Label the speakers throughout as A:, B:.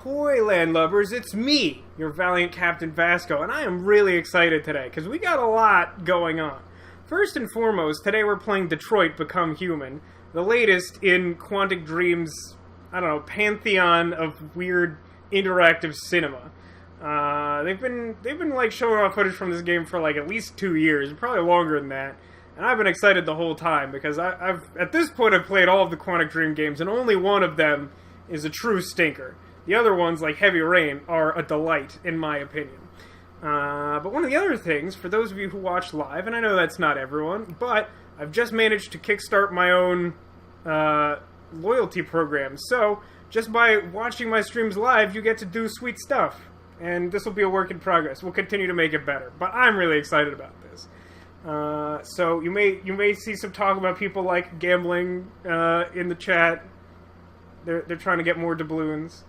A: Ahoy, landlubbers, it's me, your valiant Captain Vasco, and I am really excited today, because we got a lot going on. First and foremost, today we're playing Detroit Become Human, the latest in Quantic Dream's, I don't know, pantheon of weird interactive cinema. They've been like showing off footage from this game for like at least 2 years, probably longer than that, and I've been excited the whole time, because I've at this point I've played all of the Quantic Dream games, and only one of them is a true stinker. The other ones, like Heavy Rain, are a delight, in my opinion. But one of the other things, for those of you who watch live, and I know that's not everyone, but I've just managed to kickstart my own loyalty program. So, just by watching my streams live, you get to do sweet stuff. And this will be a work in progress. We'll continue to make it better. But I'm really excited about this. So, you may see some talk about people like gambling in the chat. They're trying to get more doubloons.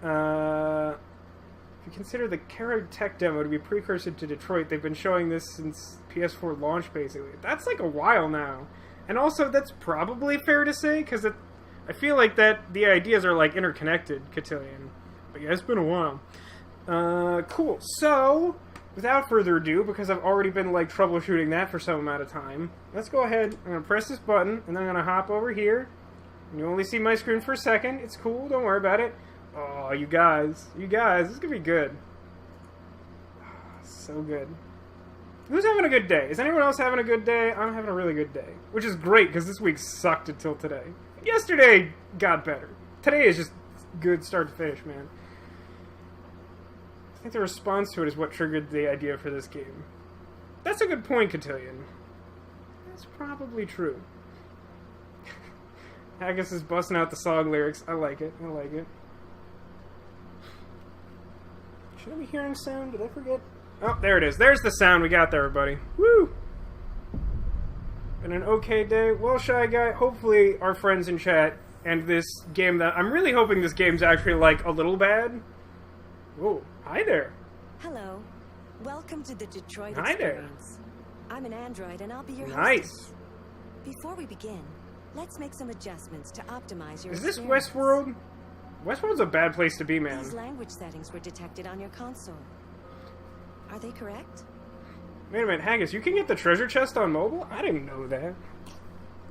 A: If you consider the Kara Tech demo to be a precursor to Detroit, they've been showing this since PS4 launch, basically. That's like a while now. And also, that's probably fair to say, because I feel like that the ideas are like interconnected, Cotillion. But yeah, it's been a while. Cool. So, without further ado, because I've already been like troubleshooting that for some amount of time, let's go ahead. I'm going to press this button, and then I'm going to hop over here. And you only see my screen for a second. It's cool, don't worry about it. Oh, you guys, this is gonna be good. So good. Who's having a good day? Is anyone else having a good day? I'm having a really good day. Which is great, because this week sucked until today. Yesterday got better. Today is just good start to finish, man. I think the response to it is what triggered the idea for this game. That's a good point, Cotillion. That's probably true. Haggis is busting out the song lyrics. I like it. Should I be hearing sound? Did I forget? Oh, there it is. There's the sound we got there, everybody. Woo! Been an okay day. Well, Shy Guy, hopefully our friends in chat and this game that... I'm really hoping this game's actually, like, a little bad. Whoa, hi there.
B: Hello. Welcome to the Detroit
A: Hi
B: experience. I'm an android, and I'll be your
A: Nice.
B: hostess. Before we begin, let's make some adjustments to optimize your
A: Is this
B: experience.
A: Westworld? Westworld's a bad place to be, man.
B: These language settings were detected on your console. Are they correct?
A: Wait a minute, Haggis, you can get the treasure chest on mobile? I didn't know that.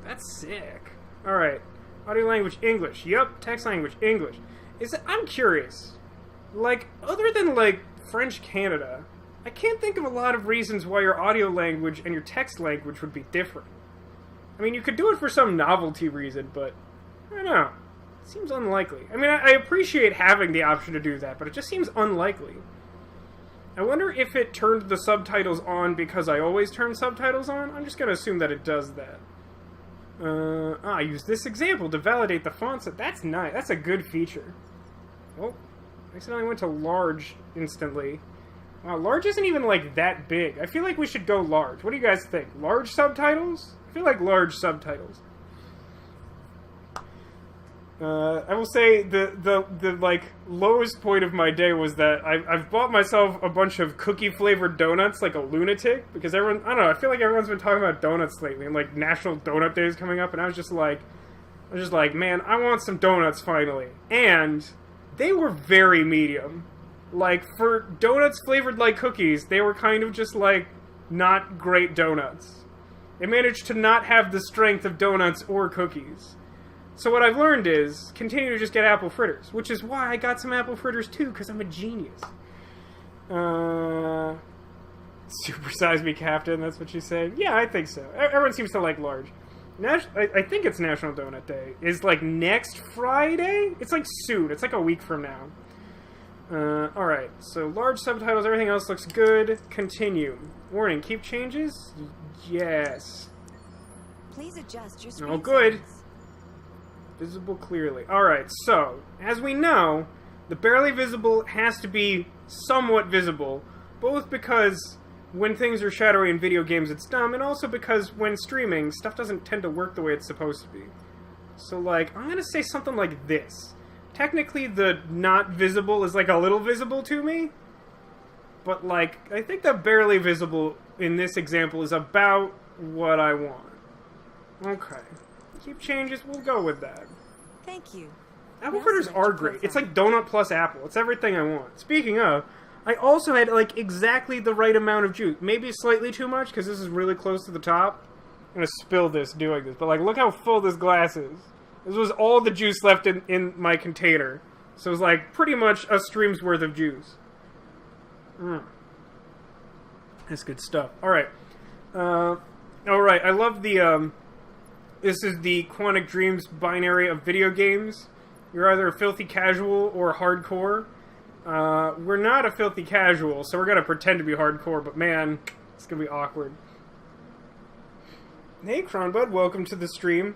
A: That's sick. Alright. Audio language, English. Yup, text language, English. I'm curious. Like, other than, like, French Canada, I can't think of a lot of reasons why your audio language and your text language would be different. I mean, you could do it for some novelty reason, but I don't know. It seems unlikely. I mean, I appreciate having the option to do that, but it just seems unlikely. I wonder if it turned the subtitles on because I always turn subtitles on? I'm just going to assume that it does that. I use this example to validate the font. That's nice. That's a good feature. Oh, I accidentally went to large instantly. Wow, large isn't even, like, that big. I feel like we should go large. What do you guys think? Large subtitles? I feel like large subtitles. I will say the like lowest point of my day was that I've bought myself a bunch of cookie flavored donuts like a lunatic, because everyone, I don't know, I feel like everyone's been talking about donuts lately, and like National Donut Day is coming up, and I was just like, man, I want some donuts finally. And they were very medium. Like, for donuts flavored like cookies, they were kind of just like not great donuts. They managed to not have the strength of donuts or cookies. So what I've learned is, continue to just get apple fritters, which is why I got some apple fritters too, because I'm a genius. Supersize me, Captain, that's what she's saying. Yeah, I think so. Everyone seems to like large. I think it's National Donut Day. Is like next Friday? It's like soon. It's like a week from now. Alright, so large subtitles, everything else looks good. Continue. Warning, keep changes? Yes.
B: Please adjust your screen
A: Oh, good.
B: settings.
A: Visible clearly. Alright, so, as we know, the barely visible has to be somewhat visible, both because when things are shadowy in video games it's dumb, and also because when streaming, stuff doesn't tend to work the way it's supposed to be. So, like, I'm gonna say something like this. Technically, the not visible is, like, a little visible to me, but, like, I think the barely visible in this example is about what I want. Okay. Keep changes, we'll go with that.
B: Thank you.
A: Apple fritters are great. It's like donut plus apple. It's everything I want. Speaking of, I also had like exactly the right amount of juice. Maybe slightly too much because this is really close to the top. I'm gonna spill this doing this, but like look how full this glass is. This was all the juice left in my container. So it was like pretty much a stream's worth of juice. That's good stuff. Alright. Alright, I love the, this is the Quantic Dream's binary of video games. You're either a filthy casual or hardcore. We're not a filthy casual, so we're gonna pretend to be hardcore, but man, it's gonna be awkward. Hey, Cronbud, welcome to the stream.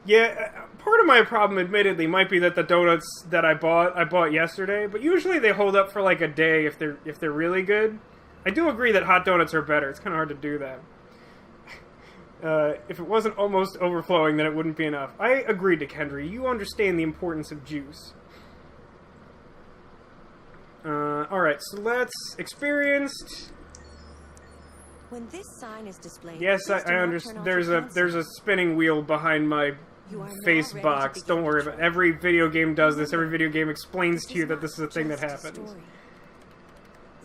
A: Yeah, part of my problem, admittedly, might be that the donuts that I bought yesterday, but usually they hold up for like a day if they're really good. I do agree that hot donuts are better. It's kind of hard to do that. If it wasn't almost overflowing, then it wouldn't be enough. I agreed to Kendry. You understand the importance of juice. Alright, so let's... Experienced...
B: When this sign is displayed...
A: Yes, I understand. There's a spinning wheel behind my face box. Don't worry about it. Every video game does this. Every video game explains to you that this is a thing that happens.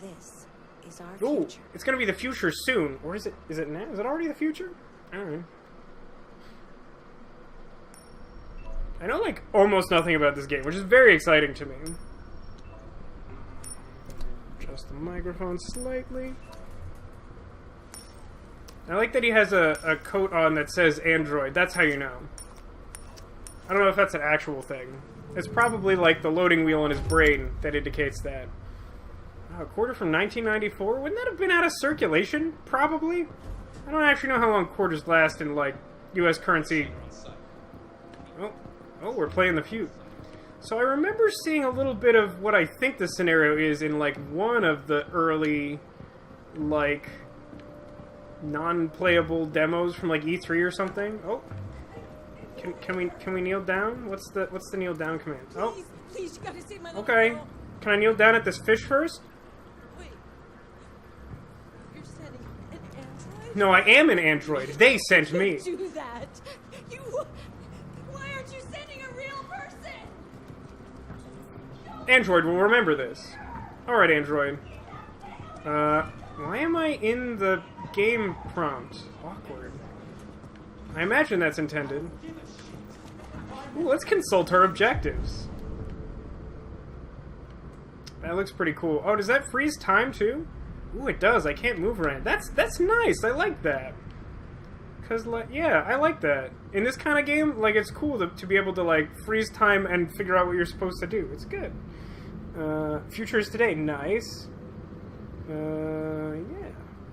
B: This is our
A: Ooh,
B: future.
A: it's gonna be the future soon. Or is it now? Is it already the future? I don't know. I know, like, almost nothing about this game, which is very exciting to me. Adjust the microphone slightly. I like that he has a coat on that says Android. That's how you know. I don't know if that's an actual thing. It's probably like the loading wheel in his brain that indicates that. Oh, a quarter from 1994? Wouldn't that have been out of circulation? Probably. I don't actually know how long quarters last in, like, U.S. currency. Oh, we're playing the feud. So I remember seeing a little bit of what I think the scenario is in, like, one of the early, like, non-playable demos from, like, E3 or something. Oh. Can we kneel down? What's the kneel down command? Oh.
C: Please, you gotta see my
A: Okay.
C: girl.
A: Can I kneel down at this fish first?
C: Wait. You're setting an android?
A: No, I am an android. They sent me.
C: You do that. Why aren't you sending a real person?
A: Android will remember this. Alright, Android. Why am I in the game prompt? Awkward. I imagine that's intended. Ooh, let's consult our objectives. That looks pretty cool. Oh, does that freeze time too? Ooh, it does. I can't move around. That's nice. I like that. Cause, like, yeah, I like that. In this kind of game, like, it's cool to be able to, like, freeze time and figure out what you're supposed to do. It's good. Future is today. Nice. Yeah.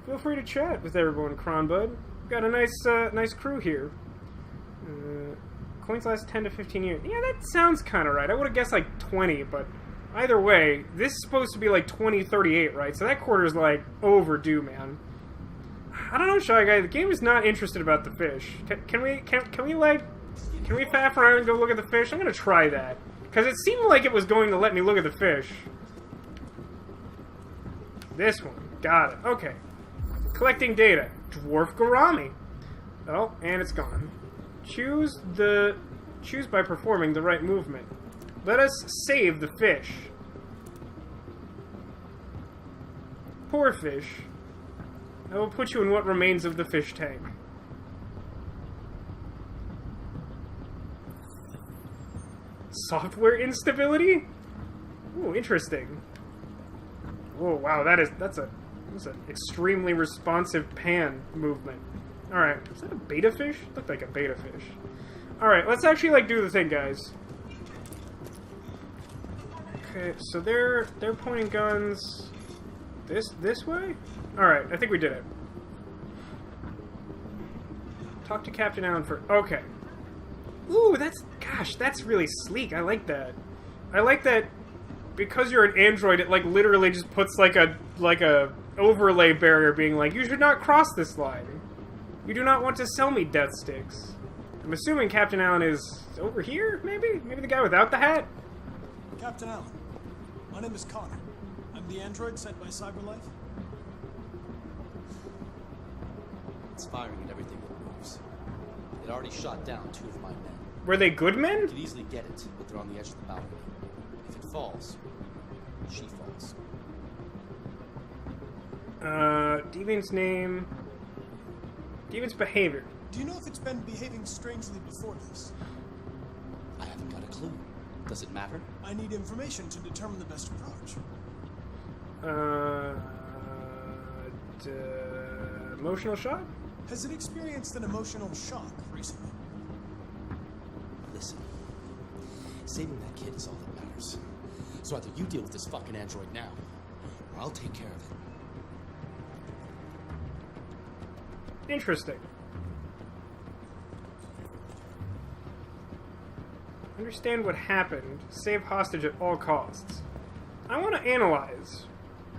A: Feel free to chat with everyone, Cronbud. Got a nice crew here. Coins last 10 to 15 years. Yeah, that sounds kind of right. I would have guessed, like, 20, but either way, this is supposed to be, like, 2038, right? So that quarter is, like, overdue, man. I don't know, Shy Guy. The game is not interested about the fish. Can we faff around and go look at the fish? I'm gonna try that. Because it seemed like it was going to let me look at the fish. This one. Got it. Okay. Collecting data. Dwarf Gourami. Oh, and it's gone. Choose by performing the right movement. Let us save the fish. Poor fish. I will put you in what remains of the fish tank. Software instability? Ooh, interesting. Oh wow, that's an extremely responsive pan movement. Alright, is that a beta fish? Looked like a beta fish. Alright, let's actually, like, do the thing, guys. Okay, so they're pointing guns this way? Alright, I think we did it. Talk to Captain Allen for... Okay. Ooh, that's really sleek. I like that. I like that because you're an android, it, like, literally just puts, like a overlay barrier being like, you should not cross this line. You do not want to sell me death sticks. I'm assuming Captain Allen is over here, maybe? Maybe the guy without the hat?
D: Captain Allen, my name is Connor. I'm the android sent by CyberLife.
E: It's firing at everything that moves. It already shot down 2 of my men.
A: Were they good
E: You
A: men?
E: could easily get it, but they're on the edge of the balcony. If it falls, she falls.
A: Deviant's name. Deviant's behavior.
D: Do you know if it's been behaving strangely before this?
E: I haven't got a clue. Does it matter?
D: I need information to determine the best approach.
A: Emotional shock?
D: Has it experienced an emotional shock recently?
E: Listen, saving that kid is all that matters. So either you deal with this fucking android now, or I'll take care of it.
A: Interesting. Understand what happened. Save hostage at all costs. I want to analyze.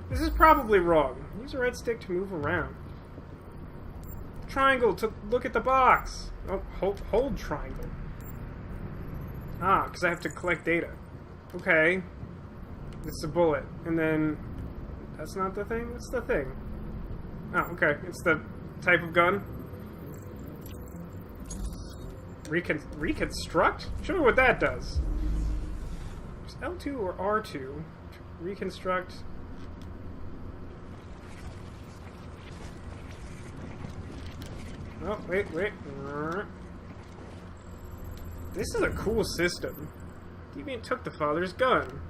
A: This is probably wrong. Use the right stick to move around. Triangle to look at the box. Oh, hold triangle. Ah, because I have to collect data. Okay. It's a bullet. And then... That's not the thing? What's the thing? Oh, okay. It's the type of gun. Reconstruct? Show me what that does. It's L2 or R2 to reconstruct. Oh, wait. This is a cool system. Deviant took the father's gun.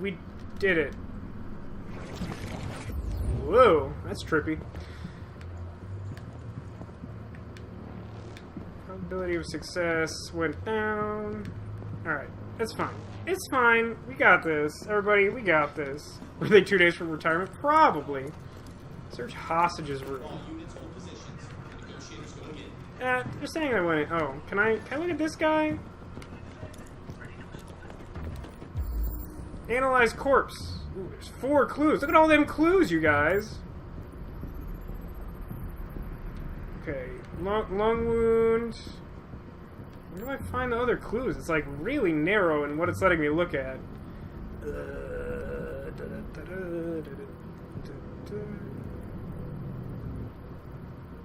A: We did it. Whoa, that's trippy. Probability of success went down. Alright, it's fine. It's fine. We got this. Everybody, we got this. Were they 2 days from retirement? Probably. Search hostages room. They're saying I went. Oh, can I look at this guy? Analyze corpse. Ooh, there's 4 clues. Look at all them clues, you guys. Okay, lung wound. Where do I find the other clues? It's like really narrow in what it's letting me look at.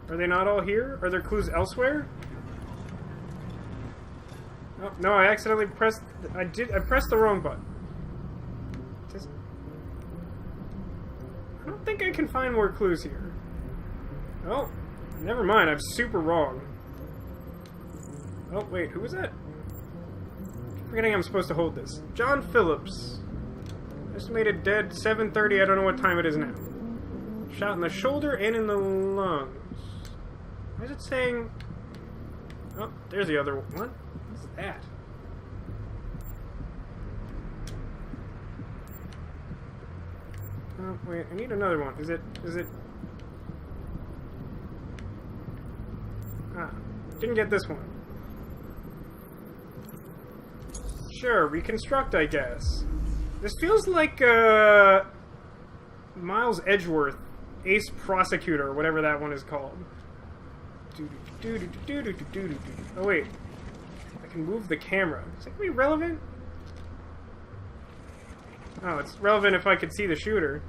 A: Are they not all here? Are there clues elsewhere? Oh, no, I accidentally pressed... I pressed the wrong button. I don't think I can find more clues here. Oh, never mind. I'm super wrong. Oh, wait. Who was that? I'm forgetting I'm supposed to hold this. John Phillips. Estimated dead 7:30. I don't know what time it is now. Shot in the shoulder and in the lungs. Why is it saying... Oh, there's the other one. What is that? Oh, wait, I need another one. Is it... Ah, didn't get this one. Sure, reconstruct, I guess. This feels like, Miles Edgeworth, Ace Prosecutor, or whatever that one is called. Oh, wait. I can move the camera. Is that gonna be relevant? Oh, it's relevant if I could see the shooter.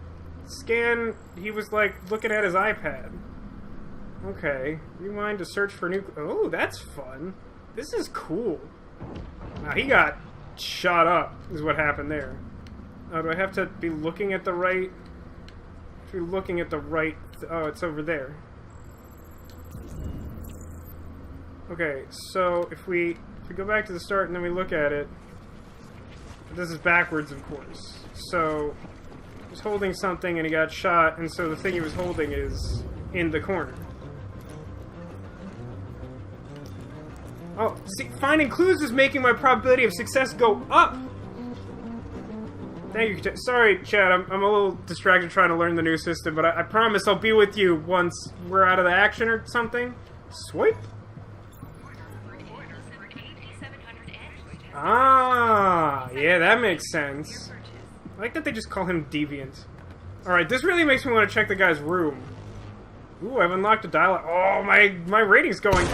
A: Scan, he was like looking at his iPad. Okay. Rewind to search for new... Oh, that's fun. This is cool. Now, he got shot up, is what happened there. Oh, do I have to be looking at the right... looking at the right... Oh, it's over there. Okay, so if we go back to the start and then we look at it... This is backwards, of course. So, he was holding something and he got shot, and so the thing he was holding is in the corner. Oh, see, finding clues is making my probability of success go up! Thank you, sorry, Chad, I'm a little distracted trying to learn the new system, but I promise I'll be with you once we're out of the action or something. Swipe? Ah, yeah, that makes sense. I like that they just call him Deviant. Alright, this really makes me want to check the guy's room. Ooh, I've unlocked a dialogue. Oh, my rating's going...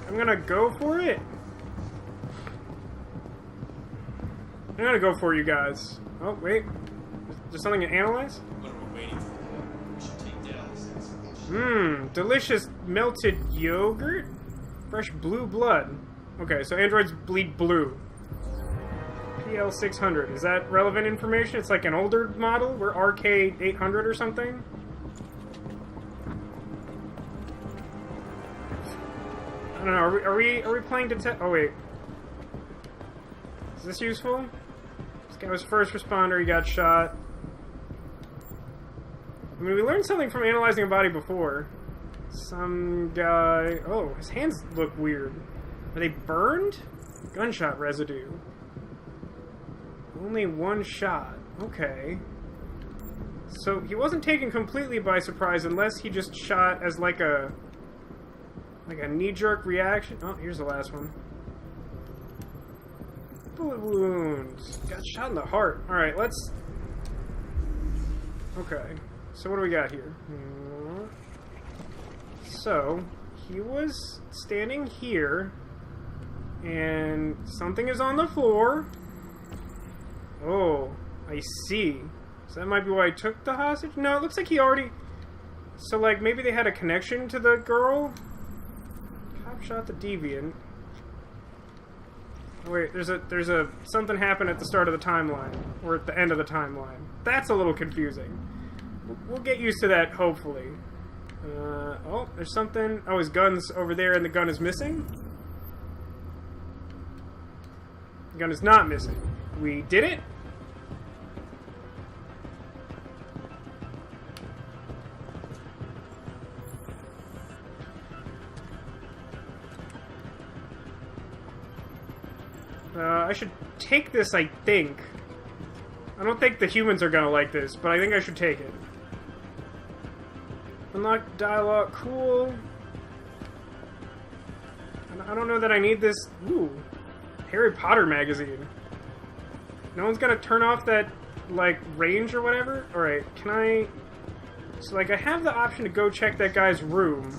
A: I'm gonna go for it. I'm gonna go for you guys. Oh, wait. Is there something to analyze?
E: What are we waiting for? We should take down this excavation.
A: Mmm, delicious melted yogurt? Fresh blue blood. Okay, so androids bleed blue. PL600. Is that relevant information? It's like an older model? We're RK800 or something? I don't know. Are we playing detect? Oh wait. Is this useful? This guy was first responder. He got shot. I mean, we learned something from analyzing a body before. Some guy... Oh, his hands look weird. Are they burned? Gunshot residue. Only one shot. Okay. So he wasn't taken completely by surprise unless he just shot as like a knee-jerk reaction. Oh, here's the last one. Bullet wounds. Got shot in the heart. Alright, let's... Okay. So what do we got here? So, he was standing here, and something is on the floor. Oh, I see. So that might be why he took the hostage? No, it looks like he already... So, like, maybe they had a connection to the girl? Cop shot the deviant. Oh, wait, there's a... Something happened at the start of the timeline. Or at the end of the timeline. That's a little confusing. We'll get used to that, hopefully. Oh, there's something... Oh, his gun's over there and the gun is missing? The gun is not missing. We did it? I should take this, I think. I don't think the humans are gonna like this, but I think I should take it. Unlock dialogue, cool. I don't know that I need this. Ooh, Harry Potter magazine. No one's gonna turn off that, like, range or whatever? Alright, can I... So, like, I have the option to go check that guy's room.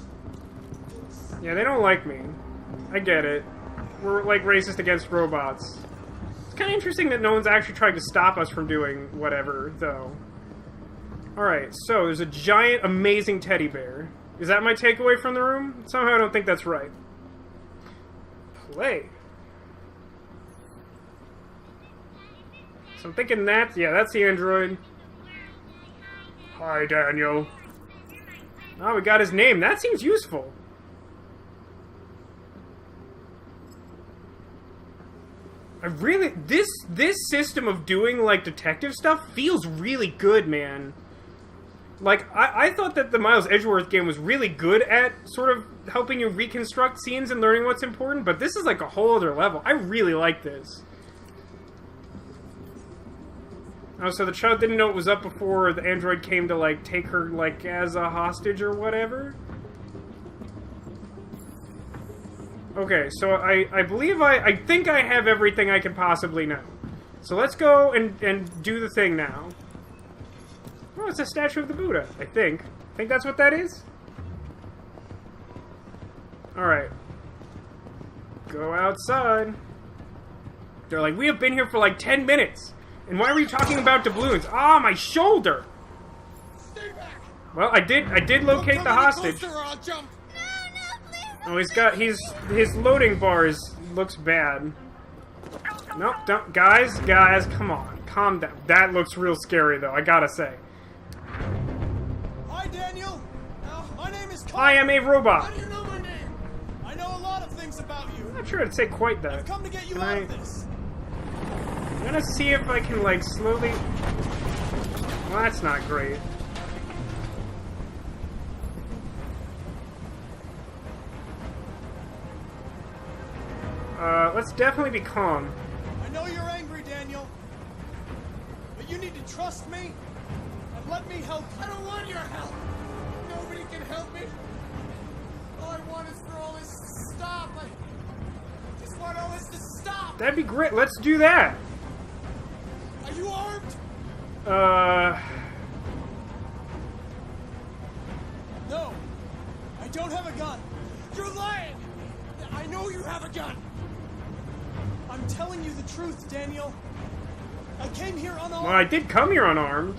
A: Yeah, they don't like me. I get it. We're, like, racist against robots. It's kind of interesting that no one's actually trying to stop us from doing whatever, though. Alright, so there's a giant, amazing teddy bear. Is that my takeaway from the room? Somehow I don't think that's right. Play. So I'm thinking that, yeah, that's the android. Hi, Daniel. Oh, we got his name. That seems useful. I really... This system of doing, like, detective stuff feels really good, man. Like, I thought that the Miles Edgeworth game was really good at sort of helping you reconstruct scenes and learning what's important, but this is, like, a whole other level. I really like this. Oh, so the child didn't know it was up before the android came to, like, take her, like, as a hostage or whatever? Okay, so I believe I think I have everything I can possibly know. So let's go and do the thing now. Oh, it's a statue of the Buddha, I think. I think that's what that is? Alright. Go outside. They're like, we have been here for like 10 minutes. And why were you talking about doubloons? Ah, my shoulder!
E: Stay back!
A: Well, I did locate the hostage.
E: Or I'll jump.
A: Oh, his loading bars looks bad. Nope, don't, guys, come on, calm down. That looks real scary, though, I gotta say.
D: Hi, Daniel. My name is Connor.
A: I am a robot.
D: How do you know my name? I know a lot of things about you.
A: I'm not sure I'd say quite that.
D: I've come to get you
A: Can
D: out
A: I-
D: of this.
A: I'm gonna see if I can, like, slowly... Well, that's not great. Let's definitely be calm.
D: I know you're angry, Daniel. But you need to trust me and let me help you.
E: I don't want your help. Nobody can help me. All I want is for all this to stop. I just want all this to stop.
A: That'd be great. Let's do that.
D: Are you armed? No. I don't have a gun.
E: You're lying. I know you have a gun.
D: I'm telling you the truth, Daniel. I came here unarmed.
A: Well, I did come here unarmed.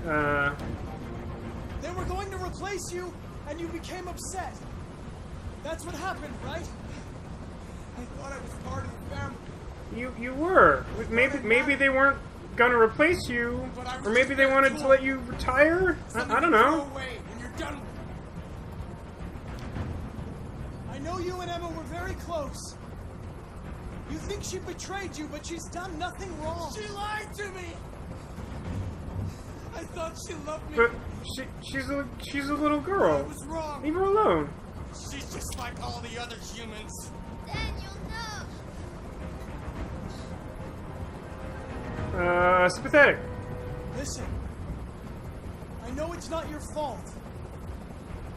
D: They were going to replace you, and you became upset. That's what happened, right? I thought I was part of the family.
A: You were. Maybe they weren't gonna replace you, or maybe they wanted to let you retire. I don't know.
D: Away when you're done. I know you and Emma were very close. You think she betrayed you, but she's done nothing wrong. She lied to me. I thought she loved me.
A: But she's a little girl.
D: I was wrong.
A: Leave her alone.
D: She's just like all the other humans.
C: Daniel, no!
A: It's pathetic.
D: Listen, I know it's not your fault.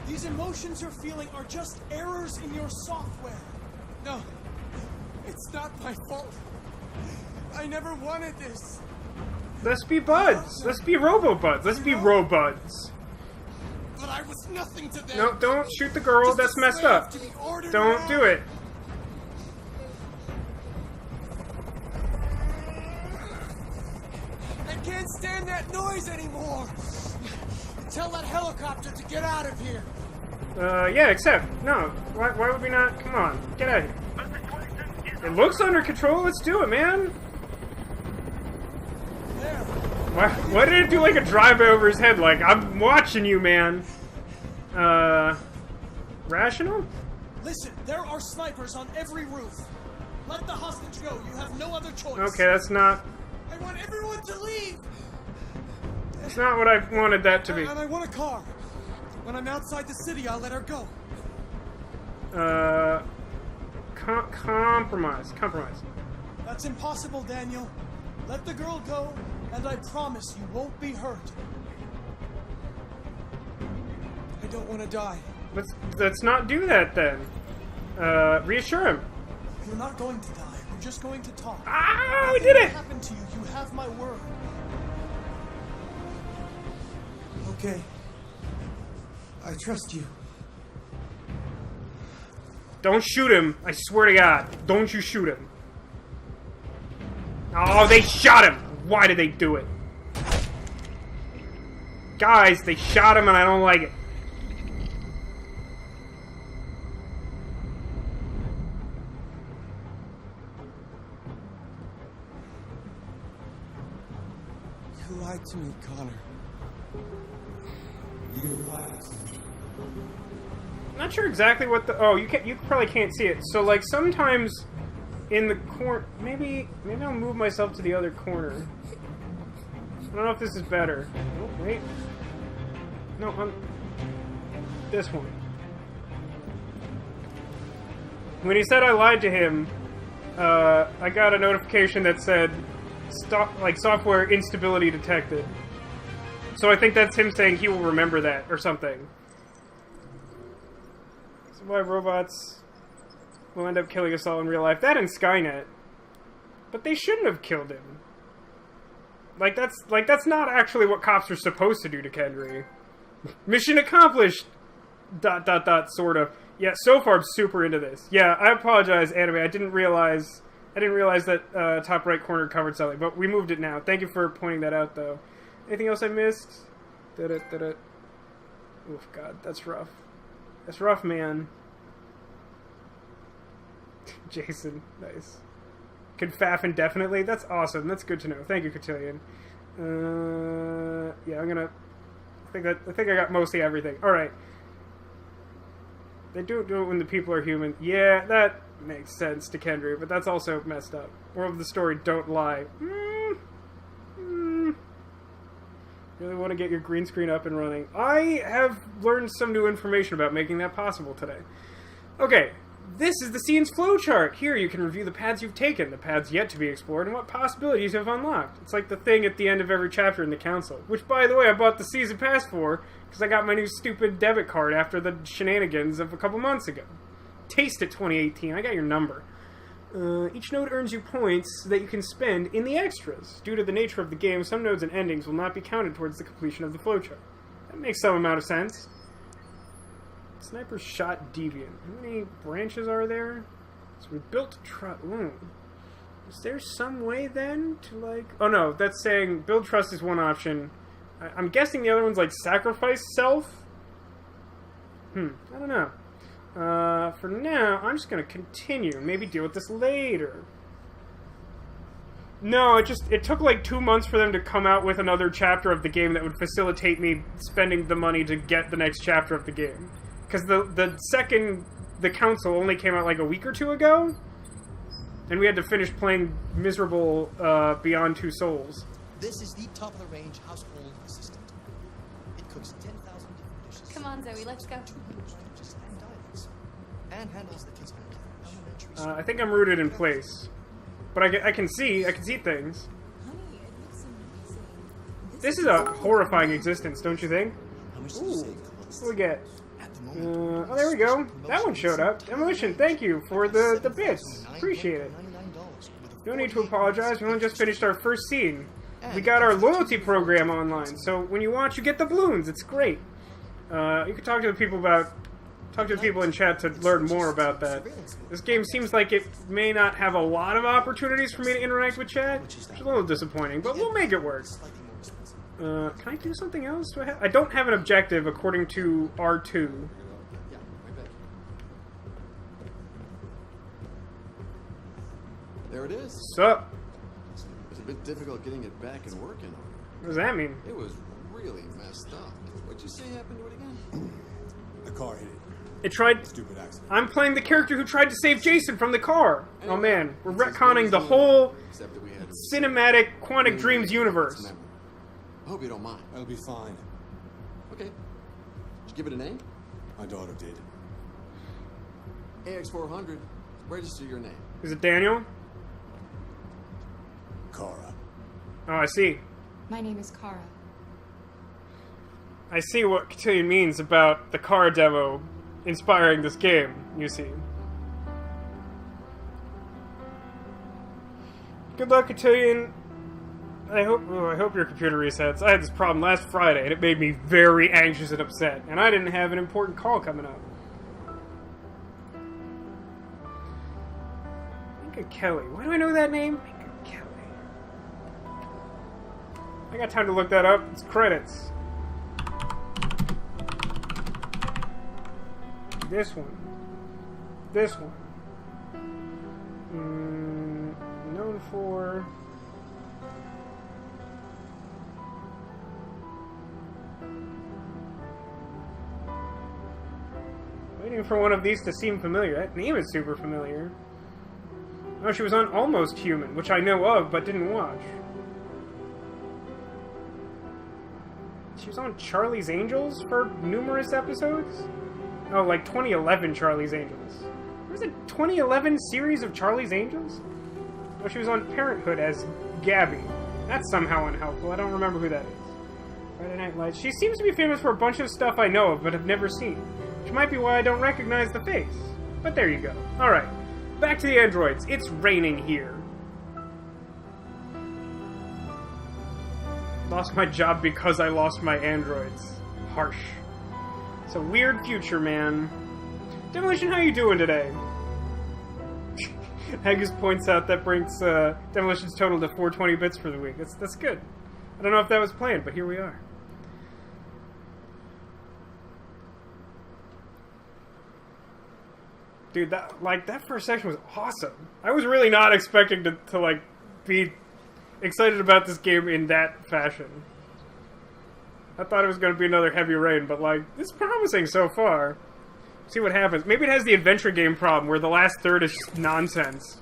D: These emotions you're feeling are just errors in your software. No, it's not my fault. I never wanted this.
A: Let's be buds. Let's be robo-buds. Let's be robuds.
D: But I was nothing to them.
A: No, don't shoot the girl.
D: Just
A: That's
D: a
A: messed
D: slave
A: up.
D: to be ordered
A: Don't
D: around.
A: do it.
D: I can't stand that noise anymore. Tell that helicopter to get out of here.
A: Yeah, except, no. Why would we not? Come on. Get out of here. It looks under control. Let's do it, man.
D: There.
A: Why did it do like a drive over his head? Like, I'm watching you, man. Rational?
D: Listen, there are snipers on every roof. Let the hostage go. You have no other choice.
A: Okay, that's not...
D: I want everyone to leave.
A: That's not what I wanted that to be.
D: And I want a car. When I'm outside the city, I'll let her go.
A: Compromise.
D: That's impossible, Daniel. Let the girl go, and I promise you won't be hurt. I don't want to die.
A: Let's not do that then. Reassure him.
D: You're not going to die. We're just going to talk.
A: Ah, we did it!
D: What happened to you? You have my word. Okay. I trust you.
A: Don't shoot him. I swear to God. Don't you shoot him. Oh, they shot him. Why did they do it? Guys, they shot him and I don't like it.
D: You lied to me, Connor. You lied to me.
A: Not sure exactly what the... Oh, you probably can't see it. So, like, sometimes in the corner... Maybe I'll move myself to the other corner. I don't know if this is better. Oh, wait. No, on this one. When he said I lied to him, I got a notification that said, software instability detected. So I think that's him saying he will remember that, or something. So why robots will end up killing us all in real life. That and Skynet. But they shouldn't have killed him. That's not actually what cops are supposed to do to Kendry. Mission accomplished! ... sort of. Yeah, so far I'm super into this. Yeah, I apologize, anime. I didn't realize that top right corner covered something, but we moved it now. Thank you for pointing that out, though. Anything else I missed? Oof, God, that's rough. That's rough, man. Jason, nice. Confaff indefinitely? That's awesome. That's good to know. Thank you, Cotillion. Yeah, I'm gonna... I think I got mostly everything. Alright. They do it when the people are human. Yeah, that makes sense to Kendry, but that's also messed up. Moral of the story, don't lie. Really want to get your green screen up and running. I have learned some new information about making that possible today. Okay, this is the scene's flowchart. Here you can review the paths you've taken, the paths yet to be explored, and what possibilities you have unlocked. It's like the thing at the end of every chapter in the council. Which, by the way, I bought the season pass for, because I got my new stupid debit card after the shenanigans of a couple months ago. Taste it 2018, I got your number. Each node earns you points that you can spend in the extras. Due to the nature of the game, some nodes and endings will not be counted towards the completion of the flowchart. That makes some amount of sense. Sniper shot deviant. How many branches are there? So we built Is there some way then to like... Oh no, that's saying build trust is one option. I'm guessing the other one's like sacrifice self? I don't know. For now, I'm just gonna continue. Maybe deal with this later. No, it took like 2 months for them to come out with another chapter of the game that would facilitate me spending the money to get the next chapter of the game. Because the council only came out like a week or two ago, and we had to finish playing miserable Beyond Two Souls.
E: This is the top-of-the-range household assistant. It cooks 10,000 different dishes.
C: Come on, Zoe, let's go.
E: 200 languages and dialects. And handles the kids' elementary
A: I think I'm rooted in place. But I can see things.
C: Honey, it looks amazing.
A: This is a horrifying existence, don't you think?
E: How much
A: Ooh,
E: did you save?
A: what do we get?
E: At the moment,
A: Oh, there we go. That one showed up. Demolition, thank you for the bits. Appreciate it. No need to apologize. We only just finished our first scene. We got our loyalty program online, so when you watch, you get the balloons. It's great. You can talk to the people in chat to learn more about that. This game seems like it may not have a lot of opportunities for me to interact with chat, which is a little disappointing, but we'll make it work. Can I do something else? I don't have an objective according to R2.
F: There it is.
A: Sup?
F: It's a bit difficult getting it back and working.
A: What does that mean?
F: It was really messed up. What'd you say happened to it again?
D: The car hit it.
A: It tried...
D: Stupid accident.
A: I'm playing the character who tried to save Jason from the car. Oh man, we're retconning the whole
F: Except that we had
A: cinematic Quantic Dreams universe.
F: I hope you don't mind.
D: That'll be fine.
F: Okay. Did you give it a name?
D: My daughter did.
F: AX400. Register your name.
A: Is it Daniel?
D: Kara.
A: Oh, I see.
C: My name is Kara.
A: I see what Cotillion means about the car demo inspiring this game, you see. Good luck, Cotillion. I hope your computer resets. I had this problem last Friday, and it made me very anxious and upset, and I didn't have an important call coming up. Minka Kelly. Why do I know that name? Minka Kelly. I got time to look that up. It's credits. This one. This one. Known for... Waiting for one of these to seem familiar. That name is super familiar. Oh, she was on Almost Human, which I know of, but didn't watch. She was on Charlie's Angels for numerous episodes? Oh, like 2011 Charlie's Angels. There was a 2011 series of Charlie's Angels? Oh, she was on Parenthood as Gabby. That's somehow unhelpful. I don't remember who that is. Friday Night Lights. She seems to be famous for a bunch of stuff I know of, but have never seen. Which might be why I don't recognize the face. But there you go. Alright. Back to the androids. It's raining here. Lost my job because I lost my androids. Harsh. It's a weird future, man. Demolition, how you doing today? Haggis points out that brings Demolition's total to 420 bits for the week. That's good. I don't know if that was planned, but here we are. Dude, that first section was awesome. I was really not expecting to like be excited about this game in that fashion. I thought it was going to be another heavy rain, but like, it's promising so far. See what happens. Maybe it has the adventure game problem where the last third is just nonsense.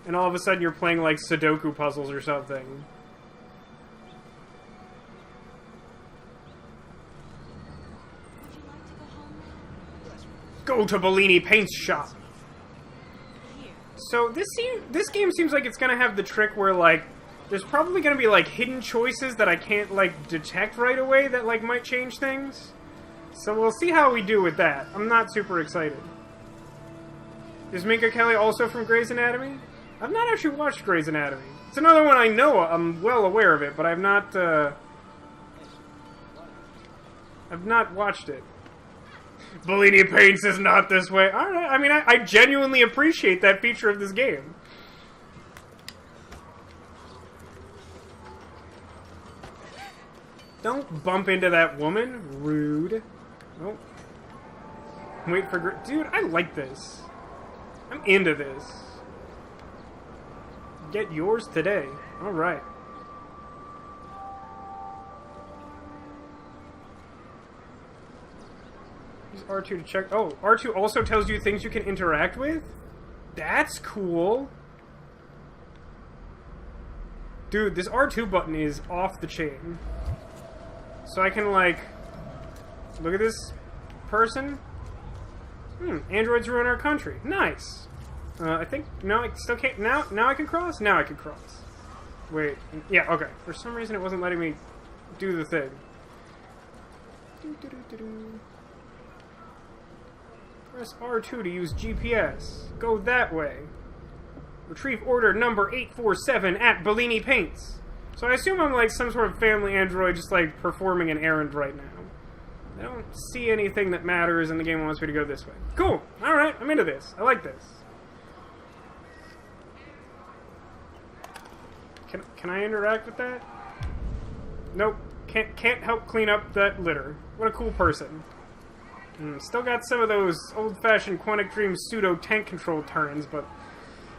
A: And all of a sudden you're playing like Sudoku puzzles or something. Go to Bellini Paint's shop. So this game seems like it's going to have the trick where like there's probably going to be like hidden choices that I can't like detect right away that like might change things. So we'll see how we do with that. I'm not super excited. Is Minka Kelly also from Grey's Anatomy? I've not actually watched Grey's Anatomy. It's another one I know. I'm well aware of it, but I've not watched it. Bellini Paints is not this way. Alright, I mean, I genuinely appreciate that feature of this game. Don't bump into that woman. Rude. Oh. Wait for... Dude, I like this. I'm into this. Get yours today. Alright. Use R2 to check... Oh, R2 also tells you things you can interact with? That's cool. Dude, this R2 button is off the chain. So I can, like... Look at this person. Androids ruin our country. Nice. I think... No, I still can't... Now I can cross? Now I can cross. Wait. Yeah, okay. For some reason it wasn't letting me do the thing. Press R2 to use GPS. Go that way. Retrieve order number 847 at Bellini Paints. So I assume I'm like some sort of family android just like performing an errand right now. I don't see anything that matters and the game wants me to go this way. Cool! Alright, I'm into this. I like this. Can I interact with that? Nope. Can't help clean up that litter. What a cool person. Still got some of those old-fashioned Quantic Dream pseudo tank control turns, but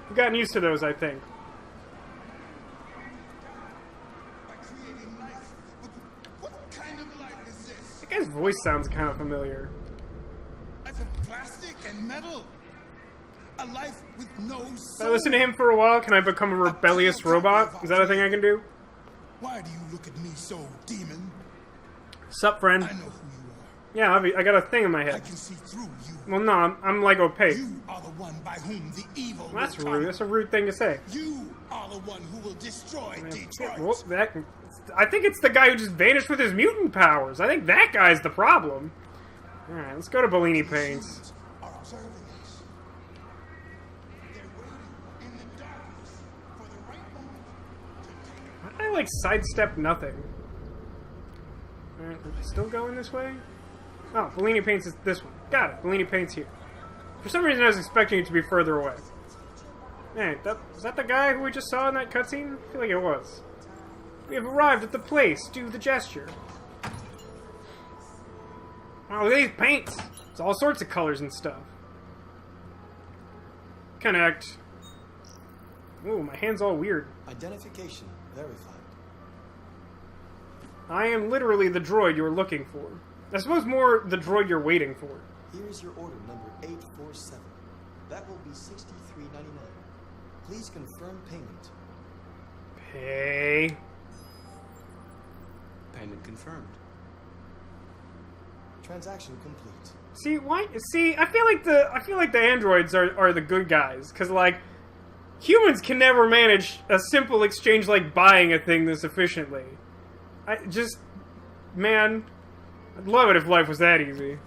A: I've gotten used to those, I think.
G: What kind of life is this?
A: That guy's voice sounds kind of familiar.
G: Life of plastic and metal. A life with no
A: If
G: soul.
A: I listen to him for a while, can I become a rebellious robot? Is that a thing I can do?
G: Why do you look at me so, demon?
A: Sup, friend?
G: I know who you are.
A: Yeah, I got a thing in my
G: I
A: head.
G: can see through you.
A: Well, no, I'm like opaque.
G: You are the one by whom the evil
A: Well, that's
G: will
A: rude.
G: come.
A: That's a rude thing to say.
G: You are the one who will destroy Detroit.
A: Well, I think it's the guy who just vanished with his mutant powers. I think that guy's the problem. Alright, let's go to Bellini Paints.
G: Humans are observing us. They're waiting in the darkness for the right moment to take
A: Why did I, like, sidestep nothing? Alright, still going this way? Oh, Bellini Paints is this one. Got it. Bellini Paints here. For some reason I was expecting it to be further away. Man, is that the guy who we just saw in that cutscene? I feel like it was. We have arrived at the place. Do the gesture. Oh, look at these paints. It's all sorts of colors and stuff. Connect. Ooh, my hand's all weird.
H: Identification verified.
A: I am literally the droid you were looking for. I suppose more the droid you're waiting for.
H: Here is your order number 847. That will be $63.99. Please confirm payment.
A: Pay.
E: Payment confirmed.
H: Transaction complete.
A: See, why? See, I feel like the androids are the good guys, because like humans can never manage a simple exchange like buying a thing this efficiently. Man, I'd love it if life was that easy.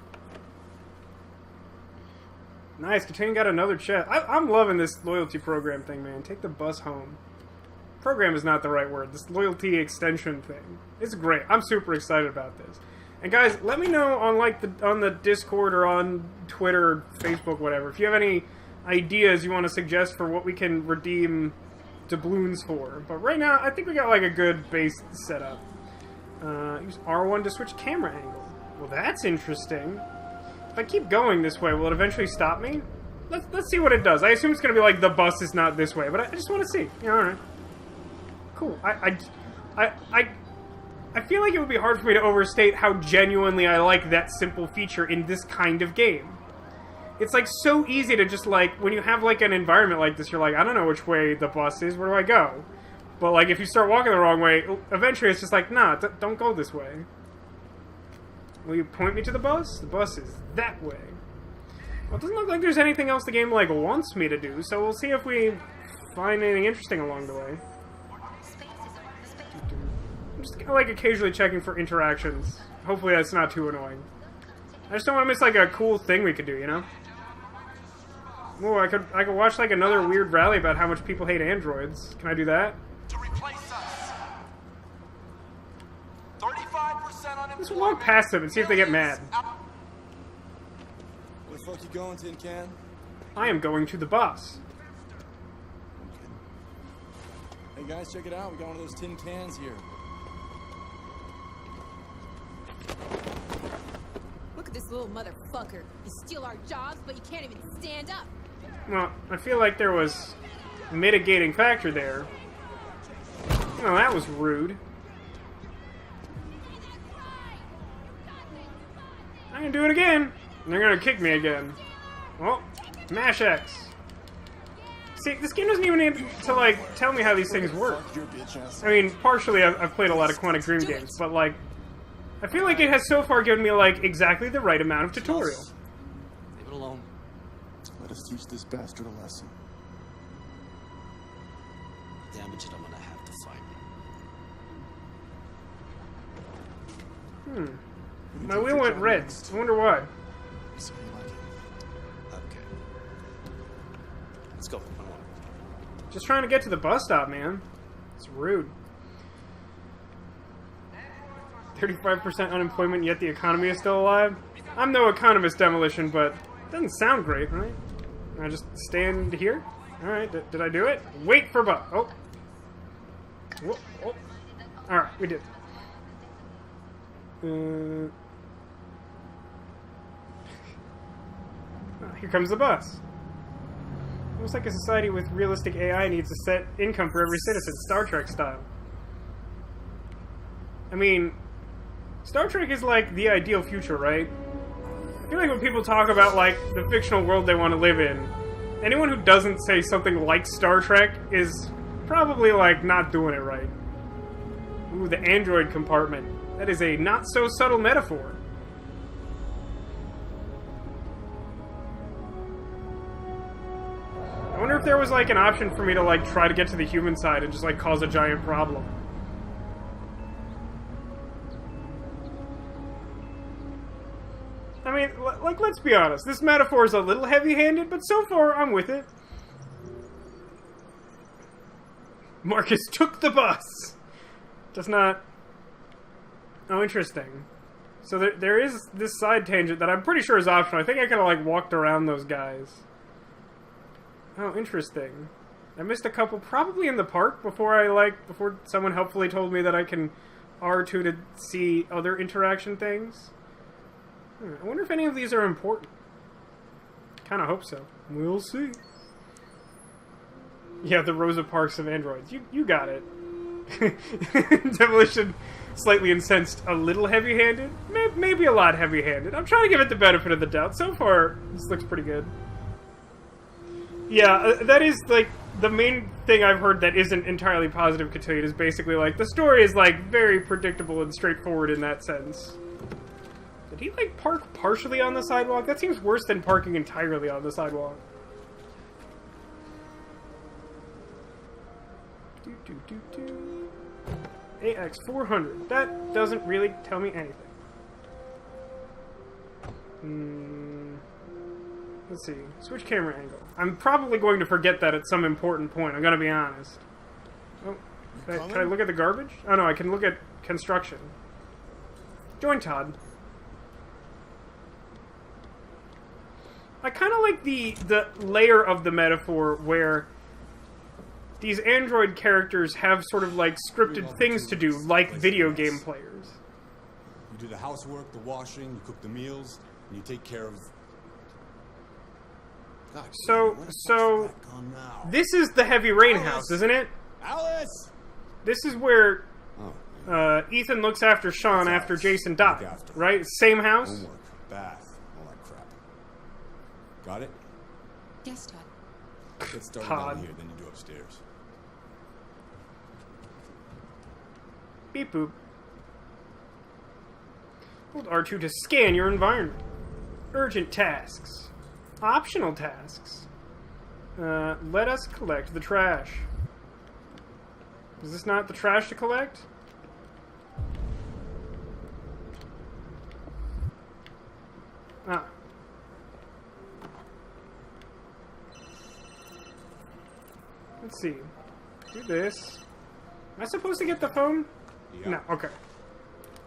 A: Nice, Katane got another chest. I'm loving this loyalty program thing, man. Take the bus home. Program is not the right word. This loyalty extension thing. It's great. I'm super excited about this. And guys, let me know on the Discord or on Twitter, or Facebook, whatever. If you have any ideas you want to suggest for what we can redeem doubloons for. But right now, I think we got like a good base setup. Use R1 to switch camera angle. Well, that's interesting. If I keep going this way, will it eventually stop me? Let's see what it does. I assume it's going to be like the bus is not this way, but I just want to see. Yeah, alright. Cool. I feel like it would be hard for me to overstate how genuinely I like that simple feature in this kind of game. It's like so easy to just like, when you have like an environment like this, you're like, I don't know which way the bus is, where do I go? But like if you start walking the wrong way, eventually it's just like, nah, don't go this way. Will you point me to the bus? The bus is that way. Well, it doesn't look like there's anything else the game like wants me to do, so we'll see if we find anything interesting along the way. I'm just like occasionally checking for interactions. Hopefully that's not too annoying. I just don't want to miss like a cool thing we could do, you know? Oh, I could watch like another weird rally about how much people hate androids. Can I do that?
I: To replace us. 35% on
A: Let's walk past them and see if they get mad.
H: Where the fuck you going, Tin Can?
A: I am going to the bus.
H: Hey guys, check it out. We got one of those tin cans here.
C: Oh, motherfucker. You steal our jobs, but you can't even stand up.
A: Well, I feel like there was a mitigating factor there. Oh, that was rude. I'm gonna do it again. And they're gonna kick me again. Well, Mash X. See, this game doesn't even need to, like, tell me how these things work. I mean, partially I've played a lot of Quantic Dream games, but, like, I feel like it has so far given me, like, exactly the right amount of tutorial.
E: Leave it alone.
G: Let us teach this bastard a lesson.
E: Damage it, I'm gonna have to find you.
A: My wheel went red. I wonder why.
G: So you like it?
E: Okay. Let's go. 1-1.
A: Just trying to get to the bus stop, man. It's rude. 35% unemployment, yet the economy is still alive? I'm no economist, Demolition, but it doesn't sound great, right? Can I just stand here? Alright, did I do it? Wait for bus. Oh. Whoa, oh. Alright, we did. Here comes the bus. Looks like a society with realistic AI needs a set income for every citizen, Star Trek style. I mean, Star Trek is like the ideal future, right? I feel like when people talk about like the fictional world they want to live in, anyone who doesn't say something like Star Trek is probably like not doing it right. Ooh, the android compartment. That is a not so subtle metaphor. I wonder if there was like an option for me to like try to get to the human side and just like cause a giant problem. I mean, like, let's be honest. This metaphor is a little heavy-handed, but so far, I'm with it. Marcus took the bus! Does not... Oh, interesting. So there is this side tangent that I'm pretty sure is optional. I think I could have, like, walked around those guys. Oh, interesting. I missed a couple, probably in the park, before someone helpfully told me that I can R2 to see other interaction things. I wonder if any of these are important. Kinda hope so. We'll see. Yeah, the Rosa Parks of androids. You got it. Demolition slightly incensed, a little heavy-handed? Maybe a lot heavy-handed. I'm trying to give it the benefit of the doubt. So far, this looks pretty good. Yeah, that is, like, the main thing I've heard that isn't entirely positive, Katoid, is basically, like, the story is, like, very predictable and straightforward in that sense. Did he, like, park partially on the sidewalk? That seems worse than parking entirely on the sidewalk. AX400. That doesn't really tell me anything. Let's see. Switch camera angle. I'm probably going to forget that at some important point. I'm going to be honest. Oh, can I look at the garbage? Oh, no, I can look at construction. Join Todd. I kind of like the layer of the metaphor where these android characters have sort of like scripted things to do, like video game players.
J: You do the housework, the washing, you cook the meals, and you take care of... God,
A: So this is the Heavy Rain house, isn't it?
J: Alice!
A: This is where Ethan looks after Sean after Jason died, right? Same house?
J: Homework, bath, all that crap. Got it?
C: Yes, Todd.
J: Get started
A: Todd.
J: down here, then you do upstairs.
A: Beep boop. Hold R2 to scan your environment. Urgent tasks. Optional tasks. Let us collect the trash. Is this not the trash to collect? Ah. Let's see. Do this. Am I supposed to get the phone?
J: Yeah.
A: No, okay.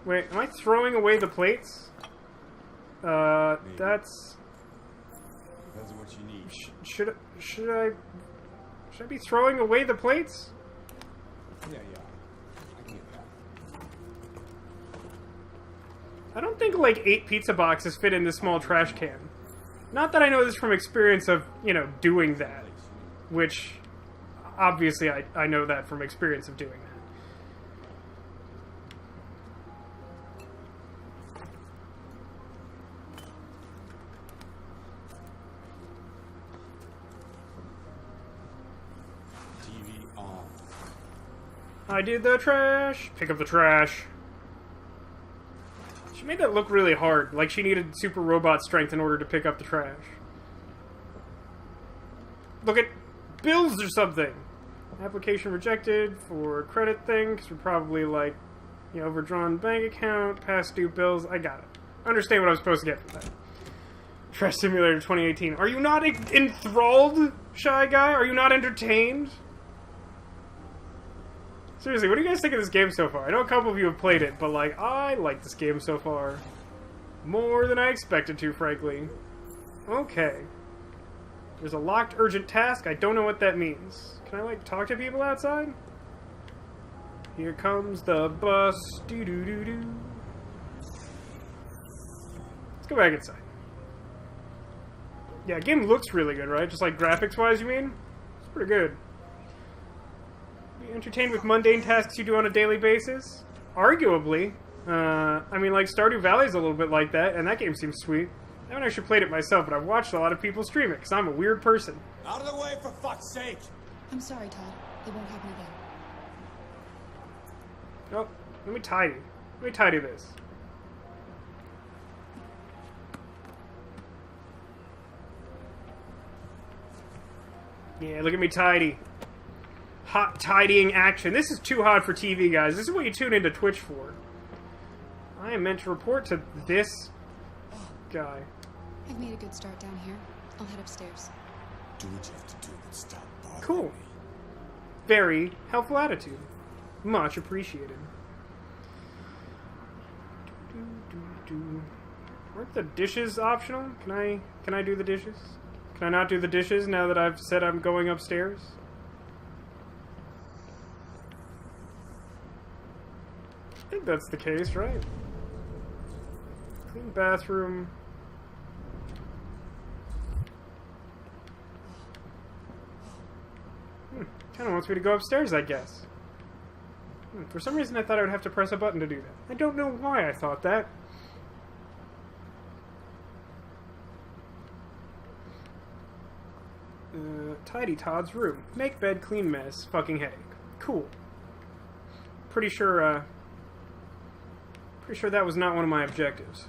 A: Wait, am I throwing away the plates? That's...
J: Depends on what you need.
A: Should I be throwing away the plates?
J: Yeah. I can get that.
A: I don't think, like, 8 pizza boxes fit in this small trash can. Not that I know this from experience of, you know, doing that. Which, obviously, I know that from experience of doing that.
J: TV on.
A: I did the trash. Pick up the trash. She made that look really hard, like she needed super robot strength in order to pick up the trash. Look at bills or something. Application rejected for credit thing, because we're probably like, you know, overdrawn bank account, past due bills. I got it. Understand what I was supposed to get from that. Trash Simulator 2018. Are you not enthralled, Shy Guy? Are you not entertained? Seriously, what do you guys think of this game so far? I know a couple of you have played it, but, like, I like this game so far. More than I expected to, frankly. Okay. There's a locked urgent task. I don't know what that means. Can I, like, talk to people outside? Here comes the bus. Doo-doo-doo-doo. Let's go back inside. Yeah, game looks really good, right? Just, like, graphics-wise, you mean? It's pretty good. Entertained with mundane tasks you do on a daily basis? Arguably. I mean, like, Stardew Valley is a little bit like that, and that game seems sweet. I haven't actually played it myself, but I've watched a lot of people stream it, because I'm a weird person.
J: Out of the way, for fuck's sake!
C: I'm sorry, Todd. It won't happen again.
A: Oh, let me tidy this. Yeah, look at me tidy. Hot tidying action. This is too hot for TV, guys. This is what you tune into Twitch for. I am meant to report to this guy.
C: I've made a good start down here. I'll head upstairs.
J: Do what you have to do, but stop bothering
A: Cool.
J: me.
A: Very helpful attitude. Much appreciated. Weren't the dishes optional? Can I do the dishes? Can I not do the dishes now that I've said I'm going upstairs? I think that's the case, right? Clean bathroom. Kind of wants me to go upstairs, I guess. For some reason I thought I would have to press a button to do that. I don't know why I thought that. Tidy Todd's room. Make bed, clean mess, fucking headache. Cool. Pretty sure that was not one of my objectives.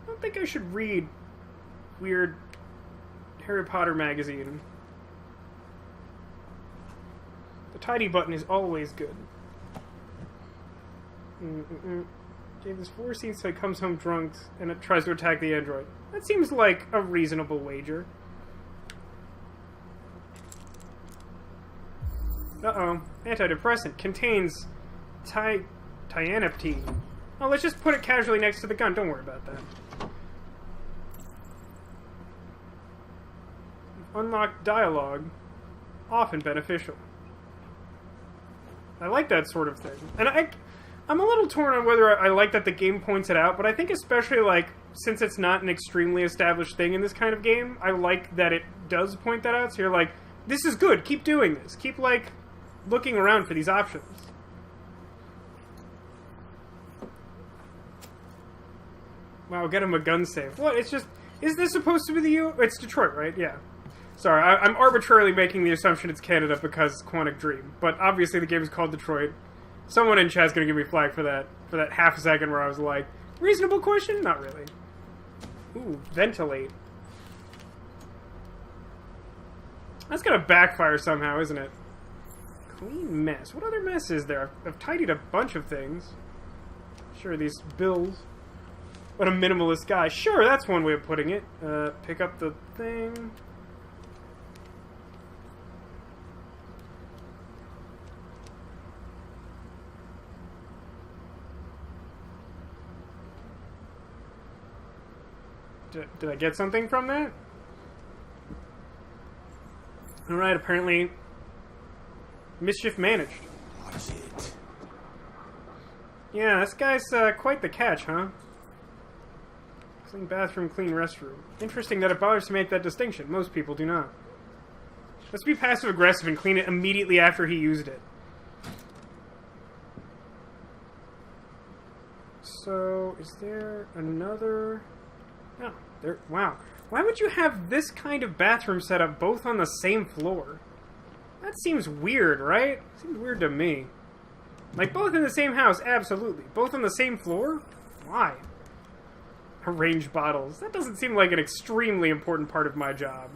A: I don't think I should read weird Harry Potter magazine. The tidy button is always good. Gave this 4 scenes so he comes home drunk and it tries to attack the android. That seems like a reasonable wager. Uh-oh. Antidepressant. Contains tyanaptine. Oh, let's just put it casually next to the gun. Don't worry about that. Unlocked dialogue. Often beneficial. I like that sort of thing. And I'm a little torn on whether I like that the game points it out, but I think especially, like, since it's not an extremely established thing in this kind of game, I like that it does point that out. So you're like, this is good. Keep doing this. Keep, like, looking around for these options. Wow, get him a gun save. What? It's just... Is this supposed to be the U? It's Detroit, right? Yeah. Sorry, I'm arbitrarily making the assumption it's Canada because it's Quantic Dream. But obviously the game is called Detroit. Someone in chat's gonna give me flag for that half a second where I was like, reasonable question? Not really. Ooh, ventilate. That's gonna backfire somehow, isn't it? Clean mess. What other mess is there? I've tidied a bunch of things. Sure, these bills. What a minimalist guy. Sure, that's one way of putting it. Pick up the thing. Did I get something from that? Alright, apparently mischief managed.
J: Watch it.
A: Yeah, this guy's quite the catch, huh? Clean bathroom, clean restroom. Interesting that it bothers to make that distinction. Most people do not. Let's be passive-aggressive and clean it immediately after he used it. So, is there another... Oh, there... Wow. Why would you have this kind of bathroom setup both on the same floor? That seems weird, right? Seems weird to me. Like, both in the same house, absolutely. Both on the same floor? Why? Arrange bottles. That doesn't seem like an extremely important part of my job.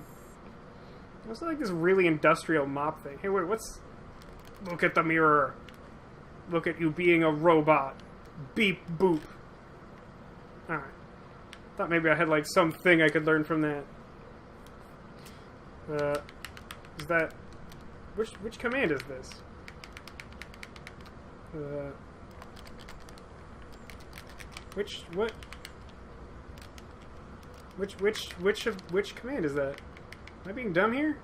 A: It's like this really industrial mop thing. Hey, wait, what's... Look at the mirror. Look at you being a robot. Beep, boop. Alright. Thought maybe I had, like, something I could learn from that. Is that... Which command is this? What? Which command is that? Am I being dumb here?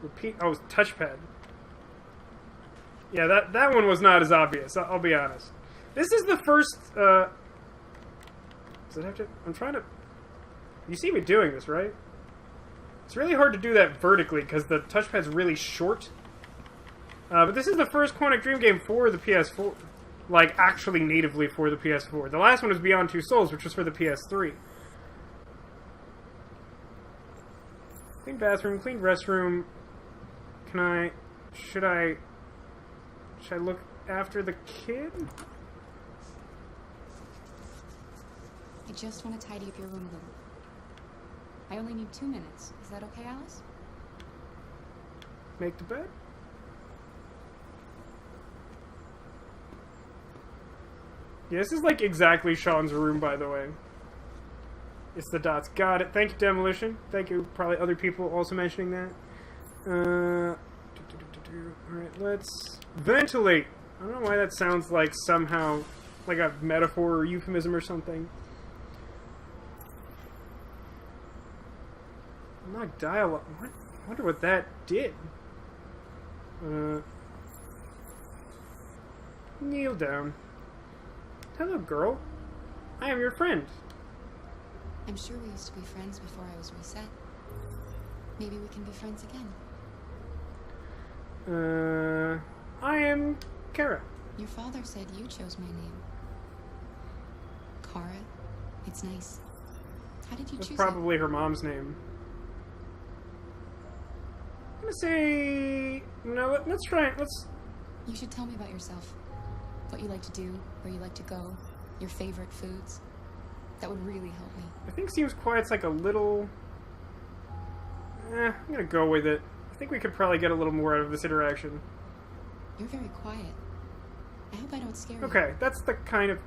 A: Repeat. Oh, touchpad. Yeah, that one was not as obvious. I'll be honest. This is the first. Does it have to? I'm trying to. You see me doing this, right? It's really hard to do that vertically because the touchpad's really short. But this is the first Quantic Dream game for the PS4. Like, actually natively for the PS4. The last one was Beyond Two Souls, which was for the PS3. Clean bathroom, clean restroom. Should I look after the kid?
K: I just want to tidy up your room a little. I only need 2 minutes. Is that okay, Alice?
A: Make the bed? Yeah, this is like exactly Sean's room, by the way. It's the dots. Got it. Thank you, Demolition. Thank you. Probably other people also mentioning that. Alright, let's ventilate. I don't know why that sounds like somehow like a metaphor or euphemism or something. Unlock dialogue. What? I wonder what that did. Kneel down. Hello, girl. I am your friend.
K: I'm sure we used to be friends before I was reset. Maybe we can be friends again.
A: I am Kara.
K: Your father said you chose my name. Kara. It's nice. How did you choose it?
A: That's probably her mom's name. I'm gonna say... No, let's try it.
K: You should tell me about yourself. What you like to do, where you like to go, your favorite foods. That would really help me.
A: I think Seems Quiet's like a little... I'm gonna go with it. I think we could probably get a little more out of this interaction.
K: You're very quiet. I hope I don't scare you.
A: Okay, that's the kind of...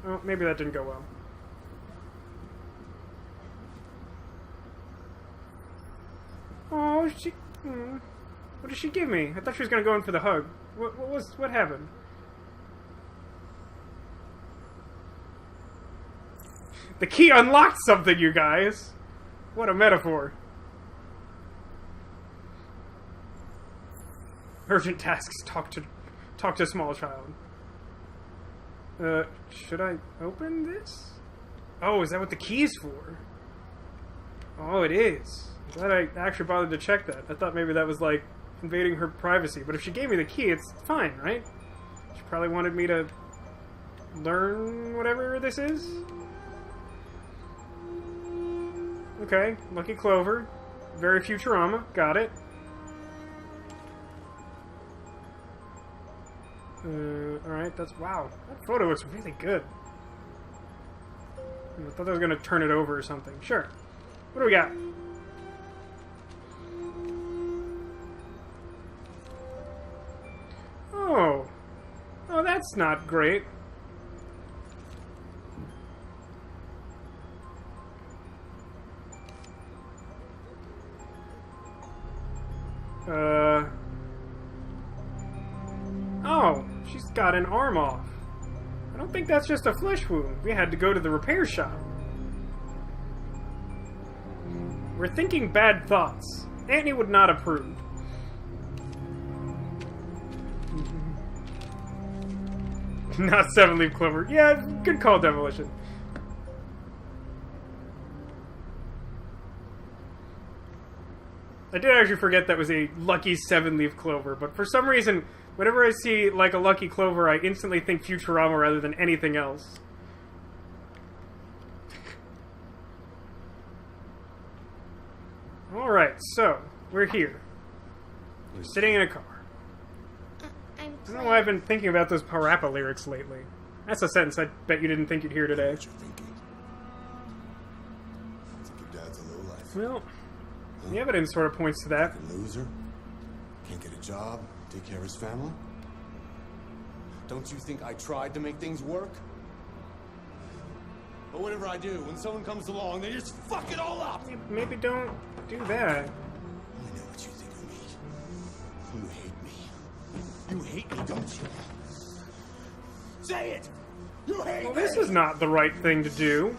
A: oh, maybe that didn't go well. Oh, she... What did she give me? I thought she was gonna go in for the hug. What happened? The key unlocked something, you guys! What a metaphor. Urgent tasks. Talk to small child. Should I open this? Oh, is that what the key is for? Oh, it is. I'm glad I actually bothered to check that. I thought maybe that was like invading her privacy. But if she gave me the key, it's fine, right? She probably wanted me to learn whatever this is. Okay, Lucky Clover. Very Futurama. Got it. Alright, that's... Wow. That photo is really good. I thought I was going to turn it over or something. Sure. What do we got? Oh. Oh, that's not great. Oh, she's got an arm off. I don't think that's just a flesh wound. We had to go to the repair shop. We're thinking bad thoughts. Annie would not approve. Not 7-leaf clover. Yeah, good call, Demolition. I did actually forget that was a lucky 7-leaf clover, but for some reason, whenever I see, like, a lucky clover, I instantly think Futurama rather than anything else. Alright, so, we're here. We're sitting in a car. I don't know why I've been thinking about those Parappa lyrics lately. That's a sentence I bet you didn't think you'd hear today.
J: What you're thinking? Think your dad's a lowlife.
A: Well, the evidence sort of points to that.
J: A loser? Can't get a job? Take care of his family? Don't you think I tried to make things work? But whatever I do, when someone comes along, they just fuck it all up!
A: Maybe don't do that.
J: I know what you think of me. You hate me. You hate me, don't you? Say it! You hate
A: Well,
J: me!
A: this is not the right thing to do.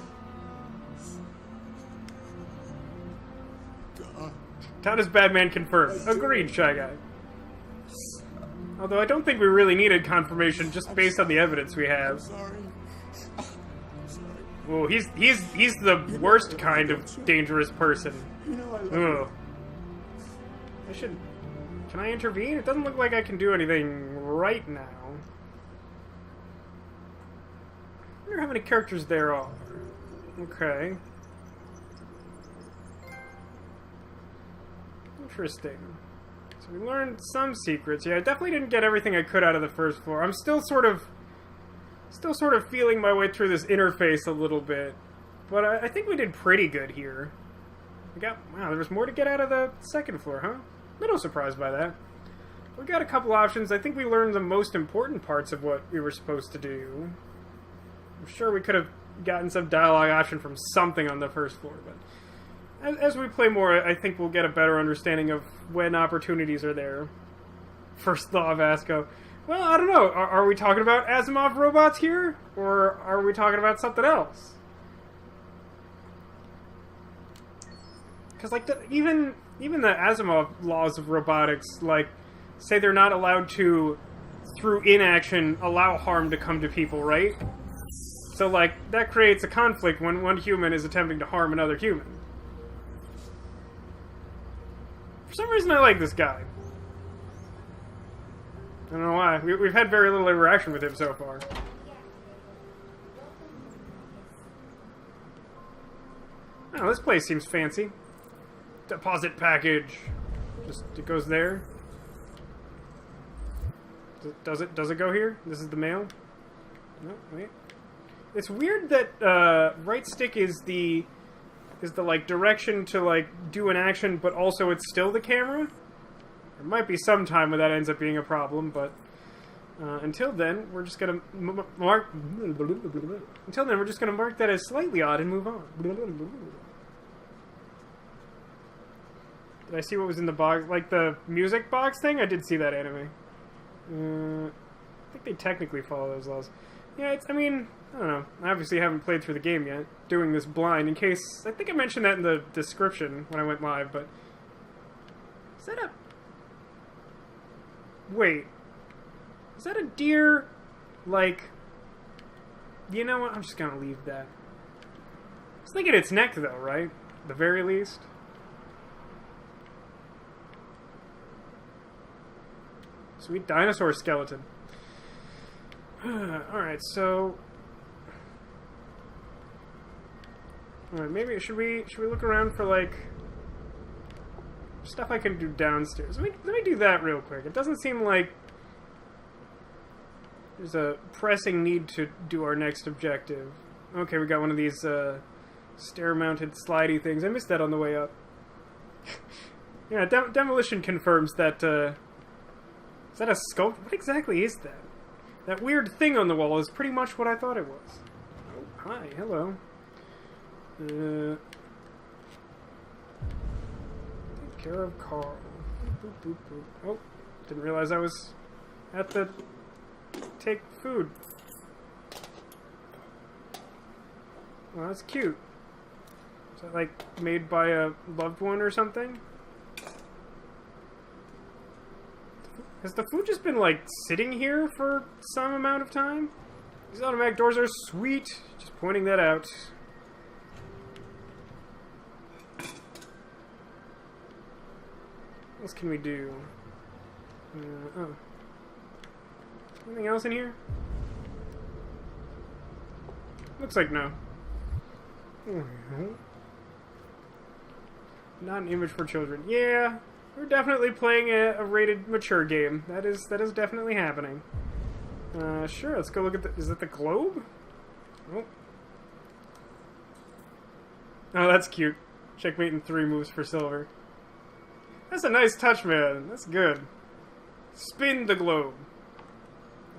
A: How does Batman confirm? Agreed, Shy Guy. Although I don't think we really needed confirmation just based on the evidence we have.
J: Sorry.
A: Well, he's the worst kind of dangerous person.
J: You know I love
A: Ugh. I should... Can I intervene? It doesn't look like I can do anything right now. I wonder how many characters there are. Okay. Interesting. So we learned some secrets. Yeah, I definitely didn't get everything I could out of the first floor. I'm still sort of feeling my way through this interface a little bit. But I think we did pretty good here. Wow, there was more to get out of the second floor, huh? Little surprised by that. We got a couple options. I think we learned the most important parts of what we were supposed to do. I'm sure we could have gotten some dialogue option from something on the first floor, but as we play more, I think we'll get a better understanding of when opportunities are there. First law of Vasco. Well, I don't know. Are we talking about Asimov robots here? Or are we talking about something else? Because, like, even the Asimov laws of robotics, like, say they're not allowed to, through inaction, allow harm to come to people, right? So, like, that creates a conflict when one human is attempting to harm another human. For some reason, I like this guy. I don't know why. We've had very little interaction with him so far. Oh, this place seems fancy. Deposit package. Just, it goes there. Does it go here? This is the mail? No, wait. It's weird that right stick is the like direction to like do an action, but also it's still the camera. There might be some time when that ends up being a problem, but until then, we're just gonna mark. Until then, we're just gonna mark that as slightly odd and move on. Did I see what was in the box? Like the music box thing? I did see that anime. I think they technically follow those laws. Yeah, I mean, I don't know. I obviously haven't played through the game yet. Doing this blind, in case... I think I mentioned that in the description when I went live, but... Is that a... Wait. Is that a deer? Like... You know what? I'm just gonna leave that. I was thinking its neck, though, right? At the very least. Sweet dinosaur skeleton. Alright, so... Alright, maybe should we look around for like stuff I can do downstairs? Let me do that real quick. It doesn't seem like there's a pressing need to do our next objective. Okay, we got one of these stair-mounted slidey things. I missed that on the way up. Yeah, Demolition confirms that is that a sculpt? What exactly is that? That weird thing on the wall is pretty much what I thought it was. Oh, hi, hello. Take care of Carl. Boop, boop, boop. Oh, didn't realize I was at the take food. Well, that's cute. Is that like made by a loved one or something? Has the food just been like sitting here for some amount of time? These automatic doors are sweet. Just pointing that out. What else can we do? Oh. Anything else in here? Looks like no. Not an image for children. Yeah, we're definitely playing a rated mature game. That is definitely happening. Sure, let's go look at the... Is that the globe? Oh. Oh, that's cute. Checkmate in 3 moves for silver. That's a nice touch, man. That's good. Spin the globe.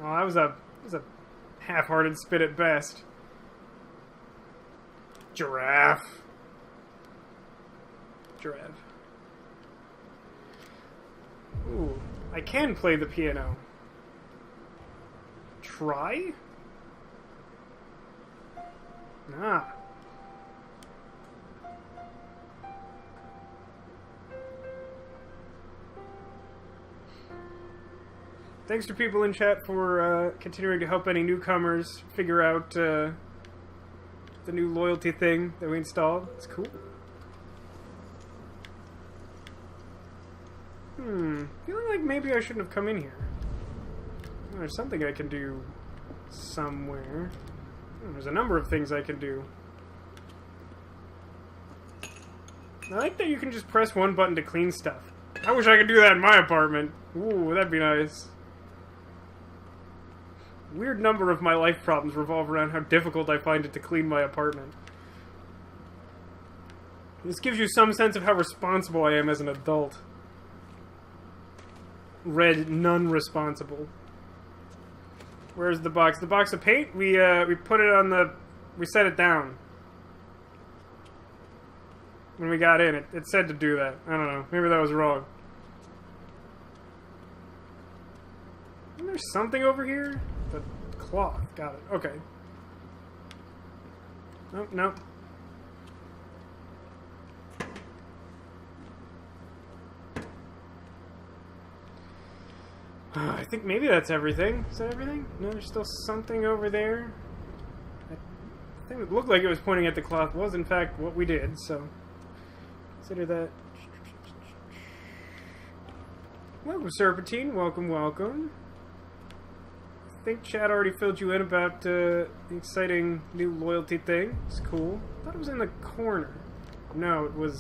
A: Oh, that was a half-hearted spin at best. Giraffe. Giraffe. Ooh, I can play the piano. Try? Ah. Thanks to people in chat for continuing to help any newcomers figure out the new loyalty thing that we installed. It's cool. Feeling like maybe I shouldn't have come in here. There's something I can do somewhere. There's a number of things I can do. I like that you can just press one button to clean stuff. I wish I could do that in my apartment. Ooh, that'd be nice. Weird number of my life problems revolve around how difficult I find it to clean my apartment. This gives you some sense of how responsible I am as an adult. Red, non-responsible. Where's the box? The box of paint? We put it on the... We set it down. When we got in, it said to do that. I don't know. Maybe that was wrong. Isn't there something over here? The cloth. Got it. Okay. Nope, nope. I think maybe that's everything. Is that everything? No, there's still something over there. I think it looked like it was pointing at the cloth. Was in fact what we did, so consider that. Welcome, Serpentine. Welcome, welcome. I think Chad already filled you in about the exciting new loyalty thing. It's cool. I thought it was in the corner. No, it was...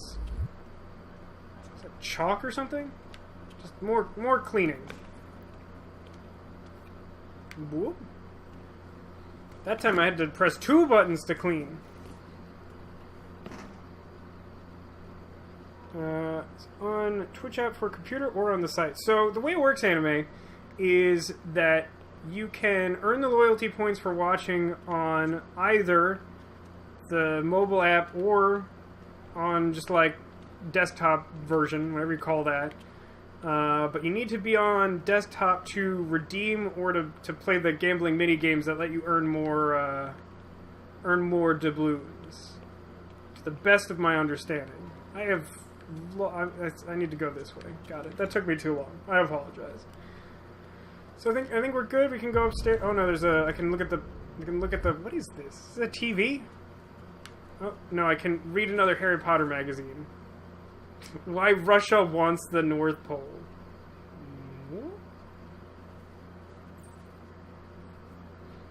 A: Is that chalk or something? Just more cleaning. Whoop. That time I had to press 2 buttons to clean. On Twitch app for computer or on the site. So the way it works, anime, is that you can earn the loyalty points for watching on either the mobile app or on just like desktop version, whatever you call that. But you need to be on desktop to redeem or to play the gambling mini games that let you earn more doubloons. To the best of my understanding, I need to go this way. Got it. That took me too long. I apologize. So I think we're good. We can go upstairs. Oh no, there's a. I can look at the. What is this? Is it a TV? Oh no, I can read another Harry Potter magazine. Why Russia wants the North Pole.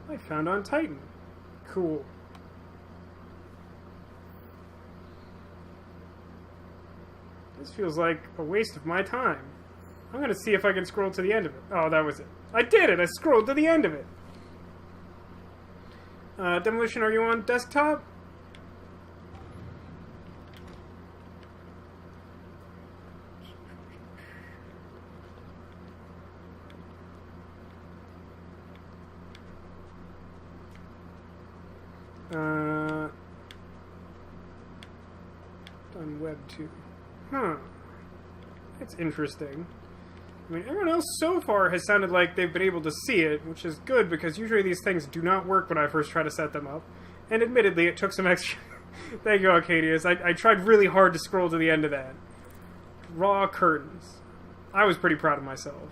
A: I found on Titan. Cool. This feels like a waste of my time. I'm gonna see if I can scroll to the end of it. Oh, that was it. I did it! I scrolled to the end of it! Demolition, are you on desktop? On web 2. Huh. That's interesting. I mean, everyone else so far has sounded like they've been able to see it, which is good, because usually these things do not work when I first try to set them up. And admittedly, it took some extra... Thank you, Arcadius. I tried really hard to scroll to the end of that. Raw curtains. I was pretty proud of myself.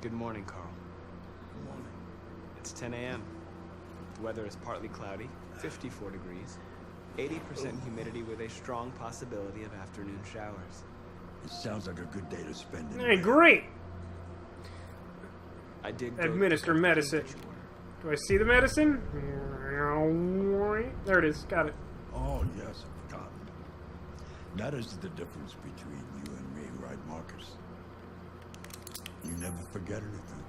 L: Good morning, Carl.
J: Good morning.
L: It's 10 a.m. The weather is partly cloudy, 54 degrees, 80% humidity with a strong possibility of afternoon showers.
J: It sounds like a good day to spend in
A: Hey,
J: bed.
A: great!
L: I did
A: Administer medicine. Do I see the medicine? There it is. Got it.
J: Oh, yes, I've forgotten. That is the difference between you and me, right, Marcus? You never forget anything.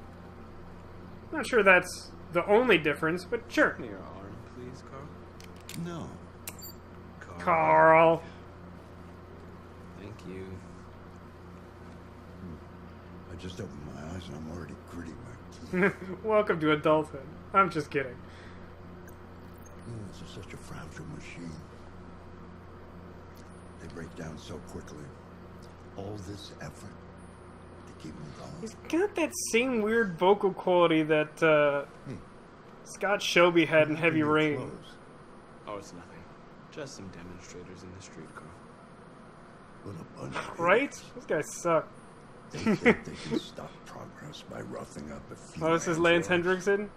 A: Not sure that's the only difference, but sure.
L: Your arm, please, Carl.
J: No.
A: Carl.
L: Thank you.
J: I just opened my eyes and I'm already gritting my teeth.
A: Welcome to adulthood. I'm just kidding.
J: This is such a fragile machine. They break down so quickly. All this effort to keep them going.
A: He's got that same weird vocal quality that Scott Shelby had in Heavy Rain.
L: Oh, it's nothing. Just some demonstrators in the street, Carl.
J: What a bunch of
A: Right?
J: idiots.
A: Those guys suck.
J: They think they can stop progress by roughing up a few.
A: Oh, this is Lance Hendrickson?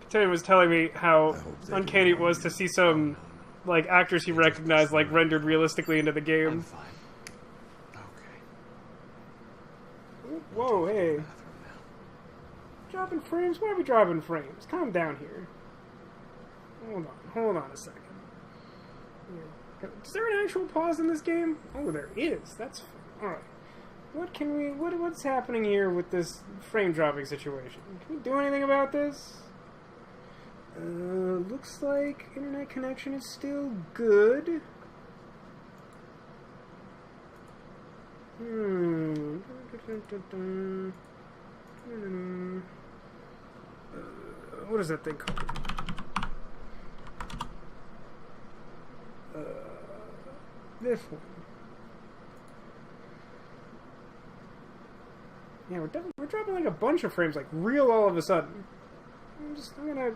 A: Katana was telling me how uncanny it was to see some like actors he recognized like rendered realistically into the game.
L: I'm fine. Okay.
A: Whoa, hey. Dropping frames? Why are we dropping frames? Calm down here. Hold on a second. Is there an actual pause in this game? Oh, there is. That's fun. Alright. What's happening here with this frame dropping situation? Can we do anything about this? Looks like internet connection is still good. What is that thing called? This one. Yeah, we're dropping like a bunch of frames, like real all of a sudden. I'm gonna...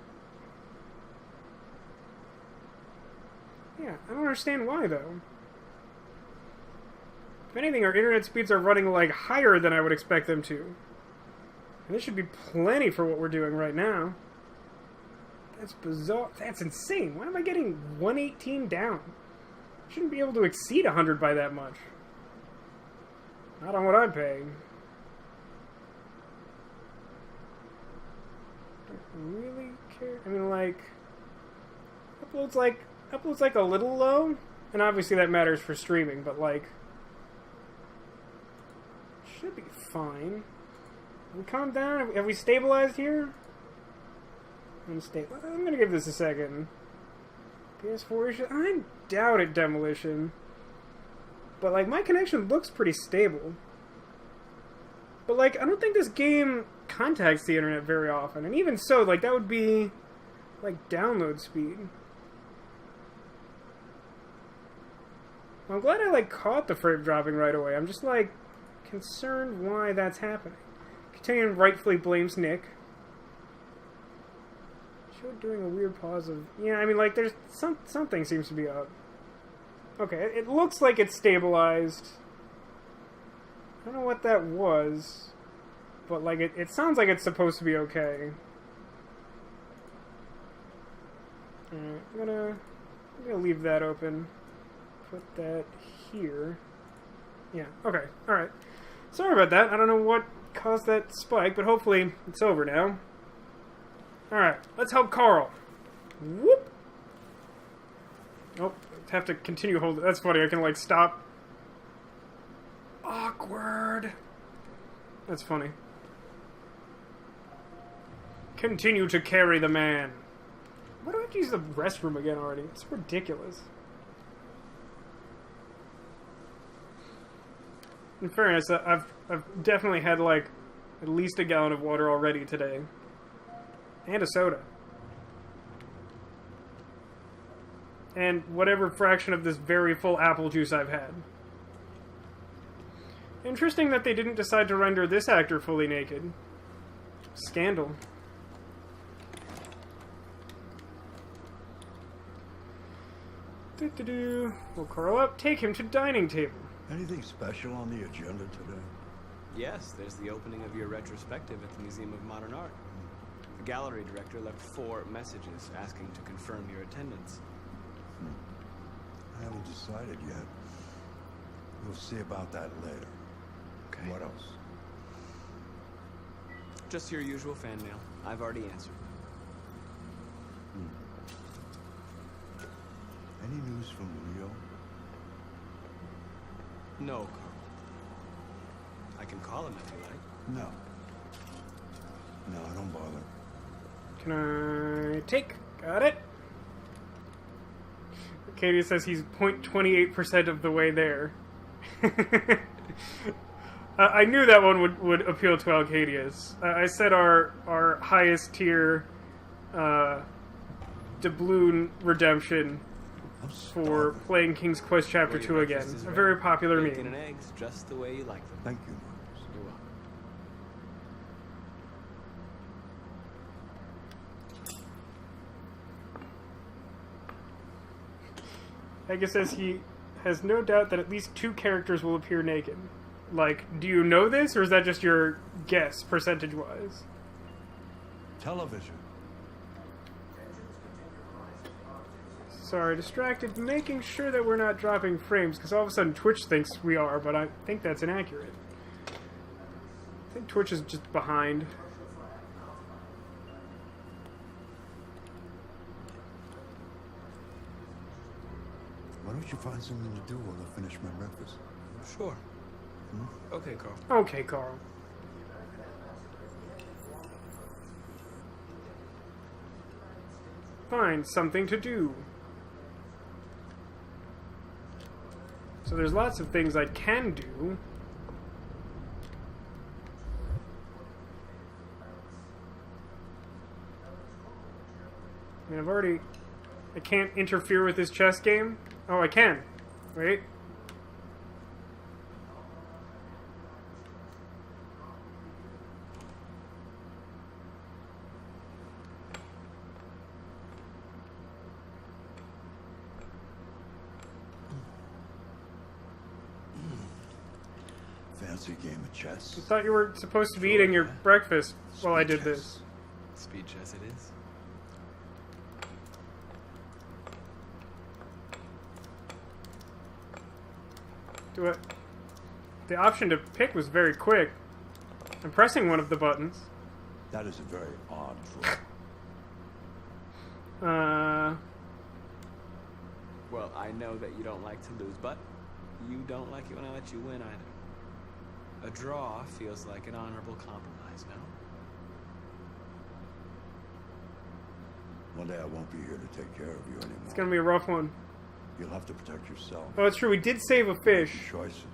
A: Yeah, I don't understand why though. If anything, our internet speeds are running like higher than I would expect them to. And this should be plenty for what we're doing right now. That's bizarre. That's insane. Why am I getting 118 down? I shouldn't be able to exceed 100 by that much. Not on what I'm paying. Don't really care. I mean, like, uploads like a little low, and obviously that matters for streaming. But like, should be fine. Have we calmed down? Have we stabilized here? I'm gonna give this a second. PS4 issue? I doubt it, Demolition. But like, my connection looks pretty stable. But like, I don't think this game contacts the internet very often. And even so, like, that would be like download speed. Well, I'm glad I like caught the frame dropping right away. I'm just like concerned why that's happening. Continuing rightfully blames Nick. Show doing a weird pause of... Yeah, I mean, like, there's... Something seems to be up. Okay, it looks like it's stabilized. I don't know what that was. But, like, it sounds like it's supposed to be okay. Alright, I'm gonna leave that open. Put that here. Yeah, okay, alright. Sorry about that. I don't know what caused that spike, but hopefully it's over now. Alright, let's help Carl. Whoop! Oh, have to continue holding. That's funny, I can like stop. Awkward. That's funny. Continue to carry the man. Why do I have to use the restroom again already? It's ridiculous. In fairness, I've definitely had like at least a gallon of water already today. And a soda. And whatever fraction of this very full apple juice I've had. Interesting that they didn't decide to render this actor fully naked. Scandal. We'll curl up, take him to dining table.
J: Anything special on the agenda today?
L: Yes, there's the opening of your retrospective at the Museum of Modern Art. The gallery director left 4 messages asking to confirm your attendance.
J: I haven't decided yet. We'll see about that later.
L: Okay.
J: What else?
L: Just your usual fan mail. I've already answered.
J: Any news from Rio?
L: No, Carl. I can call him if you like.
J: No. No, don't bother.
A: Can I take? Got it. Katie says he's 0.28% of the way there. I knew that one would appeal to Alcadius. I said our highest tier doubloon redemption for playing King's Quest Chapter 2 again. A very popular
L: Bacon
A: meme.
L: and eggs, just the way you like them.
J: Thank you, Marcus.
L: You're welcome.
A: Agus says he has no doubt that at least 2 characters will appear naked. Like, do you know this, or is that just your guess, percentage-wise?
J: Television.
A: Sorry, distracted, making sure that we're not dropping frames, because all of a sudden Twitch thinks we are, but I think that's inaccurate. I think Twitch is just behind.
J: Why don't you find something to do while I finish my breakfast?
L: Sure. Okay, Carl.
A: Okay, Carl. Find something to do. So there's lots of things I can do. I mean, I can't interfere with this chess game. Oh, I can. Wait.
J: Fancy game of chess.
A: I thought you were supposed to be eating your breakfast while I did this.
L: Speed chess it is.
A: Do it. The option to pick was very quick. I'm pressing one of the buttons.
J: That is a very odd draw.
L: Well, I know that you don't like to lose, but you don't like it when I let you win either. A draw feels like an honorable compromise, no?
J: One day I won't be here to take care of you anymore.
A: It's gonna be a rough one.
J: You'll have to protect yourself.
A: Oh, it's true. We did save a fish.
J: Choices.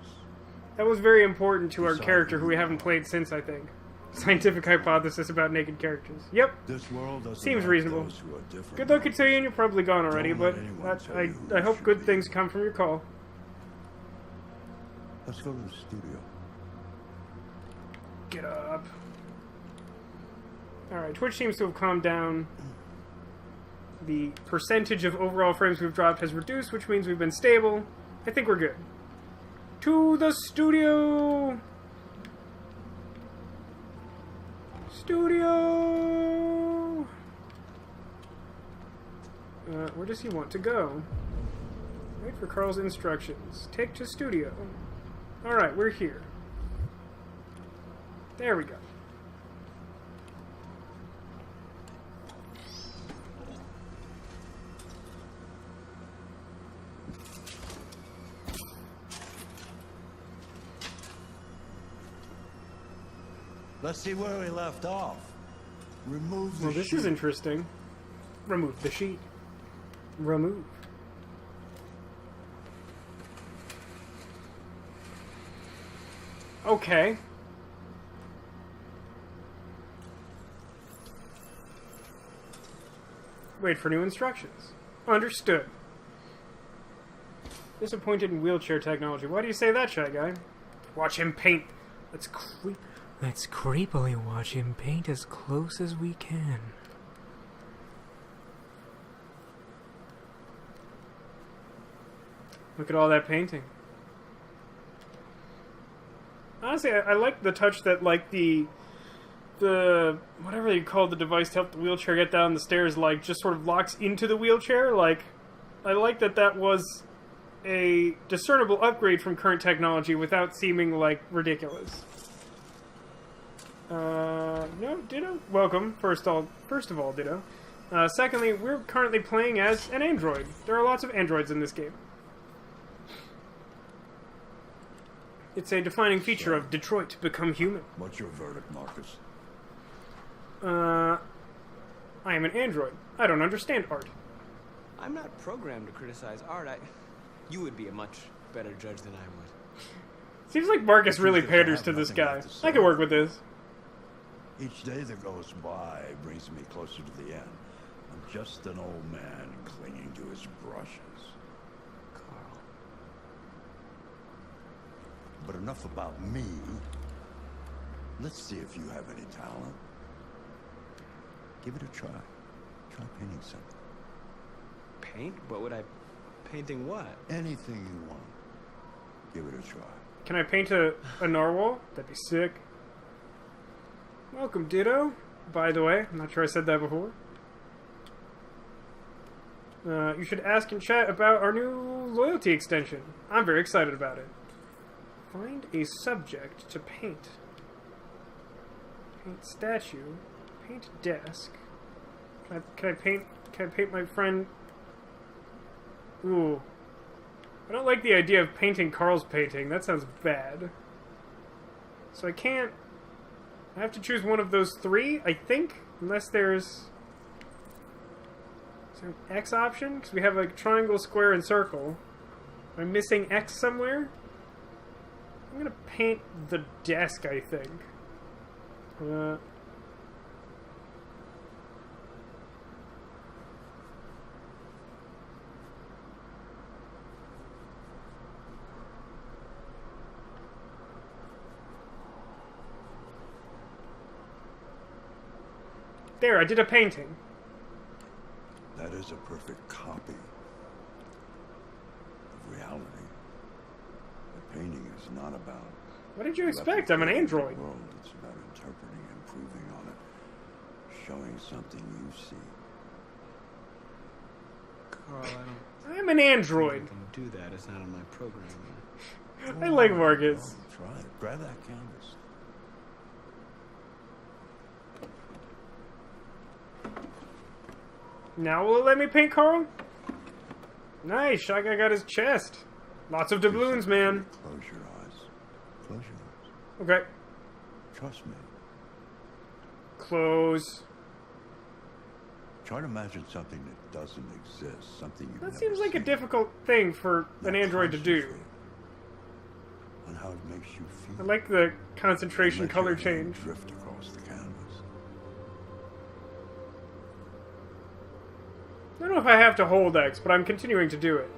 A: That was very important to our character, who we haven't played since, I think. Scientific hypothesis about naked characters. Yep.
J: This world doesn't
A: Seems
J: like
A: reasonable.
J: those who are different.
A: Good luck to you, and you're probably gone already,
J: Don't
A: but
J: let anyone tell you who
A: I
J: you
A: hope
J: should
A: good
J: be.
A: things come from your call.
J: Let's go to the studio.
A: Get up. Alright, Twitch seems to have calmed down. The percentage of overall frames we've dropped has reduced, which means we've been stable. I think we're good. To the studio! Studio! Where does he want to go? Wait for Carl's instructions. Take to studio. Alright, we're here. There we go.
J: Let's see where we left off. Remove the
A: Well, this
J: sheet.
A: is interesting. Remove the sheet. Remove. Okay. Wait for new instructions. Understood. Disappointed in wheelchair technology. Why do you say that, Shy Guy? Watch him paint. Let's creepily watch him paint as close as we can. Look at all that painting. Honestly, I like the touch that, like, the whatever you call the device to help the wheelchair get down the stairs, like, just sort of locks into the wheelchair. Like, I like that was a discernible upgrade from current technology without seeming, like, ridiculous. No, Ditto? Welcome, first of all, Ditto. Secondly, we're currently playing as an android. There are lots of androids in this game. It's a defining feature of Detroit Become Human.
J: What's your verdict, Marcus?
A: I am an android. I don't understand art.
L: I'm not programmed to criticize art. You would be a much better judge than I would.
A: Seems like Marcus really panders to this guy. I can work with this.
J: Each day that goes by brings me closer to the end. I'm just an old man clinging to his brushes.
L: Carl.
J: But enough about me. Let's see if you have any talent. Give it a try. Try painting something.
L: Paint? What would I... Painting what?
J: Anything you want. Give it a try.
A: Can I paint a narwhal? That'd be sick. Welcome, Ditto. By the way, I'm not sure I said that before. You should ask in chat about our new loyalty extension. I'm very excited about it. Find a subject to paint. Paint statue. Paint desk. Can I paint my friend? Ooh. I don't like the idea of painting Carl's painting. That sounds bad. So I can't... I have to choose one of those three, I think? Unless there's... Is there an X option? Because we have like triangle, square, and circle. Am I missing X somewhere? I'm gonna paint the desk, I think. There, I did a painting.
J: That is a perfect copy of reality. The painting is not about...
A: What did you expect? I'm an android.
J: World. It's about interpreting, improving on it, showing something you see.
L: Carl,
A: I'm an android.
L: I can do that. It's not on my program.
A: I like Marcus.
J: Try it. Grab that canvas.
A: Now will it let me paint Carl? Nice, Shy Guy got his chest. Lots of doubloons, man.
J: Close your eyes. Close your eyes.
A: Okay.
J: Trust me.
A: Close.
J: Try to imagine something that doesn't exist. Something you've
A: That
J: never
A: seems like a
J: seen.
A: difficult thing for an android to do.
J: Concentrate on how it makes you feel.
A: I like the concentration
J: Let
A: color
J: your hand
A: change.
J: drift across the canvas.
A: I don't know if I have to hold X, but I'm continuing to do it.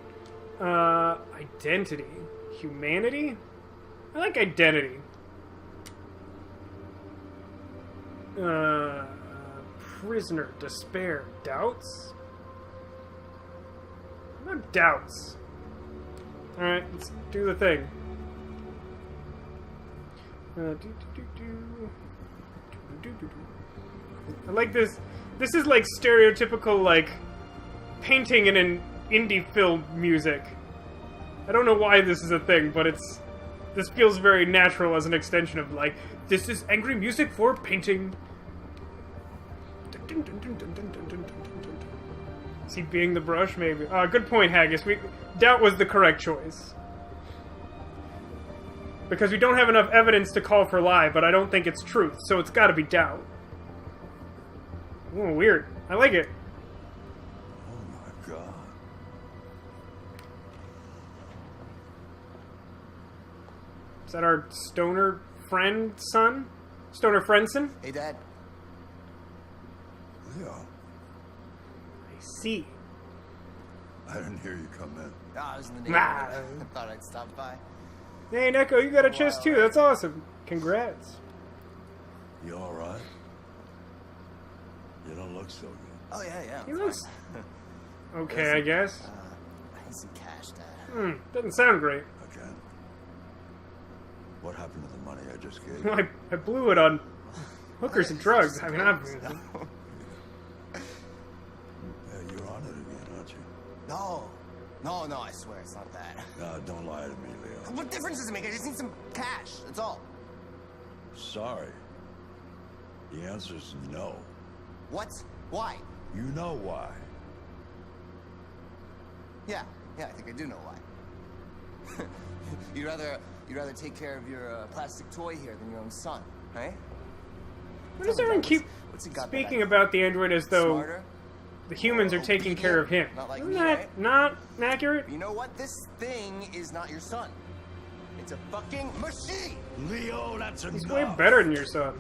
A: Identity. Humanity? I like identity. Prisoner. Despair. Doubts? What about doubts? Alright, let's do the thing. I like this. This is like stereotypical, like, painting in an indie film music. I don't know why this is a thing, but this feels very natural as an extension of, like, this is angry music for painting. Is he being the brush? Maybe. Good point, Haggis. Doubt was the correct choice. Because we don't have enough evidence to call for lie, but I don't think it's truth, so it's gotta be doubt. Ooh, weird. I like it.
J: Oh my god.
A: Is that our stoner friend son? Stoner friendson?
H: Hey, Dad.
J: Leo,
A: I see.
J: I didn't hear you come in.
H: I was in the neighborhood. I thought I'd stop by.
A: Hey, Neko, you got a chest too. That's awesome. Congrats.
J: You alright? You don't look so good.
H: Oh, yeah.
A: He looks okay, I guess.
H: I need some cash, Dad.
A: Doesn't sound great.
J: Again? What happened to the money I just gave
A: Well,
J: you?
A: I blew it on hookers and drugs. I mean, obviously.
J: Yeah, you're on it again, aren't you?
M: No. No, I swear it's not that.
J: Don't lie to me, Leo.
M: What difference does it make? I just need some cash. That's all.
J: Sorry. The answer's no.
M: What? Why?
J: You know why.
M: Yeah, I think I do know why. you'd rather take care of your plastic toy here than your own son, right?
A: Why does everyone keep speaking about the android as though
M: Smarter?
A: the humans are taking care of him?
M: Not like
A: Isn't
M: me,
A: that
M: right?
A: not accurate?
M: You know what? This thing is not your son. It's a fucking machine!
J: Leo, that's enough.
A: He's way better than your son.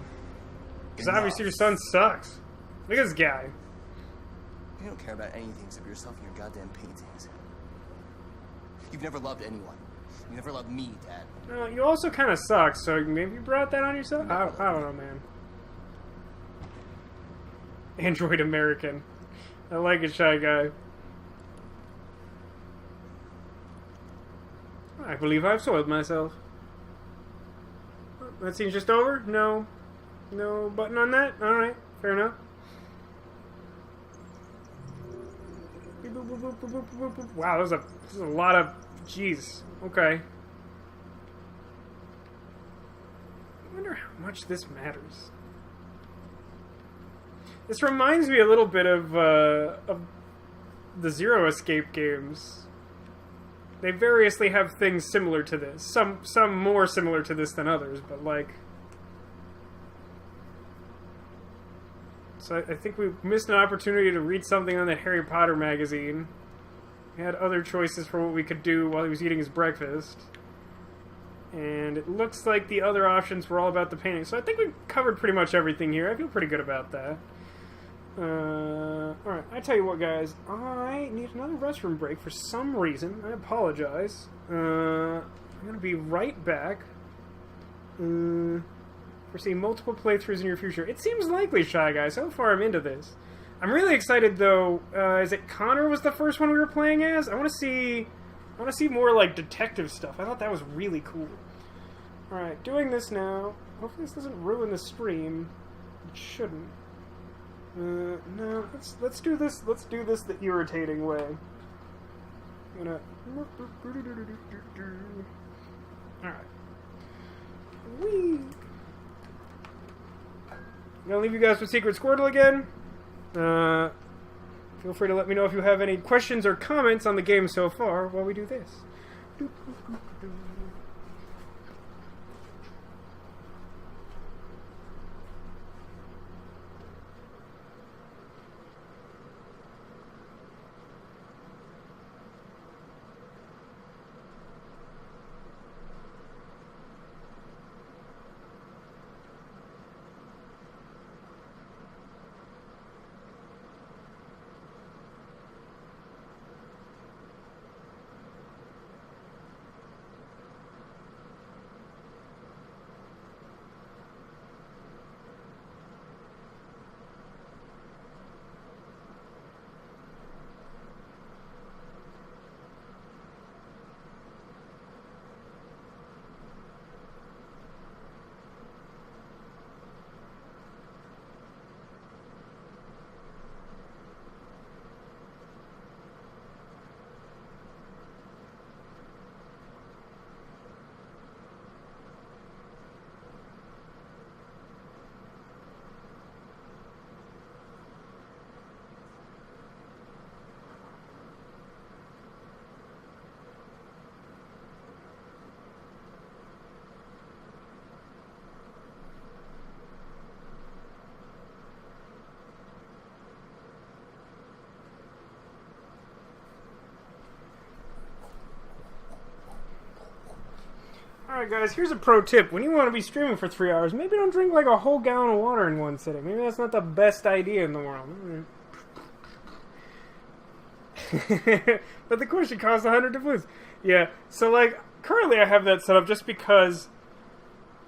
A: Because obviously your son sucks. Look at this guy.
M: You don't care about anything except yourself and your goddamn paintings. You've never loved anyone. You never loved me, Dad.
A: You also kind of suck, so maybe you brought that on yourself? I don't know, man. Android American. I like it, Shy Guy. I believe I've soiled myself. That scene's just over? No button on that? Alright, fair enough. Wow, there's a lot of... Jeez. Okay. I wonder how much this matters. This reminds me a little bit of the Zero Escape games. They variously have things similar to this. Some more similar to this than others, but like... So I think we missed an opportunity to read something on the Harry Potter magazine. We had other choices for what we could do while he was eating his breakfast. And it looks like the other options were all about the painting. So I think we covered pretty much everything here. I feel pretty good about that. Alright, I tell you what, guys. I need another restroom break for some reason. I apologize. I'm going to be right back. Foresee multiple playthroughs in your future. It seems likely, Shy Guy. So far, I'm into this. I'm really excited, though. Is it Connor was the first one we were playing as? I want to see more, like, detective stuff. I thought that was really cool. Alright, doing this now. Hopefully this doesn't ruin the stream. It shouldn't. No, let's do this. Let's do this the irritating way. I'm gonna... Alright. Whee! I'm gonna leave you guys with Secret Squirtle again. Feel free to let me know if you have any questions or comments on the game so far while we do this. Alright guys, here's a pro tip. When you want to be streaming for 3 hours, maybe don't drink like a whole gallon of water in one sitting. Maybe that's not the best idea in the world. But the question costs 100 to boost. Yeah, so like, currently I have that set up just because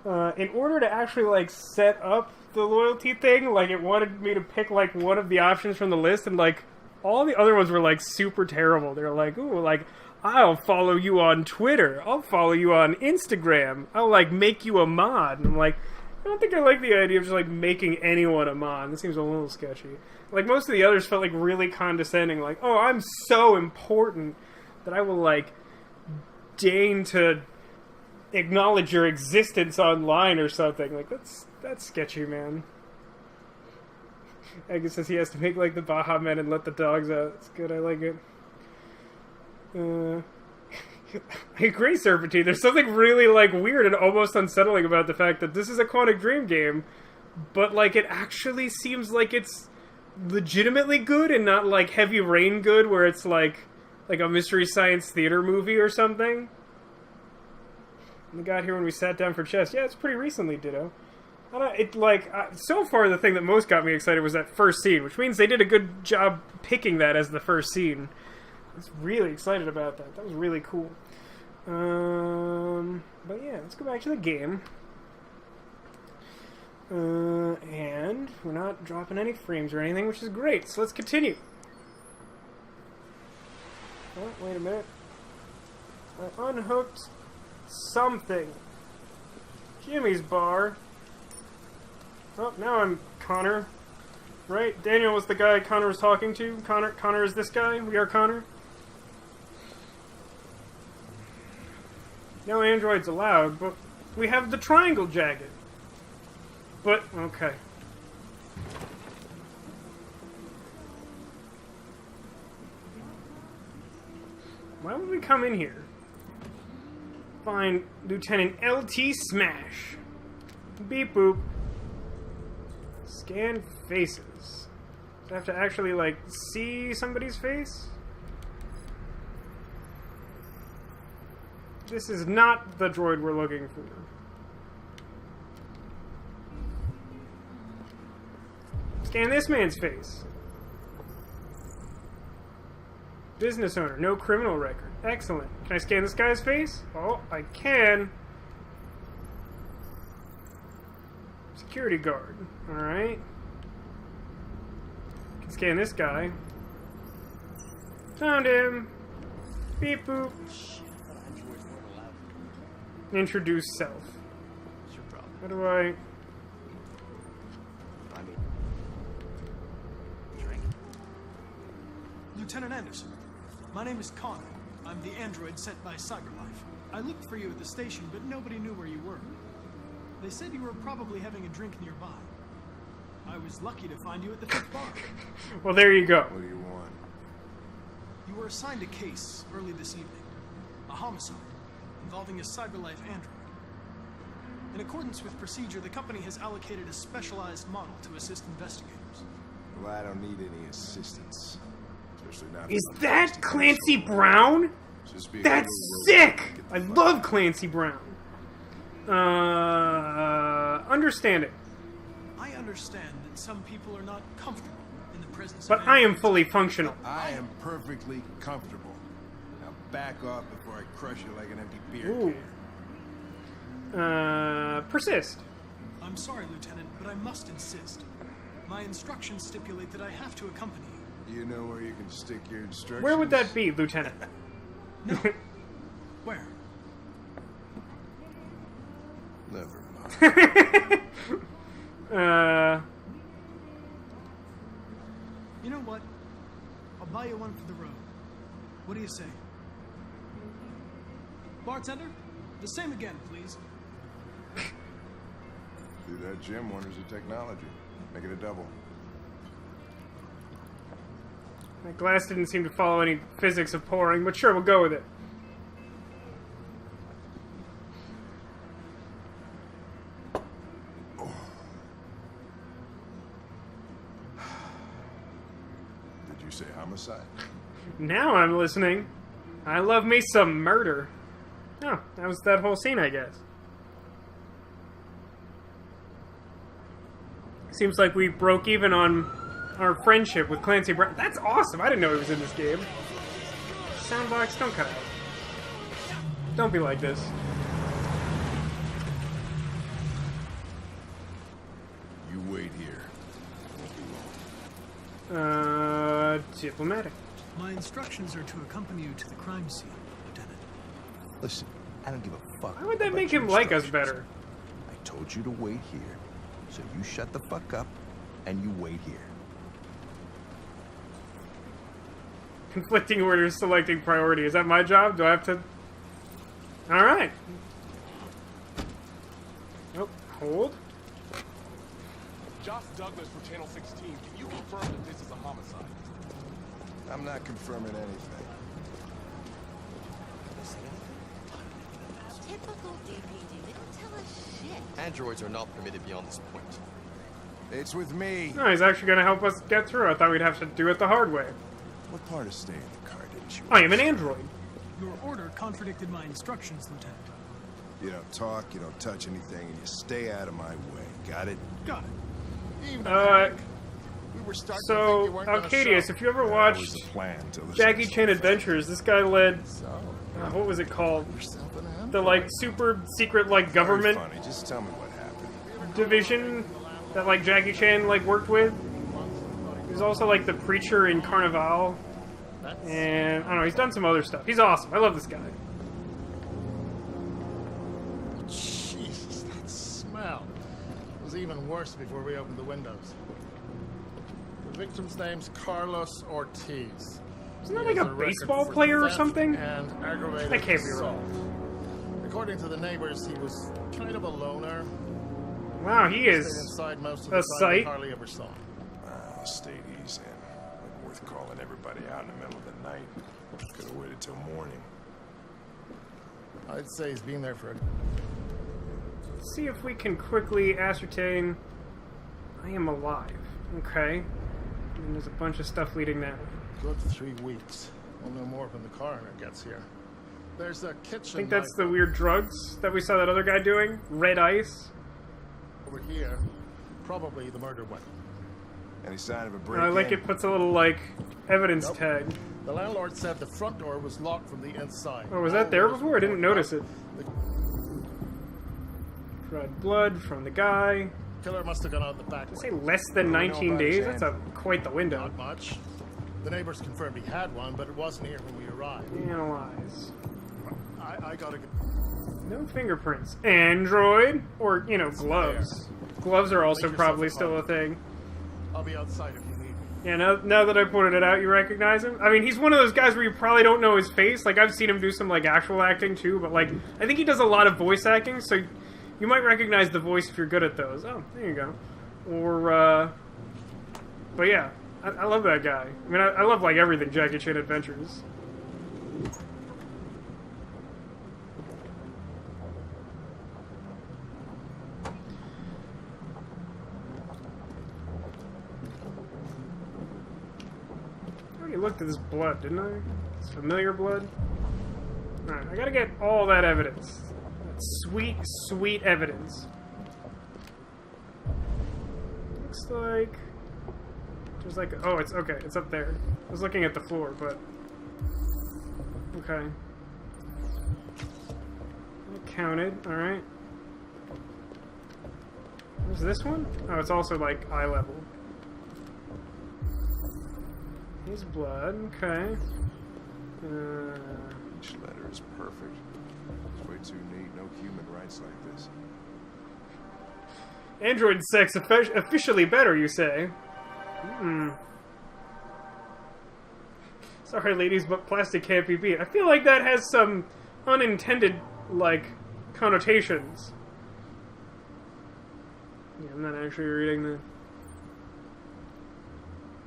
A: in order to actually like set up the loyalty thing, like it wanted me to pick like one of the options from the list, and like all the other ones were like super terrible. They're like, ooh, like I'll follow you on Twitter. I'll follow you on Instagram. I'll, like, make you a mod. And I'm like, I don't think I like the idea of just, like, making anyone a mod. That seems a little sketchy. Like, most of the others felt, like, really condescending. Like, oh, I'm so important that I will, like, deign to acknowledge your existence online or something. Like, that's sketchy, man. Agus says he has to make, like, the Baja Men and let the dogs out. It's good, I like it. I agree, Serpentine. There's something really, like, weird and almost unsettling about the fact that this is a Quantic Dream game, but, like, it actually seems like it's legitimately good and not, like, Heavy Rain good, where it's, like a Mystery Science Theater movie or something. We got here when we sat down for chess. Yeah, it's pretty recently, Ditto. So far, the thing that most got me excited was that first scene, which means they did a good job picking that as the first scene. I was really excited about that. That was really cool. But yeah, let's go back to the game. And we're not dropping any frames or anything, which is great. So let's continue. Oh, wait a minute. I unhooked something. Jimmy's bar. Oh, now I'm Connor. Right? Daniel was the guy Connor was talking to. Connor is this guy. We are Connor. No androids allowed, but we have the triangle jacket. But, okay. Why would we come in here? Find Lieutenant LT Smash. Beep boop. Scan faces. Do I have to actually, like, see somebody's face? This is not the droid we're looking for. Scan this man's face. Business owner, no criminal record. Excellent. Can I scan this guy's face? Oh, I can. Security guard. Alright. Can scan this guy. Found him. Beep boop. Introduce self.
M: What's your problem?
A: How do I...
M: Drink.
D: Lieutenant Anderson, my name is Connor. I'm the android sent by CyberLife. I looked for you at the station, but nobody knew where you were. They said you were probably having a drink nearby. I was lucky to find you at the 5th bar.
A: Well, there you go.
F: What do you want?
D: You were assigned a case early this evening. A homicide involving a CyberLife android. In accordance with procedure, the company has allocated a specialized model to assist investigators.
F: Well, I don't need any assistance. Especially not.
A: Is that Clancy Brown? That's sick! I love Clancy Brown. Understanding.
D: I understand that some people are not comfortable in the presence
A: But
D: of
A: I am fully functional.
F: I am perfectly comfortable. Now back off before I crush you like an empty beer
A: Ooh.
F: can.
A: Persist.
D: I'm sorry, Lieutenant, but I must insist. My instructions stipulate that I have to accompany you.
F: Do you know where you can stick your instructions?
A: Where would that be, Lieutenant?
D: No. Where?
F: Never mind.
D: You know what? I'll buy you one for the road. What do you say? Bartender, the same again, please.
F: Do that, Jim. Wonders of technology. Make it a double.
A: My glass didn't seem to follow any physics of pouring, but sure, we'll go with it.
F: Did you say homicide?
A: Now I'm listening. I love me some murder. Oh, that was that whole scene, I guess. Seems like we broke even on our friendship with Clancy Brown. That's awesome. I didn't know he was in this game. Soundbox, don't cut it. Don't be like this.
F: You wait here.
A: Diplomatic.
D: My instructions are to accompany you to the crime scene.
F: Listen, I don't give a fuck.
A: Why would that
F: about
A: make
F: your
A: him like us
F: instructions.
A: better?
F: I told you to wait here, so you shut the fuck up and you wait here.
A: Conflicting orders, selecting priority. Is that my job? Do I have to... Alright. Nope. Hold.
N: Josh Douglas for Channel 16. Can you confirm that this is a homicide?
F: I'm not confirming anything.
C: Typical DPD. They don't tell us shit.
M: Androids are not permitted beyond this point.
F: It's with me.
A: No, he's actually going to help us get through. I thought we'd have to do it the hard way.
F: What part of staying in the car didn't you?
A: I am an android.
D: Your order contradicted my instructions, Lieutenant.
F: You don't talk, you don't touch anything, and you stay out of my way. Got it?
D: Got it.
A: So, Alcadius, if you ever watched Jackie Chan Adventures, this guy led, what was it called? The, like, super secret, like, government
F: Just tell me what happened.
A: division that, like, Jackie Chan, like, worked with. He was also, like, the preacher in Carnival. And, I don't know, he's done some other stuff. He's awesome. I love this guy.
O: Jesus, that smell. It was even worse before we opened the windows. The victim's name's Carlos Ortiz.
A: Isn't that like a baseball player or something?
O: And aggravated
A: That can't be
O: assault.
A: wrong.
O: According to the neighbors, he was kind of a loner.
A: Wow, he is
O: Stayed inside most of
A: a
O: the time,
A: sight.
O: but hardly ever saw him.
F: Stayed easy. Wasn't worth calling everybody out in the middle of the night. Could have waited till morning.
O: I'd say he's been there for a...
A: Let's see if we can quickly ascertain I am alive. Okay. And there's a bunch of stuff leading that way.
O: Good 3 weeks. We'll know more when the coroner gets here. There's a kitchen.
A: I think that's the weird drugs that we saw that other guy doing. Red ice.
O: over here. Probably the murder weapon.
F: Any sign of a break-in?
A: I like it puts a little, like, evidence
O: Nope.
A: tag.
O: The landlord said the front door was locked from the inside.
A: Oh, was that there before? I didn't notice it. Dried blood from the guy.
O: Killer must have gone out the back
A: Did I
O: way.
A: say less than 19 days? That's quite the window.
O: Not much. The neighbors confirmed he had one, but it wasn't here when we arrived.
A: Analyze.
O: I gotta go.
A: No fingerprints. Android? Or, you know, gloves. Gloves are also probably still a thing.
O: I'll be outside if you need me.
A: Yeah, now that I pointed it out, you recognize him? I mean, he's one of those guys where you probably don't know his face. Like, I've seen him do some, like, actual acting, too. But, like, I think he does a lot of voice acting, so you might recognize the voice if you're good at those. Oh, there you go. Or, but yeah, I love that guy. I mean, I love, like, everything Jackie Chan Adventures. I already looked at this blood, didn't I? It's familiar blood. Alright, I gotta get all that evidence. That sweet, sweet evidence. Looks like there's like, oh, it's okay, it's up there. I was looking at the floor, but okay. I counted, alright. Where's this one? Oh, it's also like eye level. Here's blood, okay.
F: Each letter is perfect. It's way too neat. No human writes like this.
A: Android sex officially better, you say? Sorry, ladies, but plastic can't be beat. I feel like that has some unintended, like, connotations. Yeah, I'm not actually reading the...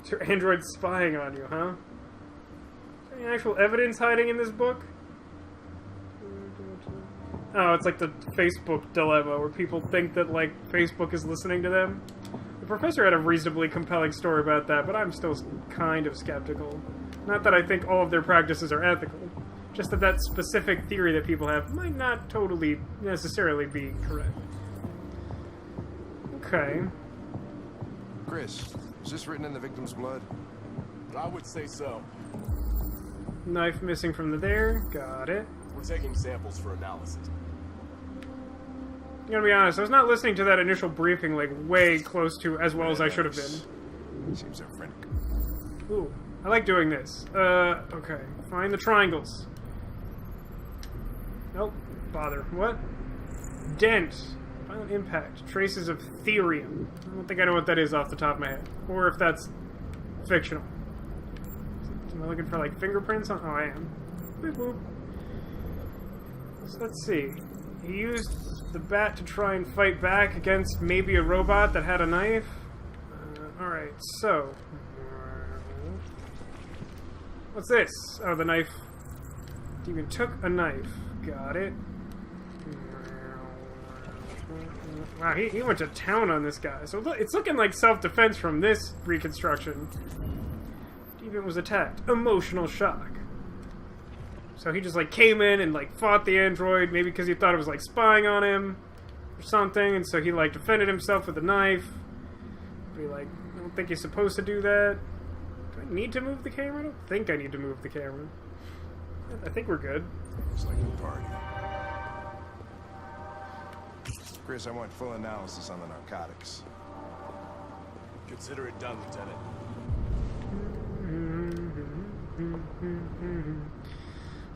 A: It's your android spying on you, huh? Is there any actual evidence hiding in this book? Oh, it's like the Facebook dilemma, where people think that, like, Facebook is listening to them. The professor had a reasonably compelling story about that, but I'm still kind of skeptical. Not that I think all of their practices are ethical, just that that specific theory that people have might not totally necessarily be correct. Okay.
F: Chris, is this written in the victim's blood?
N: I would say so.
A: Knife missing from the there. Got it.
N: We're taking samples for analysis.
A: I'm gonna be honest, I was not listening to that initial briefing, like, way close to as well as I should have been.
F: Seems our friend.
A: Ooh, I like doing this. Okay. Find the triangles. Nope. Bother. What? Dent. Violent impact. Traces of therium. I don't think I know what that is off the top of my head. Or if that's fictional. Am I looking for, like, fingerprints on... Oh, I am. Boop, boop. So let's see. He used the bat to try and fight back against maybe a robot that had a knife. Alright, so... What's this? Oh, the knife. Demon took a knife. Got it. Wow, he went to town on this guy. So it's looking like self-defense from this reconstruction. Demon was attacked. Emotional shock. So he just, like, came in and, like, fought the android, maybe because he thought it was, like, spying on him or something, and so he, like, defended himself with a knife. But he, like, I don't think he's supposed to do that. Do I need to move the camera? I don't think I need to move the camera. I think we're good.
F: Looks like a party. Chris, I want full analysis on the narcotics.
N: Consider it done, Lieutenant.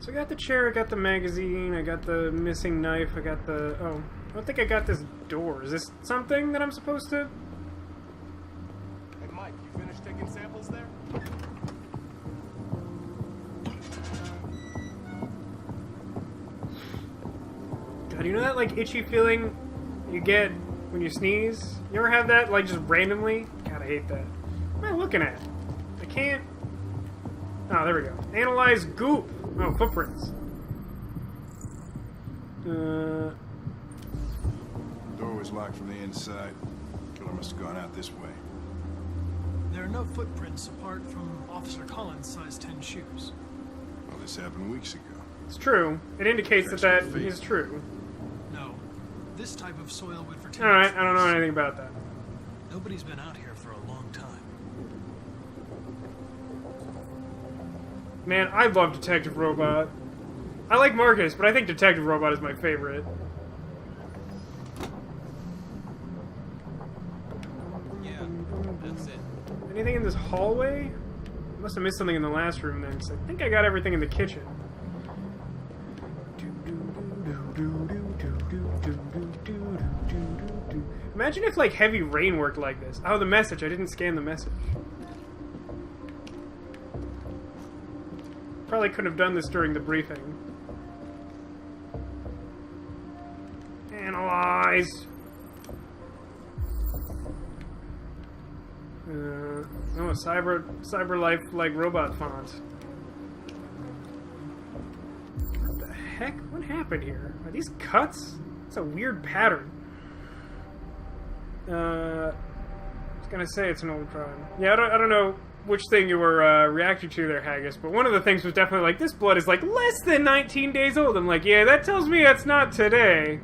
A: So I got the chair, I got the magazine, I got the missing knife, I got the... Oh, I don't think I got this door. Is this something that I'm supposed to...
N: Hey, Mike, you finished taking samples there?
A: God, you know that, like, itchy feeling you get when you sneeze? You ever have that, like, just randomly? God, I hate that. What am I looking at? I can't... Oh, there we go. Analyze goop. Oh, footprints.
F: Door was locked from the inside. Killer must have gone out this way.
D: There are no footprints apart from Officer Collins' size 10 shoes.
F: Well, this happened weeks ago.
A: It's true. It indicates that is true.
D: No. This type of soil would retain...
A: Alright, I don't know anything about that.
D: Nobody's been out here for a long time.
A: Man, I love Detective Robot. I like Marcus, but I think Detective Robot is my favorite.
E: Yeah, that's it.
A: Anything in this hallway? I must have missed something in the last room then, because I think I got everything in the kitchen. Imagine if, like, heavy rain worked like this. Oh, the message. I didn't scan the message. Probably couldn't have done this during the briefing. Analyze! Oh, cyber life like robot font. What the heck? What happened here? Are these cuts? It's a weird pattern. I was gonna say it's an old crime. Yeah, I don't know which thing you were reacting to there, Haggis, but one of the things was definitely like, this blood is like less than 19 days old. I'm like, yeah, that tells me it's not today.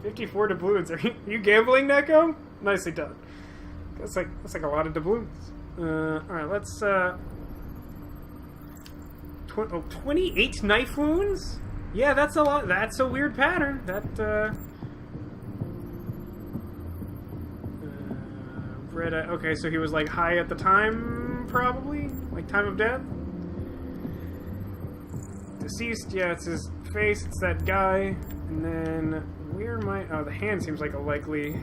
A: 54 doubloons. Are you gambling, Neko? Nicely done. That's like a lot of doubloons. Alright, let's 28 knife wounds? Yeah, that's a lot. That's a weird pattern. That okay, so he was like high at the time, probably? Like time of death? Deceased, yeah, it's his face, it's that guy. And then, where am I? Oh, the hand seems like a likely...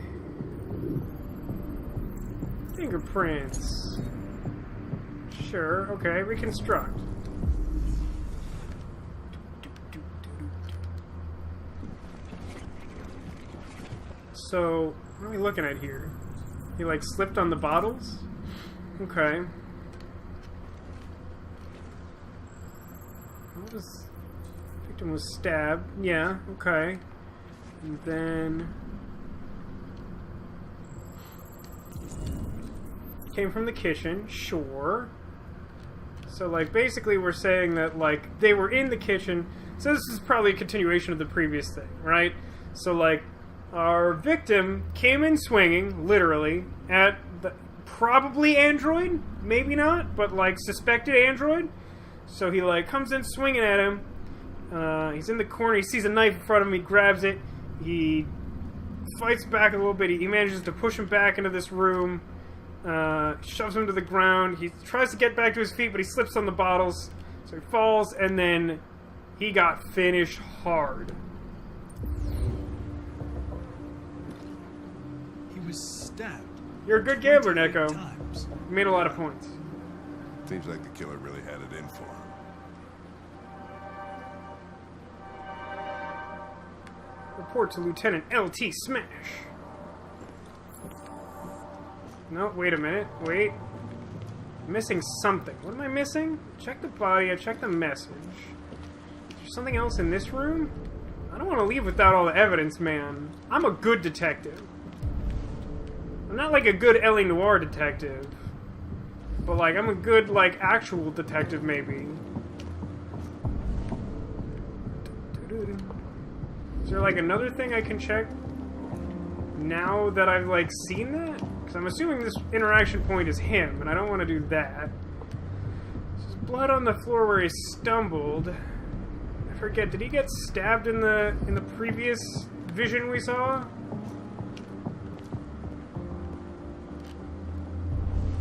A: Fingerprints. Sure, okay, reconstruct. So, what are we looking at here? He, like, slipped on the bottles? Okay. What was... Victim was stabbed. Yeah, okay. And then... Came from the kitchen. Sure. So, like, basically we're saying that, like, they were in the kitchen. So this is probably a continuation of the previous thing, right? So, like, our victim came in swinging, literally, at the probably android, maybe not, but like suspected android. So he like comes in swinging at him. He's in the corner. He sees a knife in front of him. He grabs it. He fights back a little bit. He manages to push him back into this room. Shoves him to the ground. He tries to get back to his feet, but he slips on the bottles. So he falls, and then he got finished hard.
D: He was stabbed.
A: You're a good gambler,
D: 28
A: Neko.
D: times.
A: You made a lot of points.
F: Seems like the killer really had it in for him.
A: Report to Lieutenant LT Smash. No, wait a minute. Wait. I'm missing something. What am I missing? Check the body. I checked the message. Is there something else in this room? I don't want to leave without all the evidence, man. I'm a good detective. I'm not like a good L.A. Noire detective. But, like, I'm a good, like, actual detective, maybe. Is there, like, another thing I can check now that I've, like, seen that? Because I'm assuming this interaction point is him, and I don't want to do that. There's blood on the floor where he stumbled. I forget, did he get stabbed in the previous vision we saw?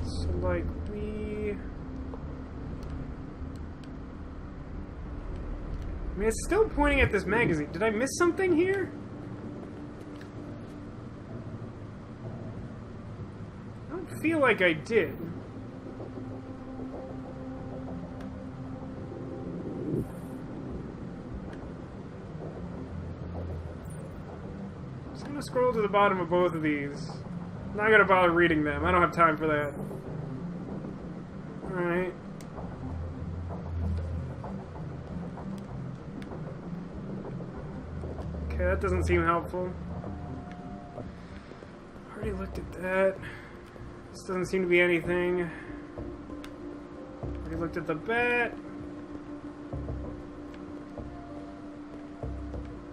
A: So, like, I mean, it's still pointing at this magazine. Did I miss something here? I don't feel like I did. I'm just gonna scroll to the bottom of both of these. I'm not gonna bother reading them. I don't have time for that. Alright. Okay, that doesn't seem helpful. Already looked at that. This doesn't seem to be anything. Already looked at the bat.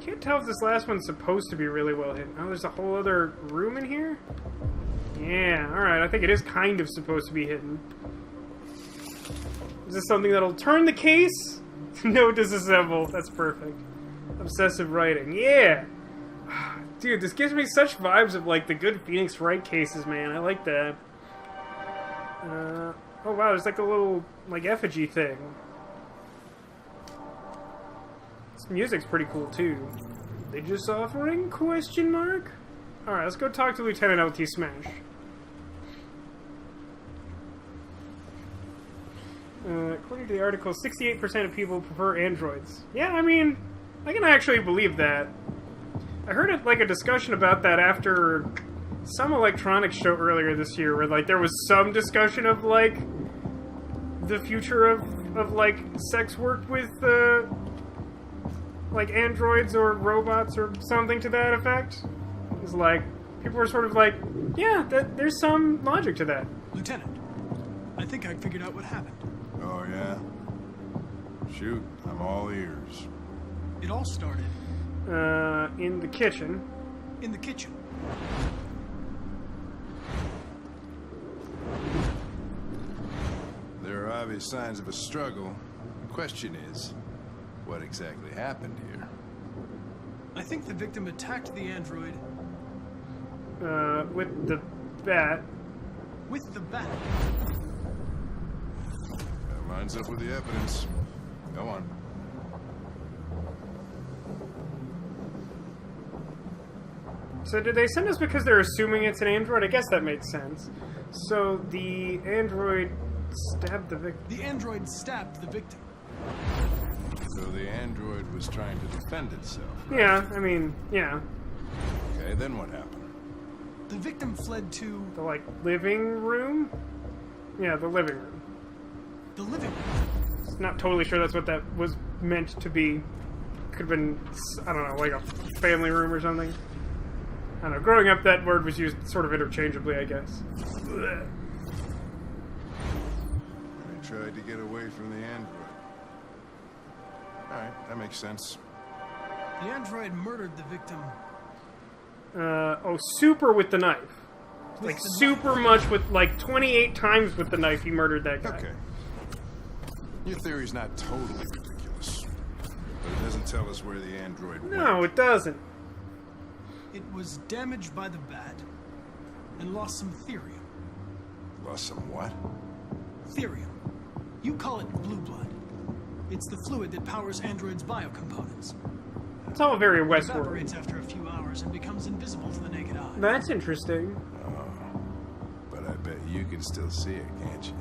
A: Can't tell if this last one's supposed to be really well hidden. Oh, there's a whole other room in here? Yeah, alright, I think it is kind of supposed to be hidden. Is this something that'll turn the case? No disassemble. That's perfect. Obsessive writing. Yeah! Dude, this gives me such vibes of, like, the good Phoenix Wright cases, man. I like that. Oh, wow, there's, like, a little, like, effigy thing. This music's pretty cool, too. They just offering? Question mark? Alright, let's go talk to Lieutenant LT Smash. According to the article, 68% of people prefer androids. Yeah, I mean, I can actually believe that. I heard it, like, a discussion about that after some electronics show earlier this year, where, like, there was some discussion of, like, the future of like, sex work with, like, androids or robots or something to that effect. It was like, people were sort of like, yeah, there's some logic to that.
D: Lieutenant, I think I figured out what happened.
F: Oh, yeah? Shoot, I'm all ears.
D: It all started...
A: in the kitchen.
D: In the kitchen.
F: There are obvious signs of a struggle. The question is, what exactly happened here?
D: I think the victim attacked the android...
A: with the bat.
D: With the bat?
F: That lines up with the evidence. Go on.
A: So did they send us because they're assuming it's an android? I guess that makes sense. So the android stabbed the victim.
D: The android stabbed the victim.
F: So the android was trying to defend itself, right?
A: Yeah, I mean, yeah.
F: Okay, then what happened?
D: The victim fled to...
A: The, like, living room? Yeah, the living room.
D: The living room?
A: Not totally sure that's what that was meant to be. Could have been, I don't know, like a family room or something. I don't know. Growing up, that word was used sort of interchangeably, I guess.
F: They tried to get away from the android. Alright, that makes sense.
D: The android murdered the victim.
A: Super with the knife. Like, super much with, like, 28 times with the knife he murdered that guy.
F: Okay. Your theory's not totally ridiculous. But it doesn't tell us where the android went.
A: No, it doesn't.
D: It was damaged by the bat and lost some therium.
F: Lost some what?
D: Therium. You call it blue blood. It's the fluid that powers androids' biocomponents.
A: It's all very
D: It
A: Westworld.
D: evaporates after a few hours and becomes invisible to the naked eye.
A: That's interesting.
F: But I bet you can still see it, can't you?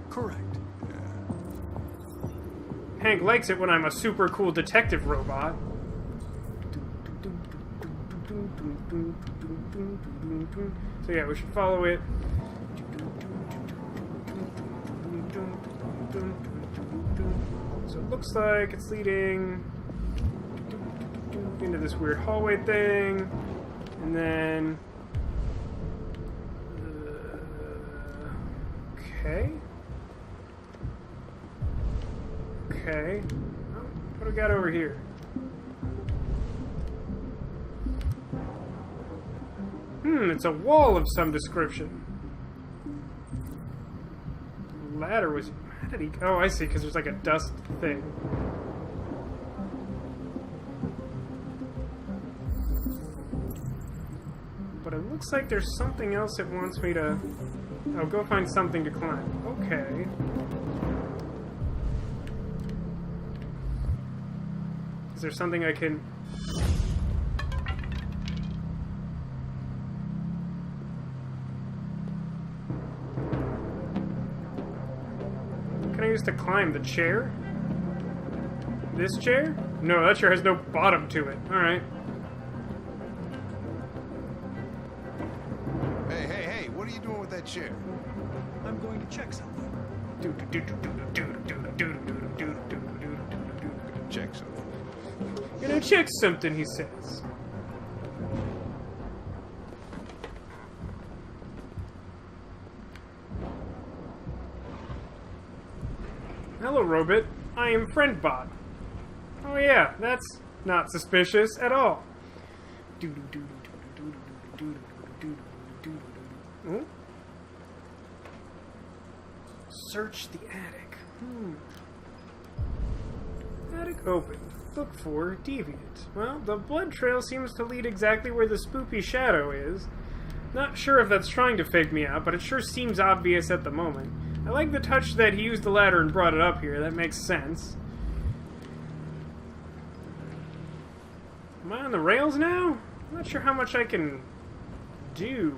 D: Correct.
A: Hank likes it when I'm a super cool detective robot. So yeah, we should follow it. So it looks like it's leading into this weird hallway thing, and then okay. Okay. Oh, what do we got over here? It's a wall of some description. Ladder was... How did he... Oh, I see, because there's like a dust thing. But it looks like there's something else it wants me to... Oh, go find something to climb. Okay. Is there something I can... Can I use to climb? The chair? This chair? No, that chair has no bottom to it. Alright.
F: Hey, what are you doing with that chair?
D: I'm going to check something.
F: Check something.
A: Gonna check something, he says. Hello, Robot. I am FriendBot. Oh yeah, that's not suspicious at all. Oh? Search the attic. Attic open. Look for deviant. Well, the blood trail seems to lead exactly where the spoopy shadow is. Not sure if that's trying to fake me out, but it sure seems obvious at the moment. I like the touch that he used the ladder and brought it up here. That makes sense. Am I on the rails now? I'm not sure how much I can do.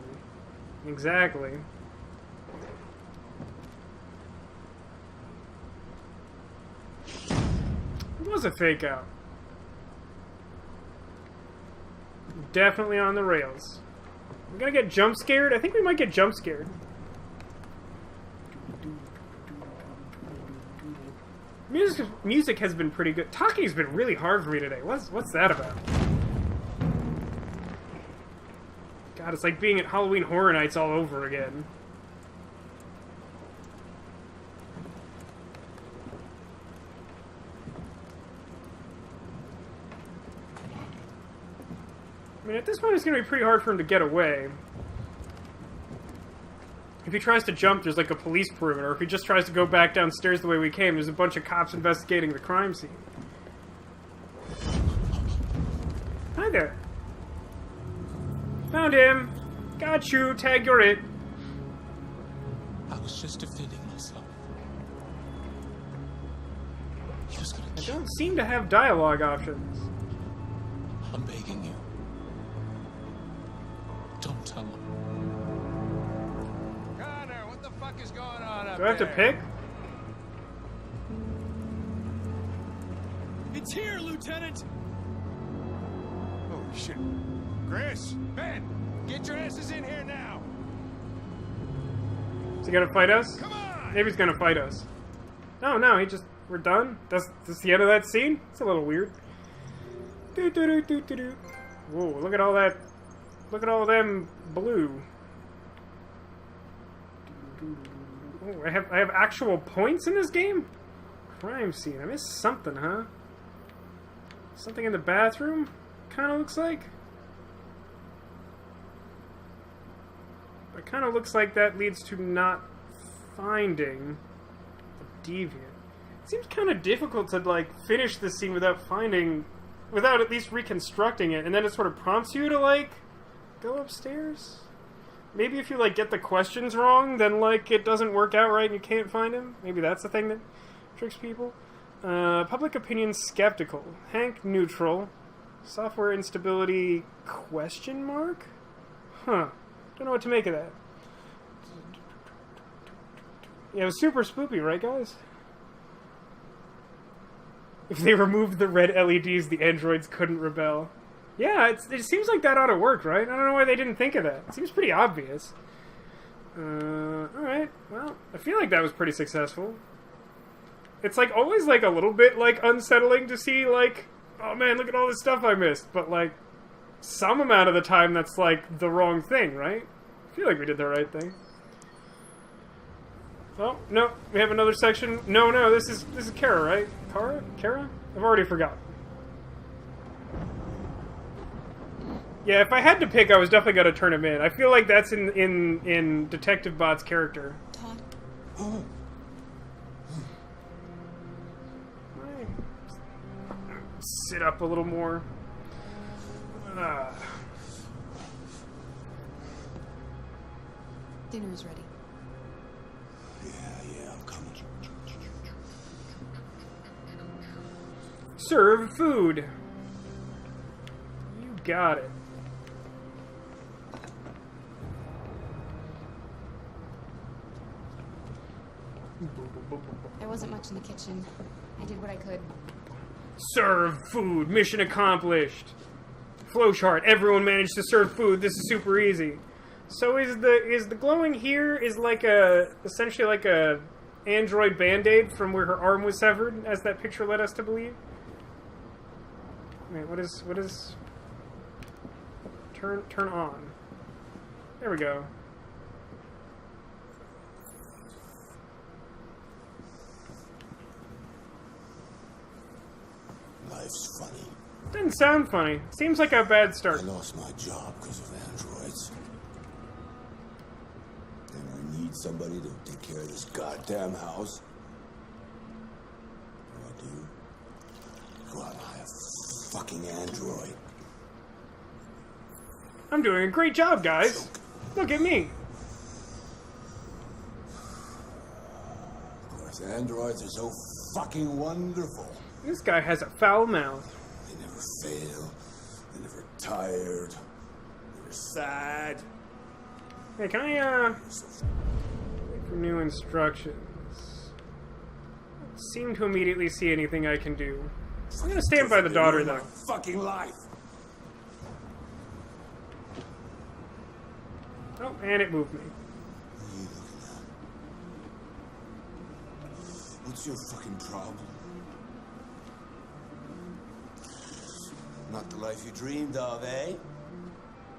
A: Exactly. It was a fake out. Definitely on the rails. We're gonna get jump scared? I think we might get jump scared. Music has been pretty good. Talking's been really hard for me today. What's that about? God, it's like being at Halloween Horror Nights all over again. I mean, at this point it's going to be pretty hard for him to get away. If he tries to jump, there's like a police perimeter. If he just tries to go back downstairs the way we came, there's a bunch of cops investigating the crime scene. Hi there. Found him. Got you. Tag, you're it.
E: I was just defending myself. He was gonna
A: I don't seem to have dialogue options.
E: I'm begging you. Don't tell him.
F: Connor, what the fuck is going on up
A: Do I have to pick?
D: It's here, Lieutenant!
F: Oh, shit. Chris, Ben, get your asses in here now.
A: Is he gonna fight us?
F: Come on!
A: Maybe he's gonna fight us. Oh no, he just... We're done? That's the end of that scene? It's a little weird. Whoa, look at all that... Look at all them blue. Oh, I have actual points in this game? Crime scene. I missed something, huh? Something in the bathroom? Kinda looks like. It kinda looks like that leads to not finding the deviant. It seems kinda difficult to, like, finish this scene without finding... Without at least reconstructing it, and then it sort of prompts you to, like... Go upstairs? Maybe if you, like, get the questions wrong, then, like, it doesn't work out right and you can't find him? Maybe that's the thing that tricks people? Public opinion skeptical. Hank neutral. Software instability question mark? Huh. Don't know what to make of that. Yeah, it was super spoopy, right, guys? If they removed the red LEDs, the androids couldn't rebel. Yeah, it seems like that ought to work, right? I don't know why they didn't think of that. It seems pretty obvious. Alright. Well, I feel like that was pretty successful. It's like always like a little bit like unsettling to see like, oh man, look at all this stuff I missed. But like some amount of the time that's like the wrong thing, right? I feel like we did the right thing. Oh, no, we have another section. No, this is Kara, right? Kara? I've already forgotten. Yeah, if I had to pick, I was definitely gonna turn him in. I feel like that's in Detective Bot's character.
K: Todd.
A: Sit up a little more.
K: Dinner is ready.
J: Yeah, I'm coming.
A: Serve food. You got it.
K: There wasn't much in the kitchen. I did what I could.
A: Serve food. Mission accomplished. Flowchart. Everyone managed to serve food. This is super easy. So is the glowing here is like essentially like a android band-aid from where her arm was severed, as that picture led us to believe? Wait, what is turn on. There we go.
J: Life's funny.
A: Doesn't sound funny. Seems like a bad start.
J: I lost my job because of androids. And I need somebody to take care of this goddamn house. What do I do? Go out and hire a fucking android.
A: I'm doing a great job, guys. Look at me.
J: Of course, androids are so fucking wonderful.
A: This guy has a foul mouth.
J: They never fail. They're never tired. They're sad.
A: Hey, can I, wait for new instructions. Don't seem to immediately see anything I can do. I'm gonna stand by the daughter, though.
J: Fucking life.
A: Oh, and it moved me.
J: What are you looking at? What's your fucking problem? Not the life you dreamed of, eh?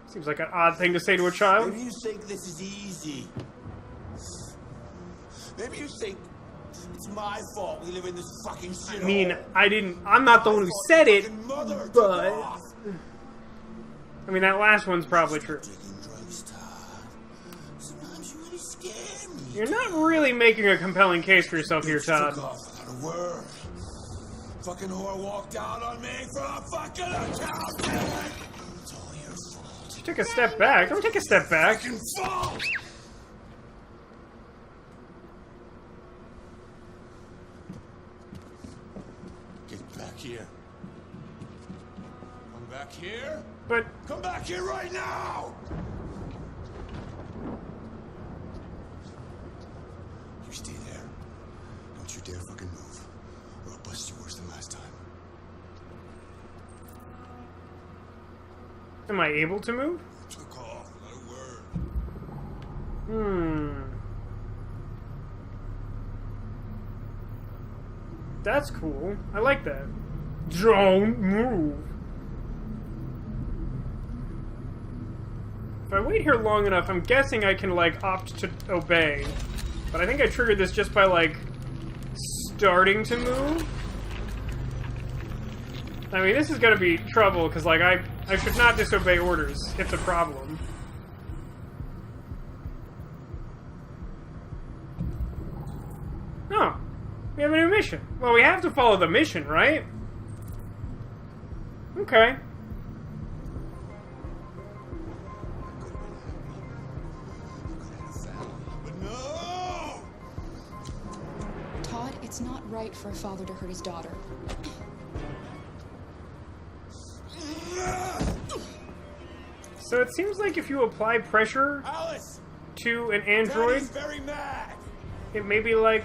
A: Seems like an odd thing to say to a child.
J: Maybe you think this is easy. Maybe you think it's my fault we live in this fucking shit.
A: I mean, I'm not the one who said it, but I mean, that last one's probably true.
J: Sometimes you really scare me.
A: You're not really making a compelling case for yourself here, Todd.
J: Took off without a word. Fucking whore walked out on me for a fucking accountant. It's all your fault.
A: Take a step back. Don't take a step back.
J: Fucking fault. Get back here. Come back here.
A: But
J: come back here right now. You stay there. Don't you dare fucking move, or I'll bust you worse than last time.
A: Am I able to move?
J: Took off without a word.
A: That's cool. I like that. Don't move. If I wait here long enough, I'm guessing I can, like, opt to obey. But I think I triggered this just by, like, starting to move. I mean, this is gonna be trouble, because, like, I should not disobey orders. It's a problem. Oh. We have a new mission. Well, we have to follow the mission, right? Okay.
K: Todd, it's It's not right for a father to hurt his daughter.
A: So it seems like if you apply pressure
N: Alice,
A: to an android,
N: Daddy's very mad.
A: it maybe like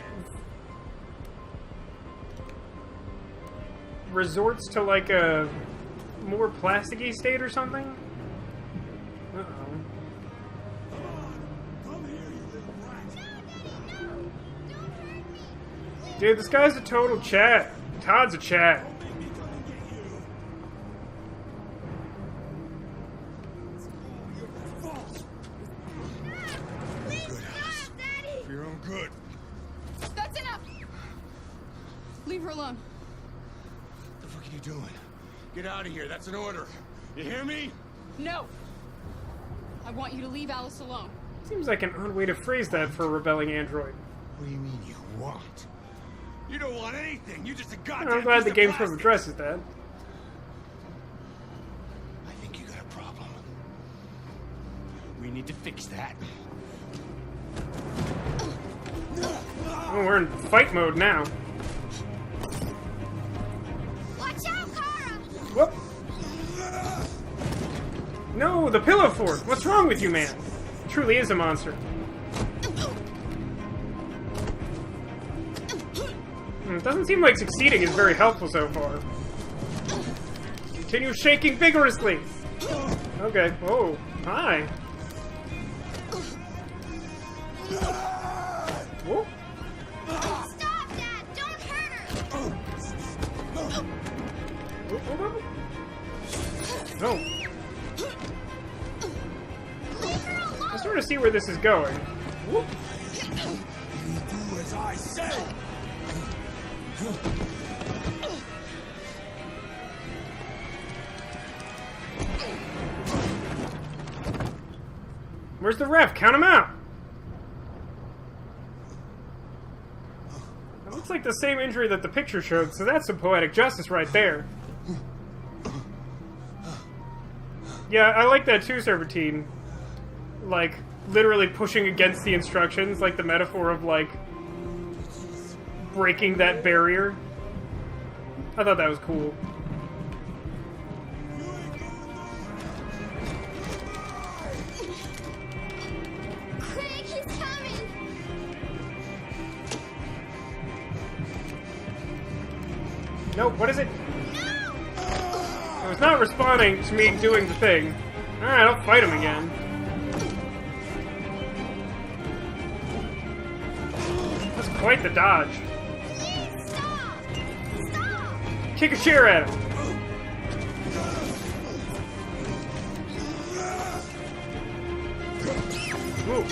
A: resorts to like a more plasticky state or something. Uh-oh. Dude, this guy's a total chat. Todd's a chat.
N: For your own good.
K: That's enough! Leave her alone.
N: What the fuck are you doing? Get out of here. That's an order. You hear me?
K: No! I want you to leave Alice alone.
A: Seems like an odd way to phrase that for a rebelling android.
N: What do you mean you want? You don't want anything. You just a goddamn
A: I'm glad
N: piece
A: the
N: of
A: game sort
N: plastic.
A: of addresses that.
N: I think you got a problem. We need to fix that.
A: Oh, we're in fight mode now.
C: Watch out, Kara!
A: Whoop! No, the pillow fort! What's wrong with you, man? Truly is a monster. It doesn't seem like succeeding is very helpful so far. Continue shaking vigorously! Okay. Oh, hi. Whoa.
C: Stop, Dad! Don't hurt her!
A: No.
C: Leave her alone!
A: I sort of see where this is going. Whoop.
N: Do as I say.
A: Where's the ref? Count him out! That looks like the same injury that the picture showed, so that's some poetic justice right there. Yeah, I like that too, Serpentine. Like, literally pushing against the instructions, like the metaphor of, like, breaking that barrier. I thought that was cool.
C: Quick, he's coming!
A: Nope, what is it?
C: No!
A: Oh, it's not responding to me doing the thing. Alright, I'll fight him again. That's quite the dodge.
C: Please, stop! Stop!
A: Kick a chair at him. Ooh,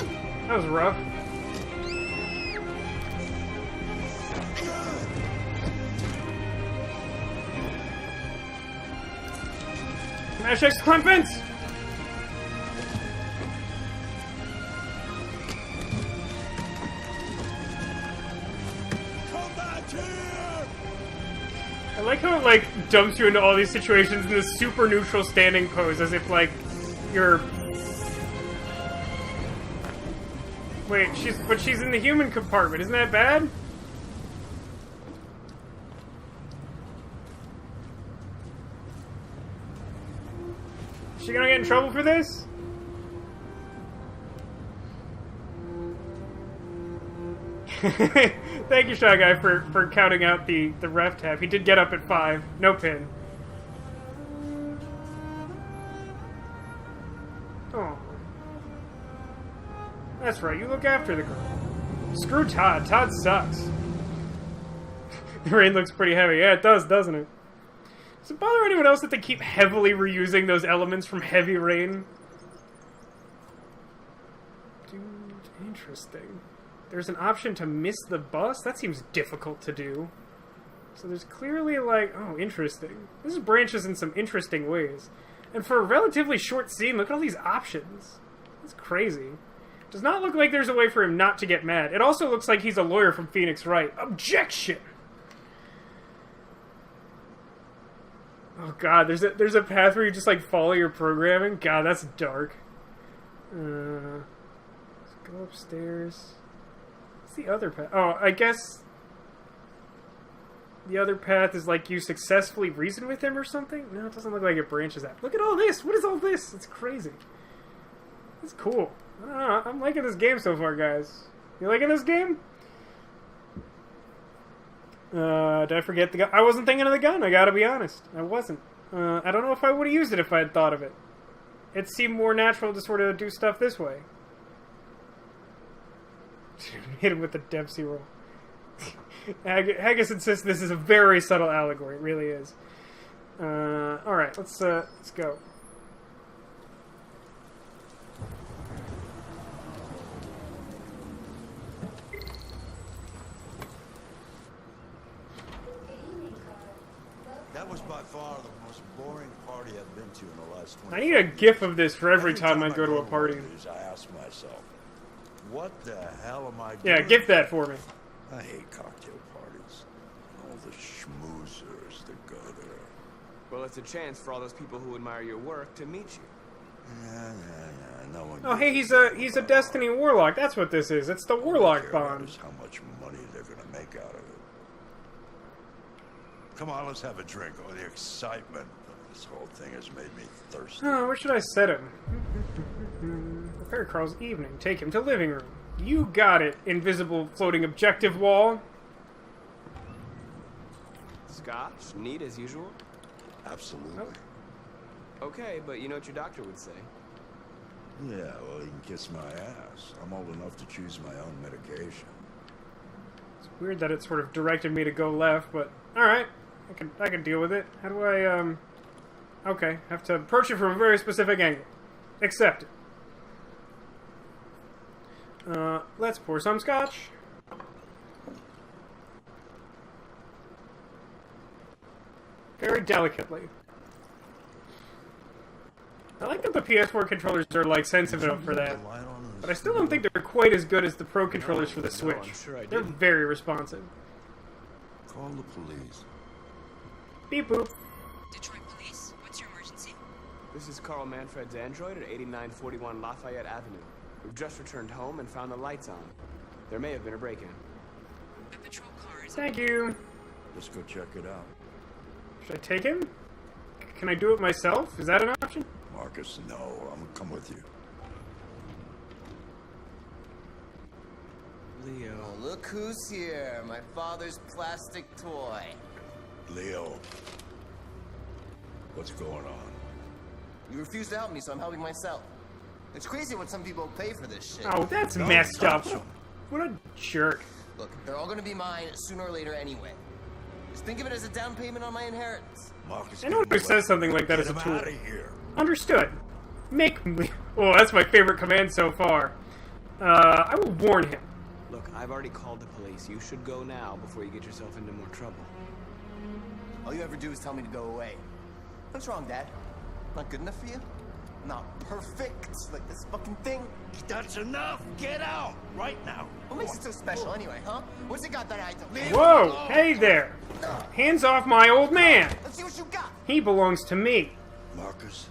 A: that was rough. Smash X climb fence!
N: Come back here!
A: I like how it, like, dumps you into all these situations in this super neutral standing pose, as if, like, you're... Wait, she's in the human compartment, isn't that bad? Is she gonna get in trouble for this? Thank you, Shy Guy, for counting out the ref tab. He did get up at 5. No pin. Oh. That's right, you look after the girl. Screw Todd. Todd sucks. The rain looks pretty heavy. Yeah, it does, doesn't it? Does it bother anyone else that they keep heavily reusing those elements from Heavy Rain? Dude, interesting. There's an option to miss the bus? That seems difficult to do. So there's clearly, like... Oh, interesting. This branches in some interesting ways. And for a relatively short scene, look at all these options. That's crazy. Does not look like there's a way for him not to get mad. It also looks like he's a lawyer from Phoenix Wright. Objection! Oh god, there's a path where you just, like, follow your programming? God, that's dark. Let's go upstairs. What's the other path? Oh, I guess... The other path is like you successfully reason with him or something? No, it doesn't look like it branches out. Look at all this! What is all this? It's crazy. It's cool. I don't know. I'm liking this game so far, guys. You liking this game? Did I forget the gun? I wasn't thinking of the gun, I gotta be honest. I wasn't. I don't know if I would have used it if I had thought of it. It seemed more natural to sort of do stuff this way. Hit him with the Dempsey roll. Haggis insists this is a very subtle allegory. It really is. Alright, let's go.
J: That was by far the most boring party I've been to in the last 20
A: I need a gif of this for every time I go to a party.
J: I ask myself, what the hell am I doing?
A: Yeah, gif that for me.
J: I hate cocktail parties. All the schmoozers that go there.
L: Well, it's a chance for all those people who admire your work to meet you.
J: Yeah, no one.
A: Oh, hey, he's a Destiny Warlock. That's what this is. It's the Warlock bond.
J: How much money they're gonna make out of it? Come on, let's have a drink. Oh, the excitement of this whole thing has made me thirsty.
A: Oh, where should I set him? Prepare Carl's evening. Take him to living room. You got it, invisible floating objective wall.
L: Scotch, neat as usual?
J: Absolutely.
L: Okay, but you know what your doctor would say.
J: Yeah, well, you can kiss my ass. I'm old enough to choose my own medication.
A: It's weird that it sort of directed me to go left, but alright. I can deal with it. How do I, okay, have to approach it from a very specific angle. Accept it. Let's pour some scotch. Very delicately. I like that the PS4 controllers are, like, sensitive enough for that. But I still don't think they're quite as good as the Pro controllers for the Switch. They're very responsive.
J: Call the police.
A: Beep boop.
B: Detroit Police, what's your emergency?
L: This is Carl Manfred's android at 8941 Lafayette Avenue. We've just returned home and found the lights on. There may have been a break-in.
B: The patrol car is...
A: Thank you.
J: Let's go check it out.
A: Should I take him? Can I do it myself? Is that an option?
J: Marcus, no. I'm gonna come with you.
L: Leo.
M: Oh, look who's here. My father's plastic toy.
J: Leo. What's going on?
M: You refuse to help me, so I'm helping myself. It's crazy what some people pay for this shit.
A: Oh, that's messed up. What a jerk.
M: Look, they're all gonna be mine sooner or later anyway. Just think of it as a down payment on my inheritance.
J: Marcus,
A: Anyone who says something like that is a
J: get him
A: tool.
J: out of here.
A: Understood. Make me... Oh, that's my favorite command so far. I will warn him.
L: Look, I've already called the police. You should go now before you get yourself into more trouble.
M: All you ever do is tell me to go away. What's wrong, Dad? Not good enough for you? Not perfect, like this fucking thing?
J: That's enough! Get out! Right now!
M: What makes it so special anyway, huh? What's it got that I don't?
A: Whoa! Hey there! Hands off my old man!
M: Let's see what you got!
A: He belongs to me.
J: Marcus,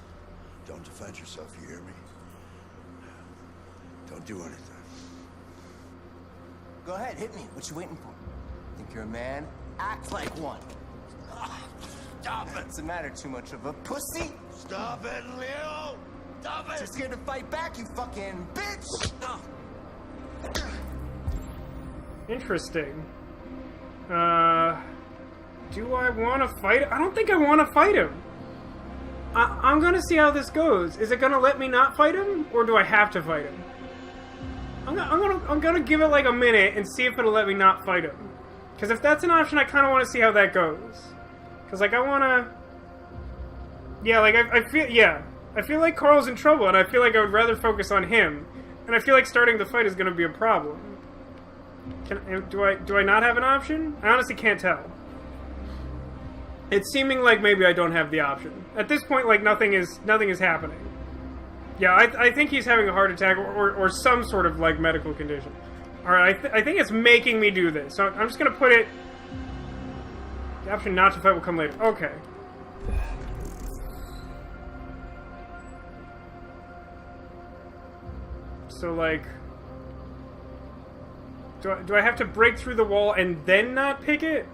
J: don't defend yourself, you hear me? Don't do anything.
M: Go ahead, hit me. What you waiting for? Think you're a man? Act like one.
J: Stop it!
M: What's the matter? Too much of a pussy?
J: Stop it, Leo! Stop it!
M: Too scared to fight back, you fucking bitch!
A: Interesting. Do I want to fight? I don't think I want to fight him. I'm gonna see how this goes. Is it gonna let me not fight him, or do I have to fight him? I'm gonna give it like a minute and see if it'll let me not fight him. Because if that's an option, I kind of want to see how that goes. Because like I want to. Yeah, like I feel like Carl's in trouble, and I feel like I would rather focus on him. And I feel like starting the fight is gonna be a problem. Do I not have an option? I honestly can't tell. It's seeming like maybe I don't have the option. At this point, like nothing is happening. Yeah, I think he's having a heart attack or some sort of like medical condition. Alright, I think it's making me do this. So I'm just gonna put it... The option not to fight will come later. Okay. So like... Do I have to break through the wall and then not pick it?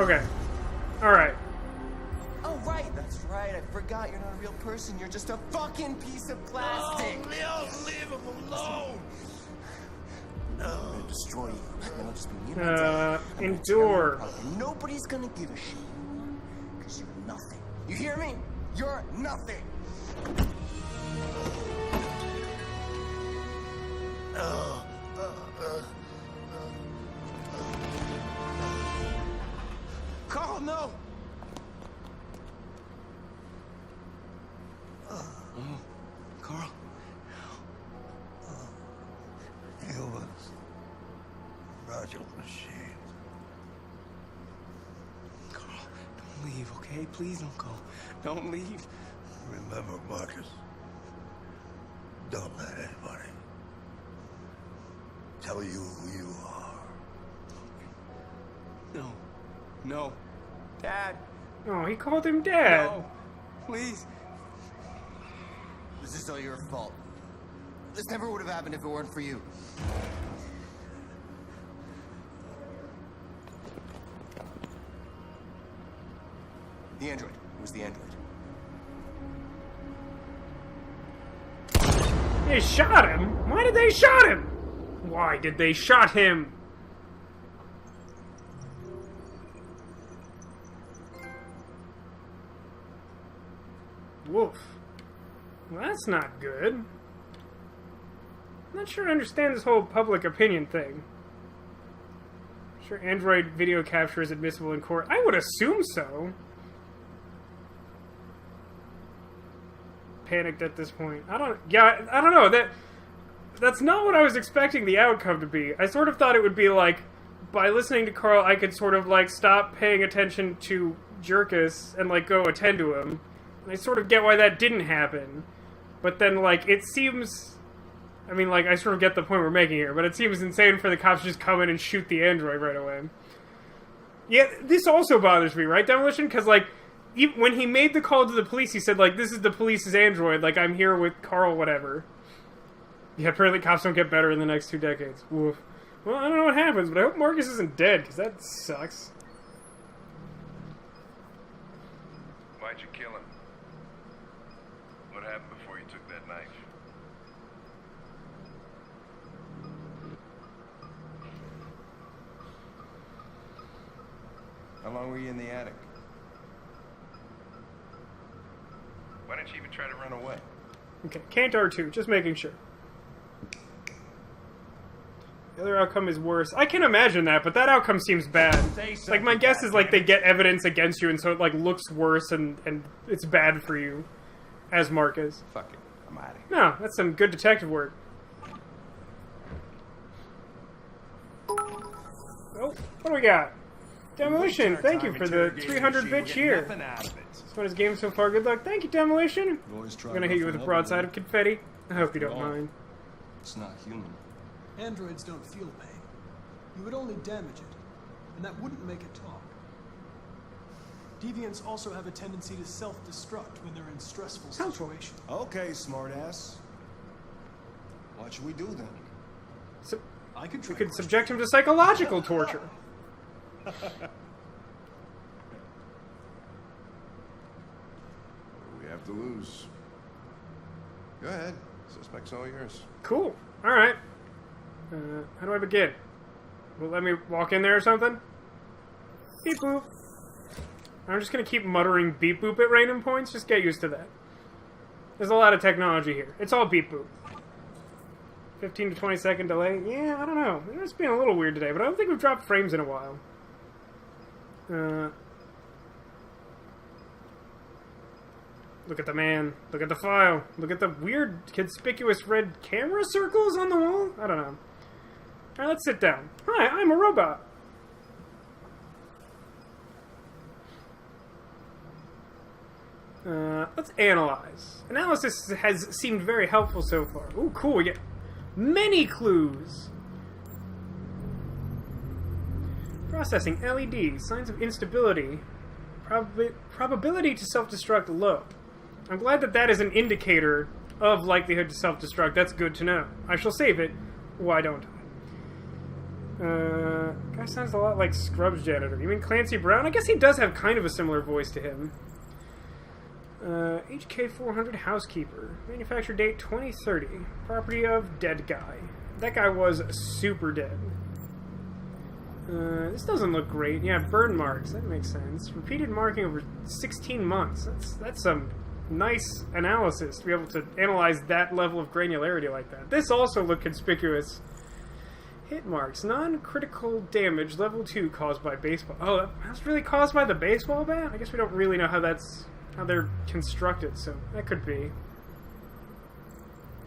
A: Okay. Alright.
M: Oh, right, that's right. I forgot you're not a real person. You're just a fucking piece of plastic.
N: Oh, leave him alone.
M: I'm gonna destroy you. Then I'll just be me and my dad.
A: Endure.
M: Nobody's gonna give a shit. Because you're nothing. You hear me? You're nothing.
N: Carl, no!
M: Carl.
J: Humans. Fragile machines.
L: Carl, don't leave, okay? Please don't go. Don't leave.
J: Remember, Marcus. Don't let anybody tell you who you are.
L: No. No. Dad.
A: Oh, he called him Dad.
L: No. Please.
M: This is all your fault. This never would have happened if it weren't for you. The android. It was the android.
A: They shot him? Why did they shot him? Why did they shot him? Woof. Well, that's not good. I'm not sure I understand this whole public opinion thing. Sure, Android video capture is admissible in court. I would assume so. Panicked at this point. I don't know. That's not what I was expecting the outcome to be. I sort of thought it would be like, by listening to Carl, I could sort of like stop paying attention to Jerkus and like go attend to him. And I sort of get why that didn't happen. But then like it seems, I mean like I sort of get the point we're making here, but it seems insane for the cops to just come in and shoot the android right away. Yeah, this also bothers me, right, Demolition? Because like, when he made the call to the police, he said, like, this is the police's android, like, I'm here with Carl, whatever. Yeah, apparently cops don't get better in the next 2 decades. Woof. Well, I don't know what happens, but I hope Marcus isn't dead, because that sucks.
F: Why'd you kill him? What happened before you took that knife? How long were you in the attic? Why didn't you even try to run away?
A: Okay, can't R2, just making sure. The other outcome is worse. I can imagine that, but that outcome seems bad. Like, my guess is, like, they get evidence against you, and so it, like, looks worse, and it's bad for you, as Marcus.
F: Fuck it, I'm out of here.
A: No, that's some good detective work. Oh, what do we got? Demolition, thank you for the 300-bit cheer. That's what his game so far. Good luck. Thank you, Demolition. I'm gonna hit you with a broadside of confetti. I hope you don't mind.
M: It's not human.
D: Androids don't feel pain. You would only damage it, and that wouldn't make it talk. Deviants also have a tendency to self-destruct when they're in stressful situations.
N: Okay, smartass. What should we do then?
A: So, we could subject him to psychological torture.
F: What do we have to lose? Go ahead. Suspect's all yours.
A: Cool. Alright. How do I begin? Will it let me walk in there or something? Beep boop. I'm just gonna keep muttering beep boop at random points. Just get used to that. There's a lot of technology here. It's all beep boop. 15 to 20 second delay? Yeah, I don't know. It's been a little weird today, but I don't think we've dropped frames in a while. Look at the man. Look at the file. Look at the weird, conspicuous red camera circles on the wall. I don't know. Alright, let's sit down. Hi, I'm a robot. Let's analyze. Analysis has seemed very helpful so far. Ooh, cool. We get many clues. Processing LED. Signs of instability. Probability to self-destruct low. I'm glad that that is an indicator of likelihood to self-destruct. That's good to know. I shall save it. Why don't I? Guy sounds a lot like Scrubs janitor. You mean Clancy Brown? I guess he does have kind of a similar voice to him. HK400 housekeeper. Manufacture date 2030. Property of dead guy. That guy was super dead. This doesn't look great. Yeah, burn marks. That makes sense. Repeated marking over 16 months. That's some nice analysis to be able to analyze that level of granularity like that. This also looked conspicuous. Hit marks. Non-critical damage. Level 2 caused by baseball. Oh, that's really caused by the baseball bat? I guess we don't really know how they're constructed, so that could be.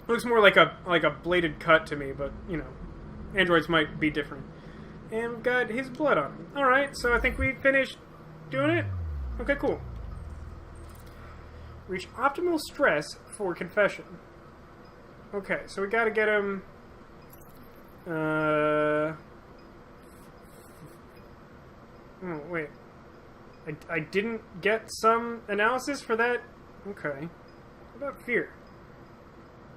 A: Looks more like a bladed cut to me, but, you know, androids might be different. And we've got his blood on him. Alright, so I think we finished doing it. Okay, cool. Reach optimal stress for confession. Okay, so we gotta get him... Oh, wait. I didn't get some analysis for that? Okay. What about fear?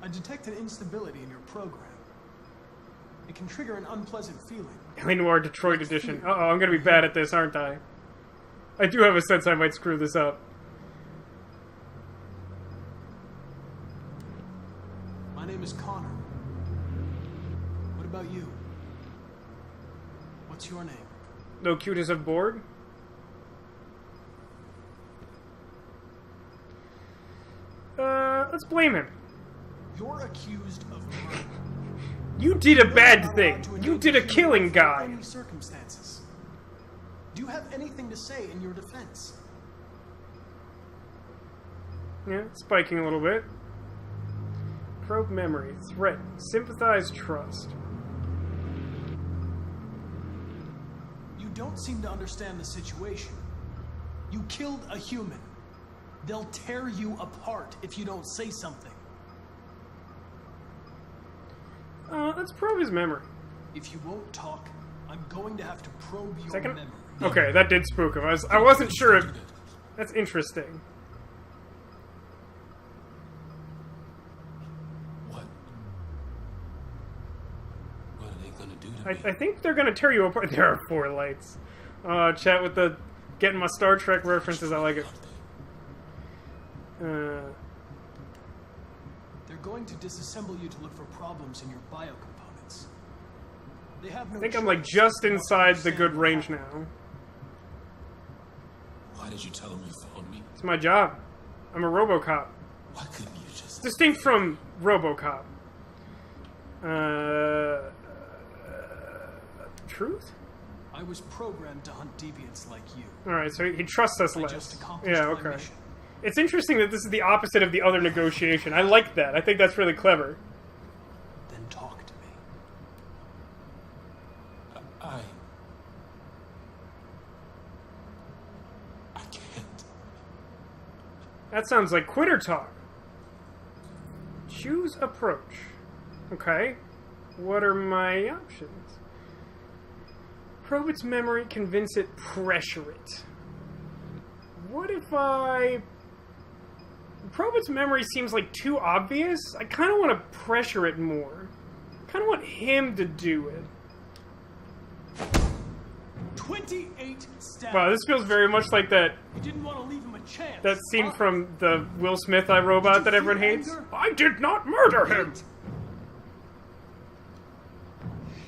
D: I detect an instability in your program. It can trigger an unpleasant feeling.
A: LA Noire Detroit Edition. Uh-oh, I'm gonna be bad at this, aren't I? I do have a sense I might screw this up.
D: My name is Connor. What about you? What's your name?
A: No cuteness of board? Let's blame him.
D: You're accused of murder.
A: You did a bad thing. You did a killing guy.
D: Any circumstances. Do you have anything to say in your defense?
A: Yeah, spiking a little bit. Probe memory. Threat. Sympathize. Trust.
D: You don't seem to understand the situation. You killed a human. They'll tear you apart if you don't say something.
A: Let's probe his memory.
D: If you won't talk, I'm going to have to probe your
A: Second?
D: memory.
A: Okay, that did spook him. I wasn't sure if... That's interesting.
E: What are they gonna do to me?
A: I think they're gonna tear you apart. There are 4 lights. Chat with the... Getting my Star Trek references, I like it.
D: They're going to disassemble you to look for problems in your biocomponents. They have no
A: I think I'm like just inside the good range now.
E: Why did you tell them you found me?
A: It's my job. I'm a RoboCop.
E: Why couldn't you just...
A: Distinct from RoboCop. Truth?
D: I was programmed to hunt deviants like you.
A: Alright, so he trusts us
D: I
A: less.
D: just accomplished
A: Yeah,
D: my
A: okay.
D: mission.
A: It's interesting that this is the opposite of the other negotiation. I like that. I think that's really clever.
D: Then talk to me.
E: I can't.
A: That sounds like quitter talk. Choose approach. Okay. What are my options? Probe its memory, convince it, pressure it. What if I... Probe its memory seems like too obvious. I kind of want to pressure it more. I kind of want him to do it.
D: 28 stabs.
A: Wow, this feels very much like that...
D: You didn't want to leave him a chance.
A: That scene from the Will Smith iRobot that everyone hates. I did not murder him!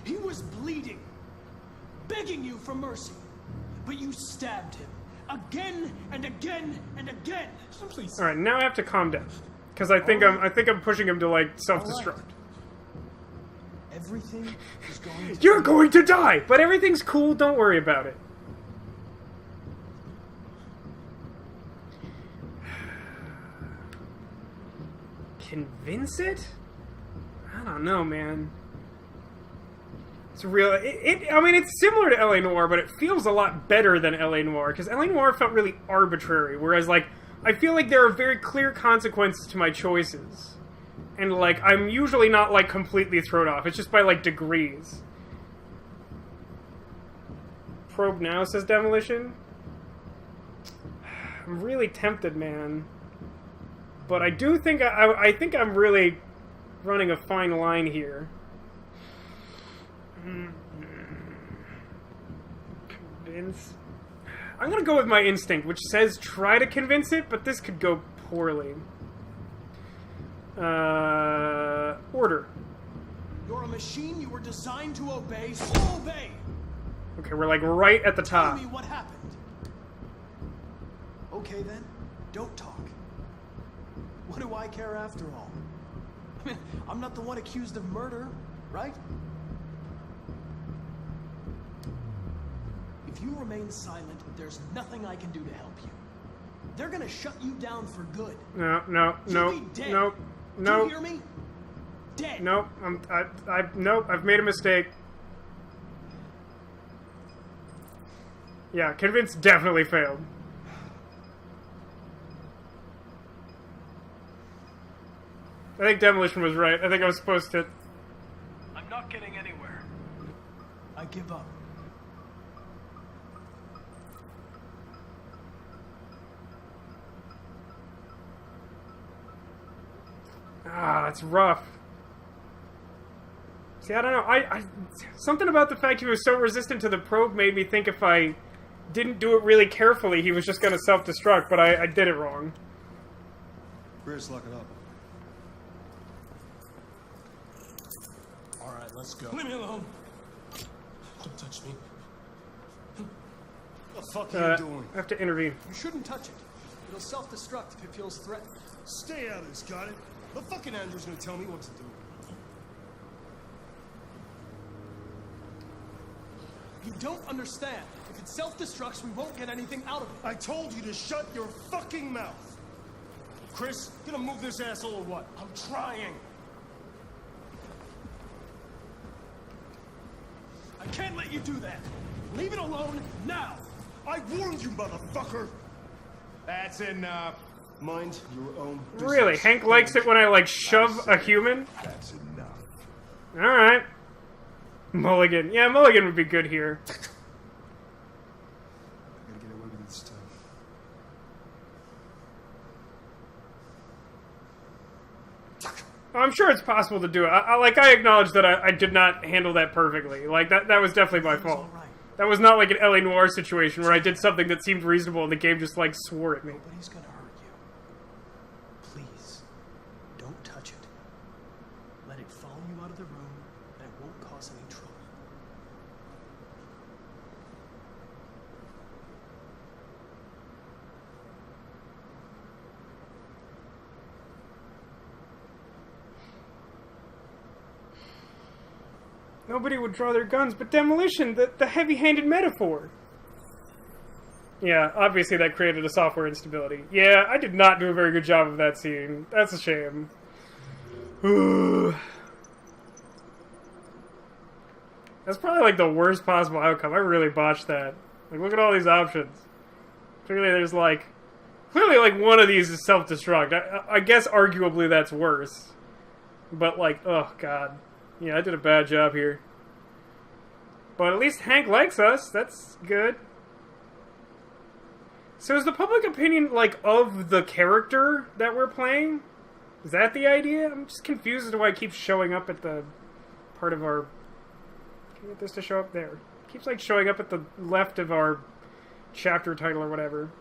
D: He was bleeding, begging you for mercy, but you stabbed him again and again and again. Please.
A: All right, now I have to calm down because I think I'm pushing him to like self-destruct.
D: Everything is going to
A: You're going to die, but everything's cool. Don't worry about it. Convince it? I don't know, man. It's real. I mean, it's similar to LA Noire, but it feels a lot better than LA Noire because LA Noire felt really arbitrary, whereas like I feel like there are very clear consequences to my choices, and like I'm usually not like completely thrown off. It's just by like degrees. Probe now, says Demolition. I'm really tempted, man, but I do think I think I'm really running a fine line here. I'm gonna go with my instinct, which says try to convince it, but this could go poorly. Order.
D: You're a machine you were designed to obey, so obey!
A: Okay, we're like right at the top.
D: Tell me what happened. Okay then, don't talk. What do I care after all? I mean, I'm not the one accused of murder, right? If you remain silent, there's nothing I can do to help you. They're gonna shut you down for good.
A: No.
D: You'll be dead.
A: No.
D: Do you hear me? Dead.
A: Nope. Nope. I've made a mistake. Yeah, convince definitely failed. I think demolition was right. I think I was supposed to.
D: I'm not getting anywhere. I give up.
A: Ah, that's rough. See, I don't know. Something about the fact he was so resistant to the probe made me think if I didn't do it really carefully, he was just going to self-destruct, but I did it wrong.
H: Chris, lock it up.
D: Alright, let's go.
P: Leave me alone. Don't touch me.
N: What the fuck are you doing?
A: I have to intervene.
D: You shouldn't touch it. It'll self-destruct if it feels threatened.
N: Stay out of this, got it? The fucking Andrew's gonna tell me what to do.
D: You don't understand. If it self-destructs, we won't get anything out of it.
N: I told you to shut your fucking mouth. Chris, gonna move this asshole or what? I'm trying.
D: I can't let you do that. Leave it alone now.
N: I warned you, motherfucker. That's enough. Mind your own business.
A: Really? Hank likes it when I, like, shove a human?
F: That's enough.
A: Alright. Mulligan. Yeah, Mulligan would be good here.
H: I gotta get away with it this time.
A: Oh, I'm sure it's possible to do it. I acknowledge that I did not handle that perfectly. Like, that was definitely my fault. That was not like an L.A. Noire situation where I did something that seemed reasonable and the game just, like, swore at me.
D: Nobody's gonna hurt you. Please, don't touch it. Let it follow you out of the room, and it won't cause any trouble.
A: Nobody would draw their guns, but demolition, the heavy-handed metaphor. Yeah, obviously that created a software instability. Yeah, I did not do a very good job of that scene. That's a shame. That's probably like the worst possible outcome. I really botched that. Like, look at all these options. Clearly there's like... Clearly like one of these is self-destruct. I guess arguably that's worse. But like, oh god. Yeah, I did a bad job here. But at least Hank likes us. That's good. So is the public opinion, like, of the character that we're playing? Is that the idea? I'm just confused as to why it keeps showing up at the part of our... Can I get this to show up there? It keeps, like, showing up at the left of our chapter title or whatever.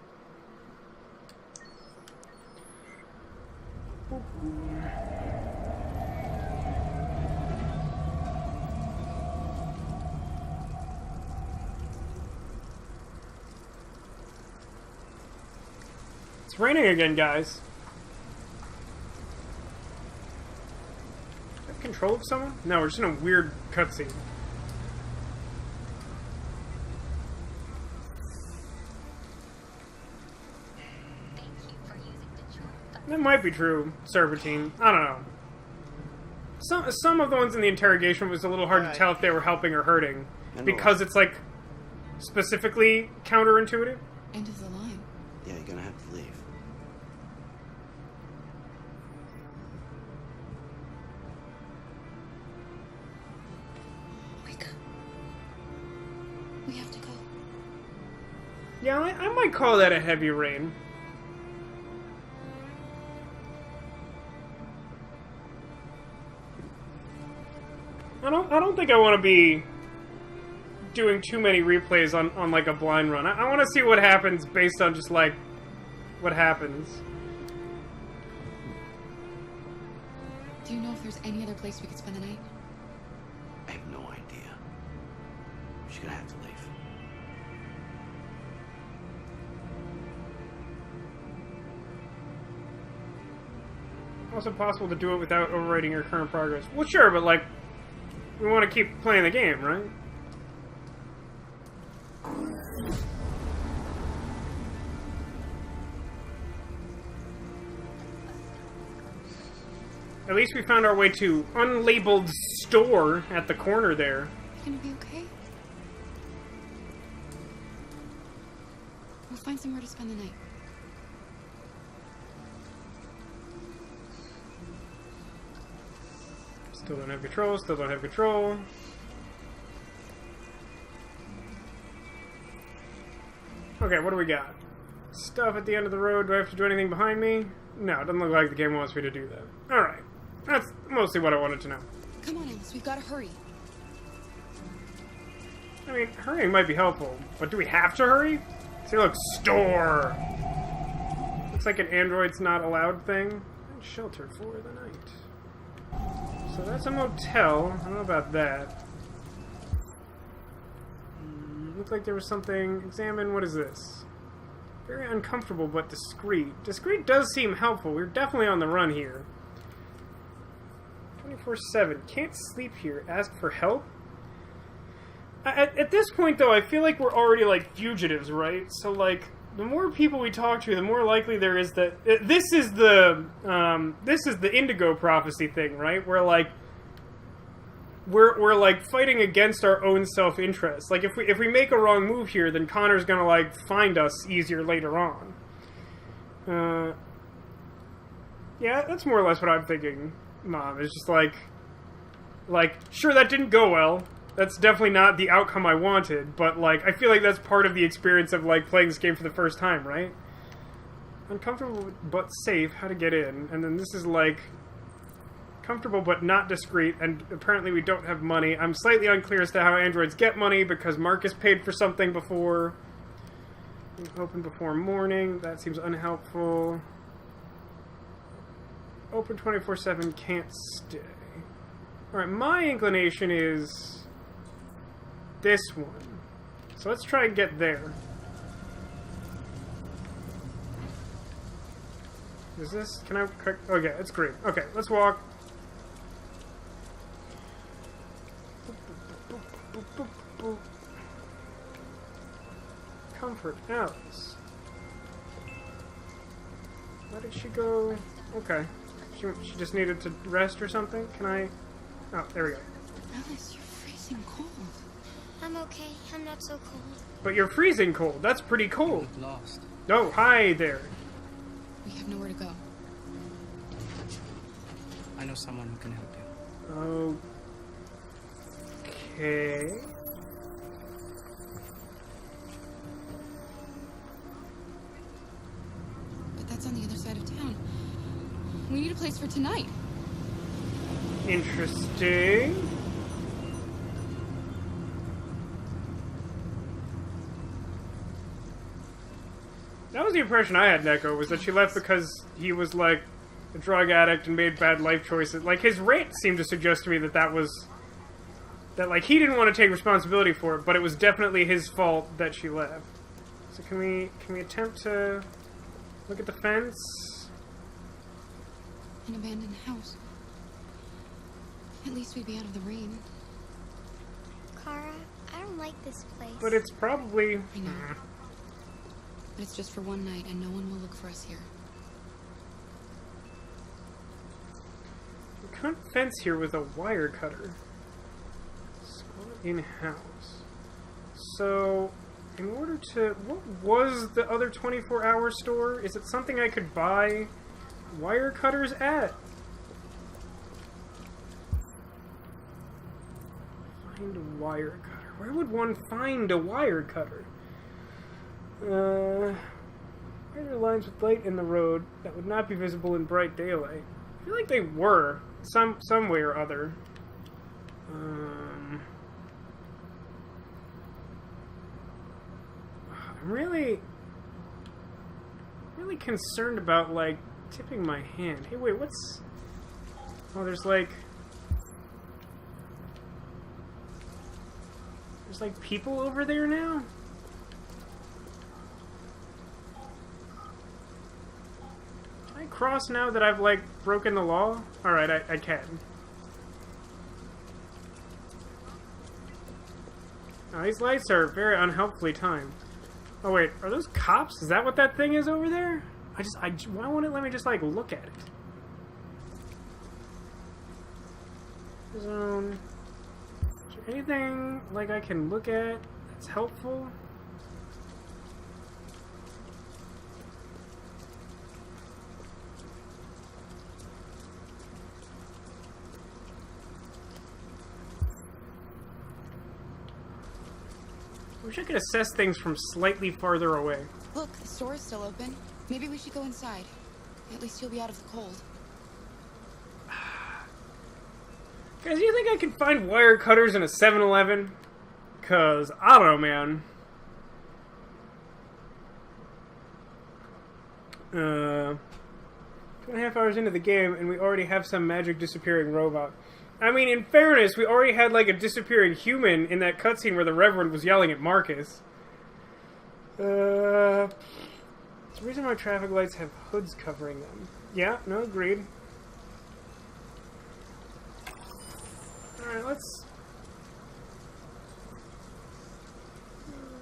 A: It's raining again, guys. Do I have control of someone? No, we're just in a weird cutscene. That might be true, Serpentine. I don't know. Some of the ones in the interrogation was a little hard to tell if they were helping or hurting. Because it's, like, specifically counterintuitive.
K: End of the line.
Q: Yeah, you're gonna have to leave.
K: Wake up. We have to go.
A: Yeah, I might call that a heavy rain. I don't think I want to be doing too many replays on like a blind run. I want to see what happens based on just like what happens.
K: Do you know if there's any other place we could spend the night?
Q: I have no idea. She's gonna have to leave.
A: Also possible to do it without overwriting your current progress. Well, sure, but like, we want to keep playing the game, right? At least we found our way to unlabeled store at the corner there.
K: You gonna be okay? We'll find somewhere to spend the night.
A: Still don't have control, still don't have control. Okay, what do we got? Stuff at the end of the road. Do I have to do anything behind me? No, it doesn't look like the game wants me to do that. Alright. That's mostly what I wanted to know.
K: Come on, Alice, we've got to hurry.
A: I mean, hurrying might be helpful, but do we have to hurry? See, look, store! Looks like an android's not allowed thing. Shelter for the night. So that's a motel. I don't know about that. Looks like there was something. Examine, what is this? Very uncomfortable, but discreet. Discreet does seem helpful. We're definitely on the run here. 24/7. Can't sleep here. Ask for help? At this point, though, I feel like we're already, like, fugitives, right? So, like, the more people we talk to, the more likely there is that... This is the Indigo Prophecy thing, right? Where, like... We're like, fighting against our own self-interest. Like, if we make a wrong move here, then Connor's gonna, like, find us easier later on. Yeah, that's more or less what I'm thinking, Mom. It's just like, sure, that didn't go well. That's definitely not the outcome I wanted, but, like, I feel like that's part of the experience of, like, playing this game for the first time, right? Uncomfortable but safe, how to get in. And then this is, like, comfortable but not discreet, and apparently we don't have money. I'm slightly unclear as to how androids get money, because Marcus paid for something before. Open before morning, that seems unhelpful. Open 24/7, can't stay. Alright, my inclination is this one. So let's try and get there. Is this, can I click? Okay, it's green. Okay, let's walk. Comfort, Alice. Where did she go? Okay. She just needed to rest or something? Can I... Oh, there we go.
K: Alice, you're freezing cold.
R: I'm okay. I'm not so cold.
A: But you're freezing cold. That's pretty cold.
L: Lost.
A: Oh, hi there.
K: We have nowhere to go.
L: I know someone who can help you.
A: Okay.
K: But that's on the other side of town. We need a place for tonight.
A: Interesting. That was the impression I had, Neko, was that she left because he was, like, a drug addict and made bad life choices. Like, his rant seemed to suggest to me that that was... That, like, he didn't want to take responsibility for it, but it was definitely his fault that she left. So can we attempt to look at the fence?
K: An abandoned house. At least we'd be out of the rain.
R: Kara, I don't like this place.
A: But it's probably...
K: I know. But it's just for one night, and no one will look for us here.
A: We can't fence here with a wire cutter. In-house. So, in order to... What was the other 24-hour store? Is it something I could buy wire cutters at? Find a wire cutter. Where would one find a wire cutter? Where are there lines with light in the road that would not be visible in bright daylight? I feel like they were. Some way or other. I'm really concerned about, like, tipping my hand. Hey, wait, what's... Oh, there's like people over there now? Can I cross now that I've, like, broken the law? Alright, I can. Oh, these lights are very unhelpfully timed. Oh wait, are those cops? Is that what that thing is over there? Why won't it let me just, like, look at it? Zone. Is there anything, like, I can look at that's helpful? I wish I could assess things from slightly farther away.
K: Look, the store is still open. Maybe we should go inside. At least you'll be out of the cold.
A: Guys, do you think I can find wire cutters in a 7-Eleven? Cause, I don't know, man. 2.5 hours into the game, and we already have some magic disappearing robot. I mean, in fairness, we already had, like, a disappearing human in that cutscene where the Reverend was yelling at Marcus. There's a reason why traffic lights have hoods covering them. Yeah, no, agreed. Alright, let's...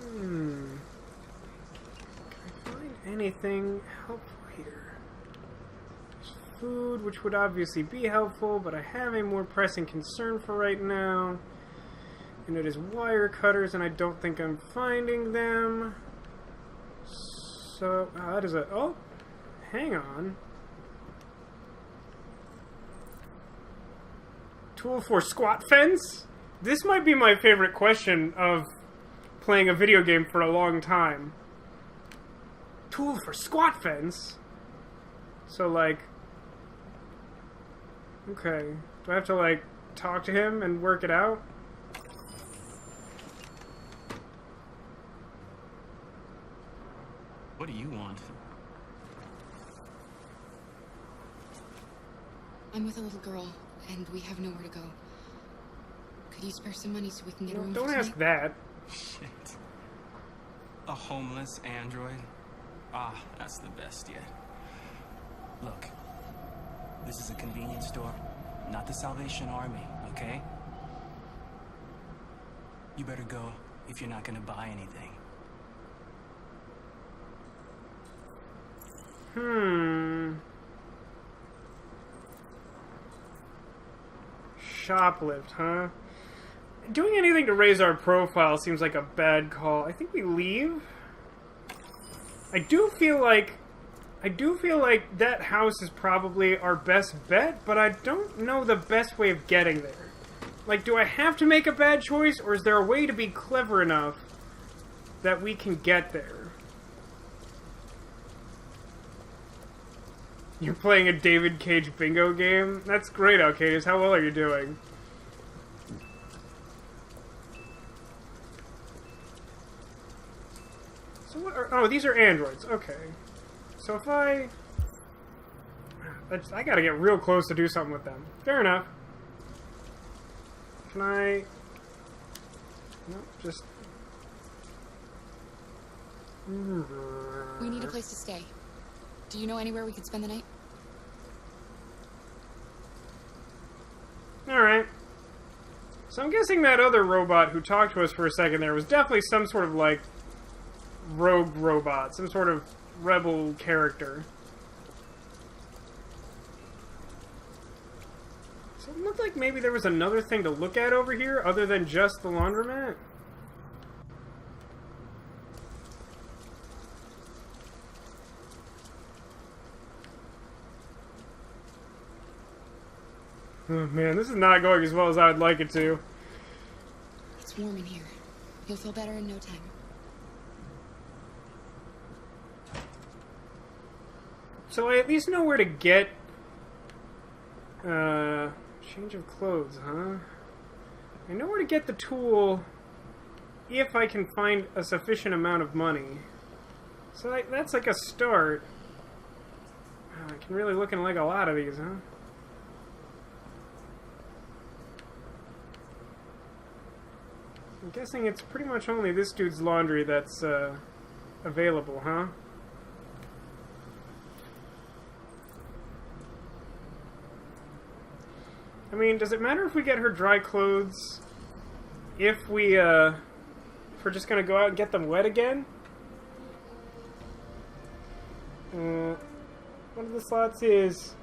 A: Can I find anything helpful here? There's food, which would obviously be helpful, but I have a more pressing concern for right now. And it is wire cutters, and I don't think I'm finding them. So, that is a... Oh, hang on. Tool for squat fence? This might be my favorite question of playing a video game for a long time. Tool for squat fence? So, like... Okay. Do I have to, like, talk to him and work it out?
L: What do you want?
K: I'm with a little girl, and we have nowhere to go. Could you spare some money so we can get a room?
A: Don't ask that.
L: Shit. A homeless android? Ah, that's the best yet. Look, this is a convenience store, not the Salvation Army, okay? You better go if you're not gonna buy anything.
A: Shoplift, huh? Doing anything to raise our profile seems like a bad call. I think we leave. I do feel like that house is probably our best bet, but I don't know the best way of getting there. Like, do I have to make a bad choice, or is there a way to be clever enough that we can get there? You're playing a David Cage bingo game? That's great, Alcades. How well are you doing? So what are... Oh, these are androids. Okay. So if I gotta get real close to do something with them. Fair enough. Can I... No, just...
K: We need a place to stay. Do you know anywhere we could spend the night?
A: Alright. So I'm guessing that other robot who talked to us for a second there was definitely some sort of, like, rogue robot. Some sort of rebel character. So it looked like maybe there was another thing to look at over here other than just the laundromat. Oh man, this is not going as well as I would like it to.
K: It's warm in here. You'll feel better in no time.
A: So I at least know where to get... change of clothes, huh? I know where to get the tool if I can find a sufficient amount of money. So that's like a start. I can really look in like a lot of these, huh? I'm guessing it's pretty much only this dude's laundry that's available, huh? I mean, does it matter if we get her dry clothes if we're just gonna go out and get them wet again? One of the slots is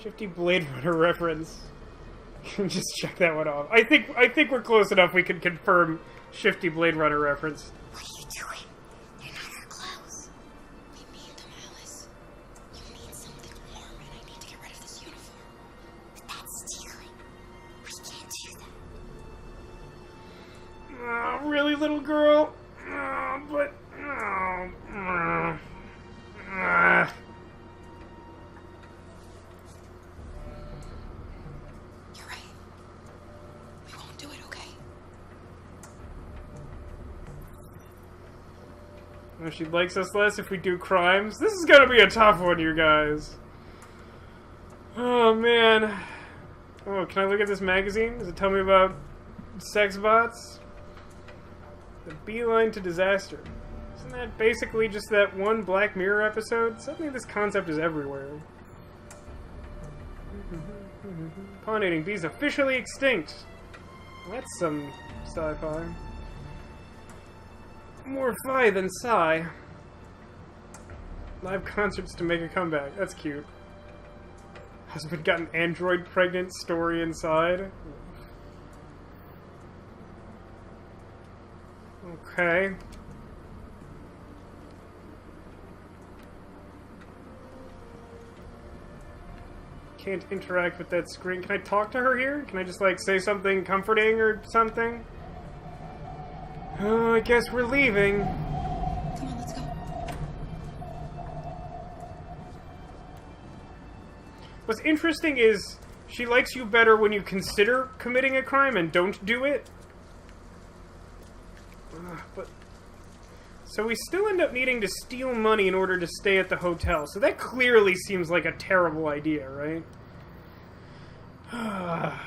A: Shifty Blade Runner reference. Just check that one off. I think we're close enough we can confirm Shifty Blade Runner reference.
R: What are you doing? They're not our clothes. We mean them, Alice. You mean something warm, and I need to get rid of this uniform. But that's stealing. We can't do that.
A: Really, little girl? But...
K: You're right. We won't do it, okay?
A: She likes us less if we do crimes. This is gonna be a tough one, you guys. Oh, man. Oh, can I look at this magazine? Does it tell me about sex bots? The beeline to disaster. Isn't that basically just that one Black Mirror episode? Suddenly this concept is everywhere. Pollinating bees officially extinct. That's some sci-fi. More fi than sci. Live concerts to make a comeback. That's cute. Husband got an android pregnant story inside. Okay. Can't interact with that screen. Can I talk to her here? Can I just, like, say something comforting or something? Oh, I guess we're leaving.
K: Come on, let's go.
A: What's interesting is she likes you better when you consider committing a crime and don't do it. But so we still end up needing to steal money in order to stay at the hotel. So that clearly seems like a terrible idea, right? I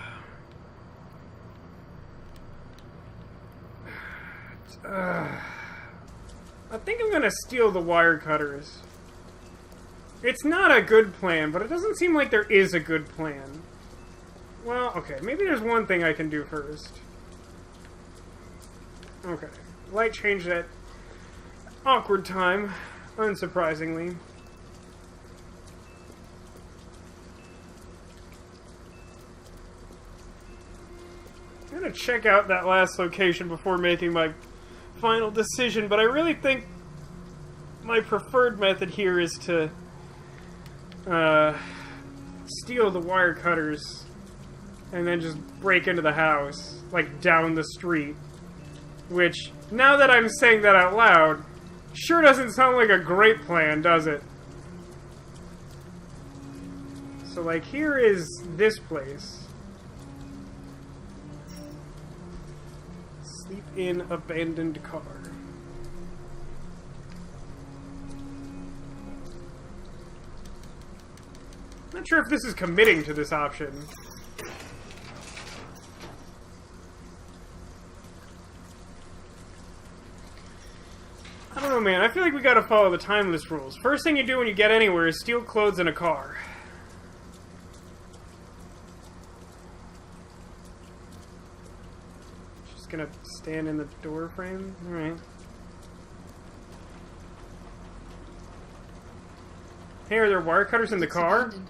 A: think I'm gonna steal the wire cutters. It's not a good plan, but it doesn't seem like there is a good plan. Well, okay, maybe there's one thing I can do first. Okay. Light changed at awkward time, unsurprisingly. I'm gonna check out that last location before making my final decision, but I really think my preferred method here is to steal the wire cutters and then just break into the house, like down the street. Which, now that I'm saying that out loud, sure doesn't sound like a great plan, does it? So, like, here is this place. Sleep in abandoned car. Not sure if this is committing to this option. I don't know, man. I feel like we gotta follow the timeless rules. First thing you do when you get anywhere is steal clothes in a car. Just gonna stand in the door frame? Alright. Hey, are there wire cutters in the car?
K: Abandoned.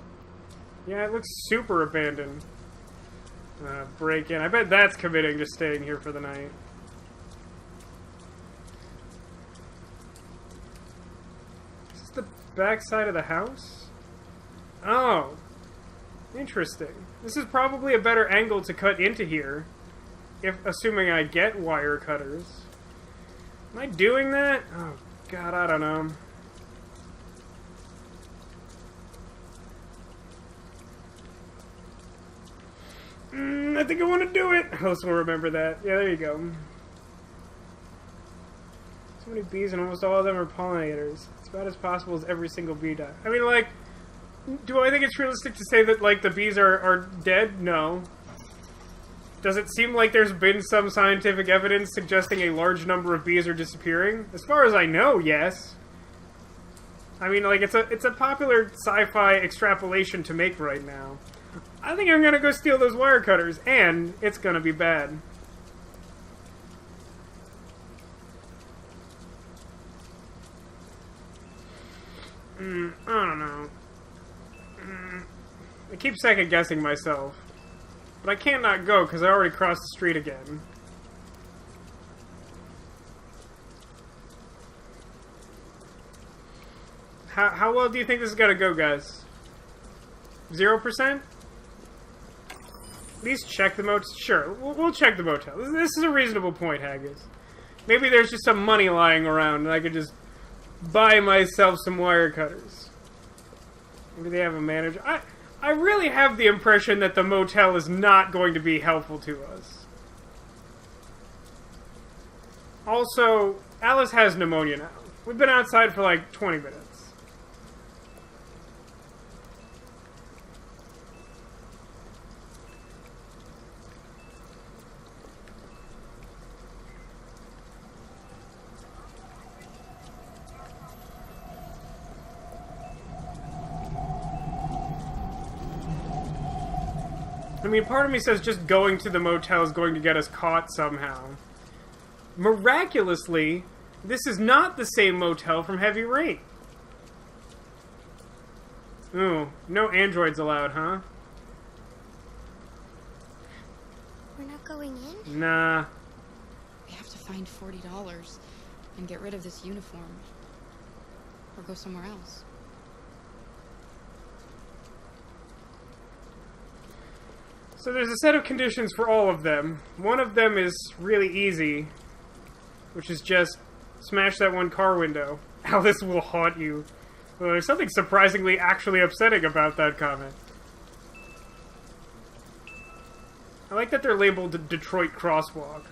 A: Yeah, it looks super abandoned. Break in. I bet that's committing to staying here for the night. Is this the back side of the house? Oh. Interesting. This is probably a better angle to cut into here. Assuming I get wire cutters. Am I doing that? Oh, God, I don't know. I think I want to do it. Host will remember that. Yeah, there you go. So many bees and almost all of them are pollinators. It's about as possible as every single bee died. I mean, like, do I think it's realistic to say that, like, the bees are dead? No. Does it seem like there's been some scientific evidence suggesting a large number of bees are disappearing? As far as I know, yes. I mean, like, it's a popular sci-fi extrapolation to make right now. I think I'm gonna go steal those wire cutters, and it's gonna be bad. I don't know. I keep second-guessing myself. But I can't not go, because I already crossed the street again. How well do you think this is gonna go, guys? 0%? At least check the motel. Sure, we'll check the motel. This is a reasonable point, Haggis. Maybe there's just some money lying around, and I could just buy myself some wire cutters. Maybe they have a manager. I really have the impression that the motel is not going to be helpful to us. Also, Alice has pneumonia now. We've been outside for like 20 minutes. I mean, part of me says just going to the motel is going to get us caught somehow. Miraculously, this is not the same motel from Heavy Rain. Ooh, no androids allowed, huh?
R: We're not going in?
A: Nah.
K: We have to find $40 and get rid of this uniform. Or go somewhere else.
A: So there's a set of conditions for all of them. One of them is really easy, which is just smash that one car window. Alice will haunt you. Well, there's something surprisingly actually upsetting about that comment. I like that they're labeled Detroit Crosswalk.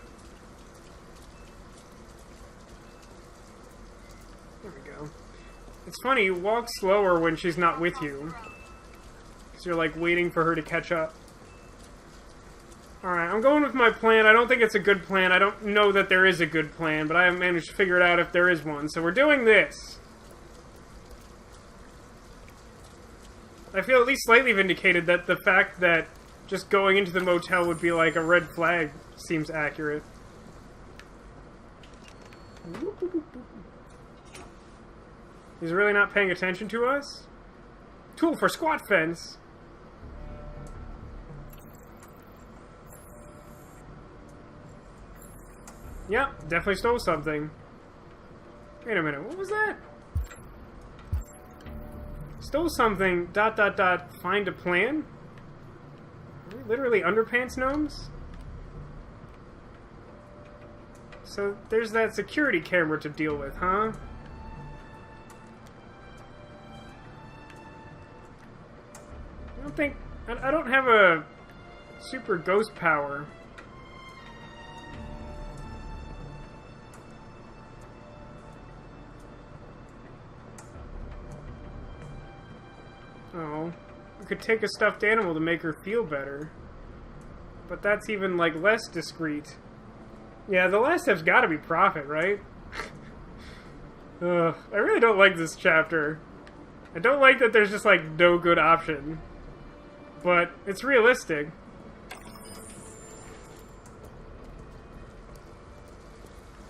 A: There we go. It's funny, you walk slower when she's not with you. Because you're like waiting for her to catch up. Alright, I'm going with my plan. I don't think it's a good plan. I don't know that there is a good plan, but I haven't managed to figure it out if there is one. So we're doing this. I feel at least slightly vindicated that the fact that just going into the motel would be like a red flag seems accurate. He's really not paying attention to us? Tool for squat fence. Yep, definitely stole something. Wait a minute, what was that? Stole something, ... find a plan? Are we literally underpants gnomes? So there's that security camera to deal with, huh? I don't have a super ghost power. Oh, we could take a stuffed animal to make her feel better. But that's even, like, less discreet. Yeah, the last step's gotta be profit, right? Ugh, I really don't like this chapter. I don't like that there's just, like, no good option. But it's realistic.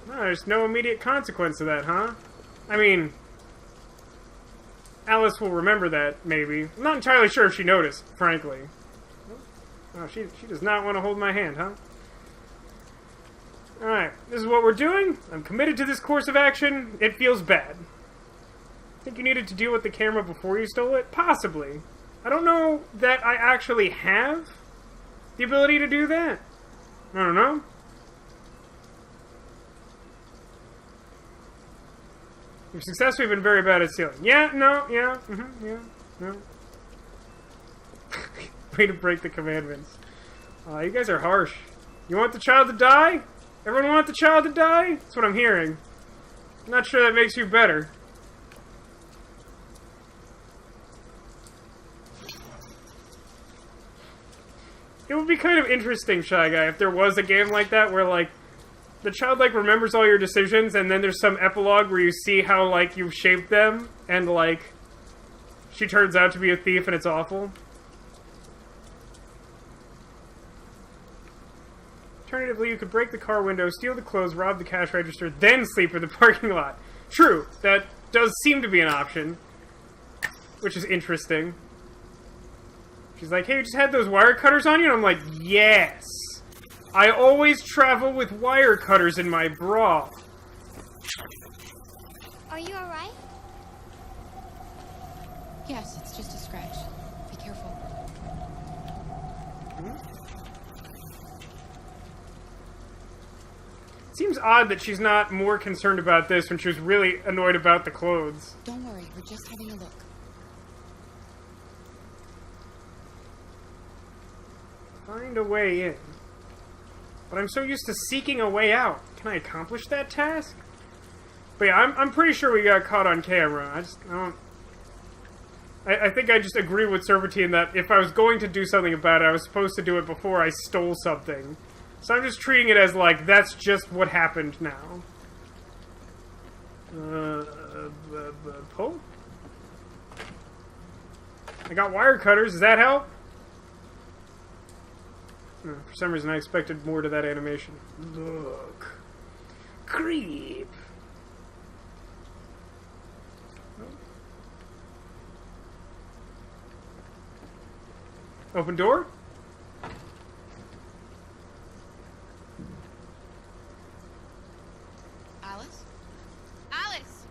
A: Oh, there's no immediate consequence to that, huh? I mean, Alice will remember that, maybe. I'm not entirely sure if she noticed, frankly. Oh, she does not want to hold my hand, huh? Alright, this is what we're doing. I'm committed to this course of action. It feels bad. Think you needed to deal with the camera before you stole it? Possibly. I don't know that I actually have the ability to do that. I don't know. You've successfully been very bad at stealing. Yeah, no, yeah, yeah, no. Way to break the commandments. You guys are harsh. You want the child to die? Everyone want the child to die? That's what I'm hearing. Not sure that makes you better. It would be kind of interesting, Shy Guy, if there was a game like that where, like, the child, like, remembers all your decisions, and then there's some epilogue where you see how, like, you've shaped them, and, like, she turns out to be a thief and it's awful. Alternatively, you could break the car window, steal the clothes, rob the cash register, then sleep in the parking lot. True, that does seem to be an option, which is interesting. She's like, hey, you just had those wire cutters on you? And I'm like, yes. I always travel with wire cutters in my bra.
R: Are you alright?
K: Yes, it's just a scratch. Be careful.
A: It seems odd that she's not more concerned about this when she was really annoyed about the clothes.
K: Don't worry, we're just having a look.
A: Find a way in. But I'm so used to seeking a way out. Can I accomplish that task? But yeah, I'm pretty sure we got caught on camera. I think I just agree with Serpentine that if I was going to do something about it, I was supposed to do it before I stole something. So I'm just treating it as, like, that's just what happened now. Pull? I got wire cutters. Does that help? For some reason, I expected more to that animation. Look. Creep. Open door?
K: Alice? Alice!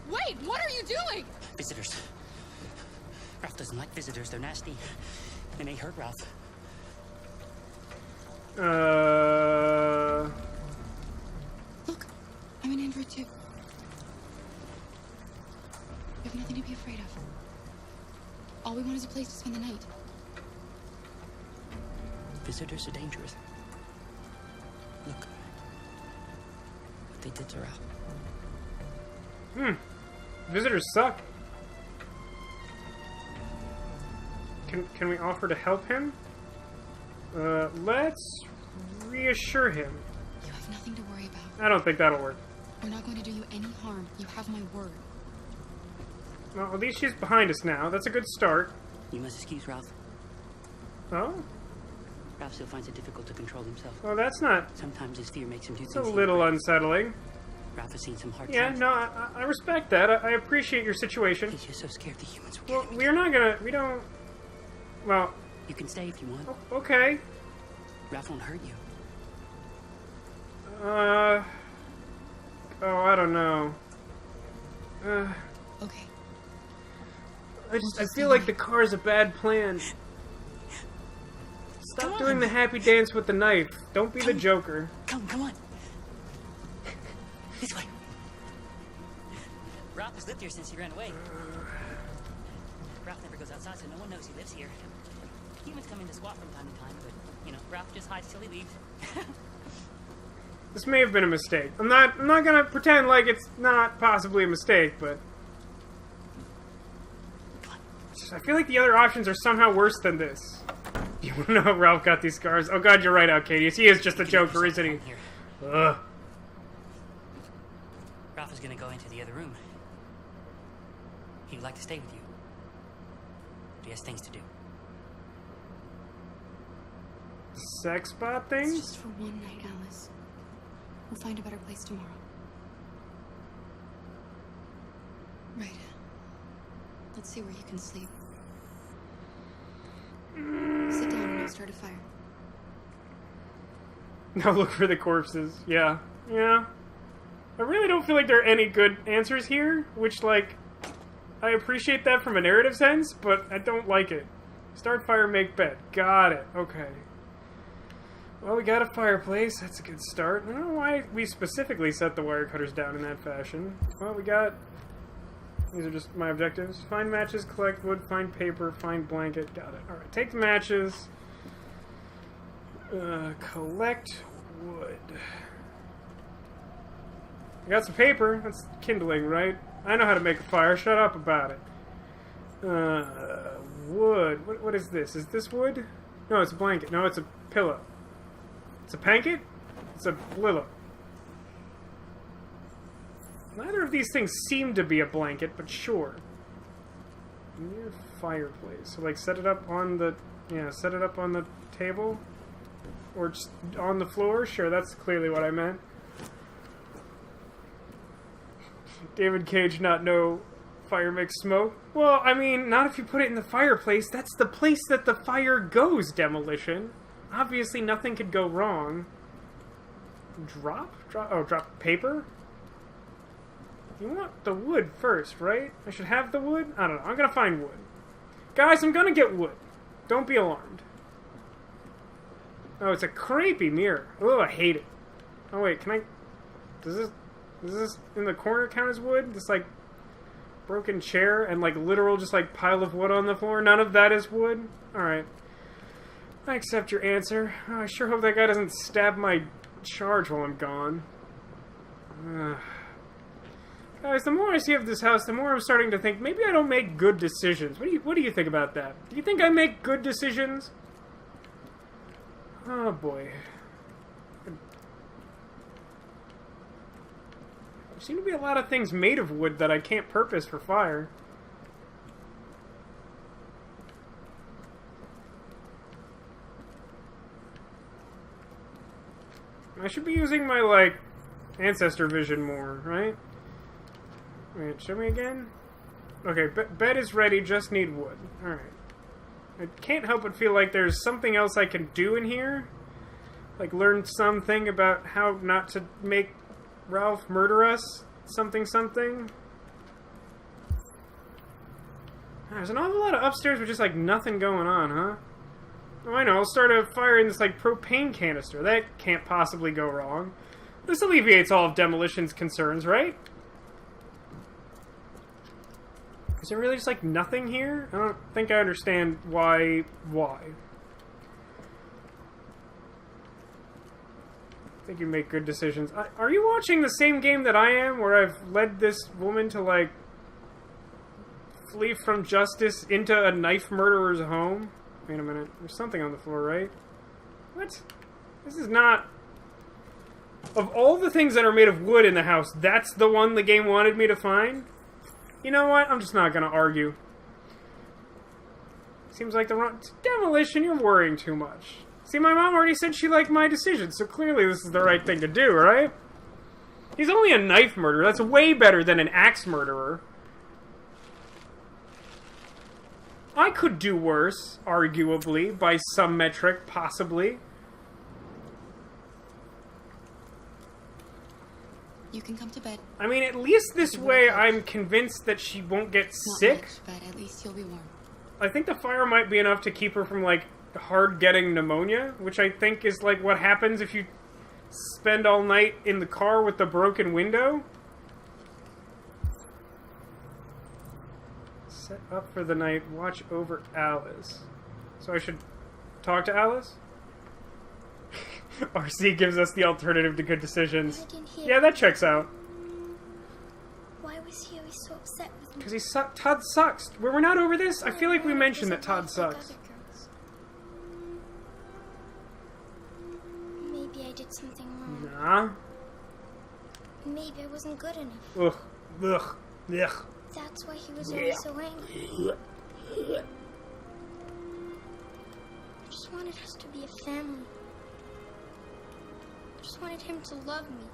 K: Wait, what are you doing?
S: Visitors. Ralph doesn't like visitors. They're nasty. They may hurt Ralph.
K: Look, I'm an android too. You have nothing to be afraid of. All we want is a place to spend the night.
S: Visitors are dangerous. Look. What they did to Ralph.
A: Visitors suck. Can we offer to help him? Let's reassure him.
K: You have nothing to worry about.
A: I don't think that'll work.
K: We're not going to do you any harm. You have my word.
A: Well, at least she's behind us now. That's a good start.
S: You must excuse Ralph.
A: Oh?
S: Ralph still finds it difficult to control himself.
A: Well, that's not...
S: Sometimes his fear makes him do
A: It's
S: things.
A: a little unsettling.
S: Ralph has seen some hard
A: Yeah,
S: times.
A: no, I respect that. I appreciate your situation.
S: He's just so scared the humans will
A: Well, we're not gonna... We don't... Well...
S: You can stay if you want.
A: Okay.
S: Ralph won't hurt you.
A: Oh, I don't know.
K: Okay.
A: I feel like the car is a bad plan. Stop doing the happy dance with the knife. Don't be the Joker.
S: Come on. This way. Ralph has lived here since he ran away. Ralph never goes outside, so no one knows he lives here. Humans come in to squat from time to time, but, you know, Ralph just hides till he leaves.
A: This may have been a mistake. I'm not gonna pretend like it's not possibly a mistake, but... I feel like the other options are somehow worse than this. You wanna know how Ralph got these scars? Oh god, you're right, Alcadius. He is just a Joker, isn't he? Ugh.
S: Ralph is gonna go into the other room. He'd like to stay with you. But he has things to do.
A: Sex bot things?
K: Just for one night, Alice. We'll find a better place tomorrow. Right. Let's see where you can sleep. Sit down and I'll start a fire.
A: Now look for the corpses. Yeah. Yeah. I really don't feel like there are any good answers here, which, like, I appreciate that from a narrative sense, but I don't like it. Start fire, make bed. Got it. Okay. Well, we got a fireplace. That's a good start. I don't know why we specifically set the wire cutters down in that fashion. Well, we got These are just my objectives. Find matches, collect wood, find paper, find blanket. Got it. Alright, take the matches. Collect wood. I got some paper. That's kindling, right? I know how to make a fire. Shut up about it. Wood. What is this? Is this wood? No, it's a blanket. No, it's a pillow. It's a blanket? It's a pillow. Neither of these things seem to be a blanket, but sure. Near fireplace. So, like, set it up on the... Yeah, set it up on the table? Or just on the floor? Sure, that's clearly what I meant. David Cage not know fire makes smoke? Well, I mean, not if you put it in the fireplace. That's the place that the fire goes, Demolition. Obviously, nothing could go wrong. Drop? Drop paper? You want the wood first, right? I should have the wood? I don't know. I'm gonna find wood. Guys, I'm gonna get wood. Don't be alarmed. Oh, it's a creepy mirror. Oh, I hate it. Oh, wait, can I... Does this in the corner count as wood? This, like, broken chair and, like, literal just, like, pile of wood on the floor? None of that is wood? Alright. I accept your answer. Oh, I sure hope that guy doesn't stab my charge while I'm gone. Guys, the more I see of this house, the more I'm starting to think maybe I don't make good decisions. What do you think about that? Do you think I make good decisions? Oh boy. There seem to be a lot of things made of wood that I can't purpose for fire. I should be using my, like, ancestor vision more, right? Wait, show me again? Okay, bed is ready, just need wood. Alright. I can't help but feel like there's something else I can do in here. Like, learn something about how not to make Ralph murder us. Something. There's an awful lot of upstairs with just, like, nothing going on, huh? Oh, I know. I'll start a fire in this, like, propane canister. That can't possibly go wrong. This alleviates all of Demolition's concerns, right? Is there really just, like, nothing here? I don't think I understand why. I think you make good decisions. Are you watching the same game that I am, where I've led this woman to, like, flee from justice into a knife murderer's home? Wait a minute. There's something on the floor, right? What? This is not... Of all the things that are made of wood in the house, that's the one the game wanted me to find? You know what? I'm just not gonna argue. Seems like the wrong... Demolition, you're worrying too much. See, my mom already said she liked my decision, so clearly this is the right thing to do, right? He's only a knife murderer. That's way better than an axe murderer. I could do worse, arguably, by some metric, possibly.
K: You can come to bed.
A: I mean, at least this way I'm convinced that she won't get sick.
K: Not much, but at least you'll be warm.
A: I think the fire might be enough to keep her from, like, hard getting pneumonia, which I think is, like, what happens if you spend all night in the car with the broken window. Set up for the night, watch over Alice. So I should talk to Alice? RC gives us the alternative to good decisions. Yeah, that checks out.
R: Why was he always so upset with me?
A: Because Todd sucks. We're not over this? I feel like we mentioned that Todd sucks.
R: Maybe I did something wrong.
A: Nah.
R: Maybe I wasn't good enough.
A: Ugh. Ugh. Ugh.
R: That's why he was always so angry. I just wanted us to be a family. I just wanted him to love me.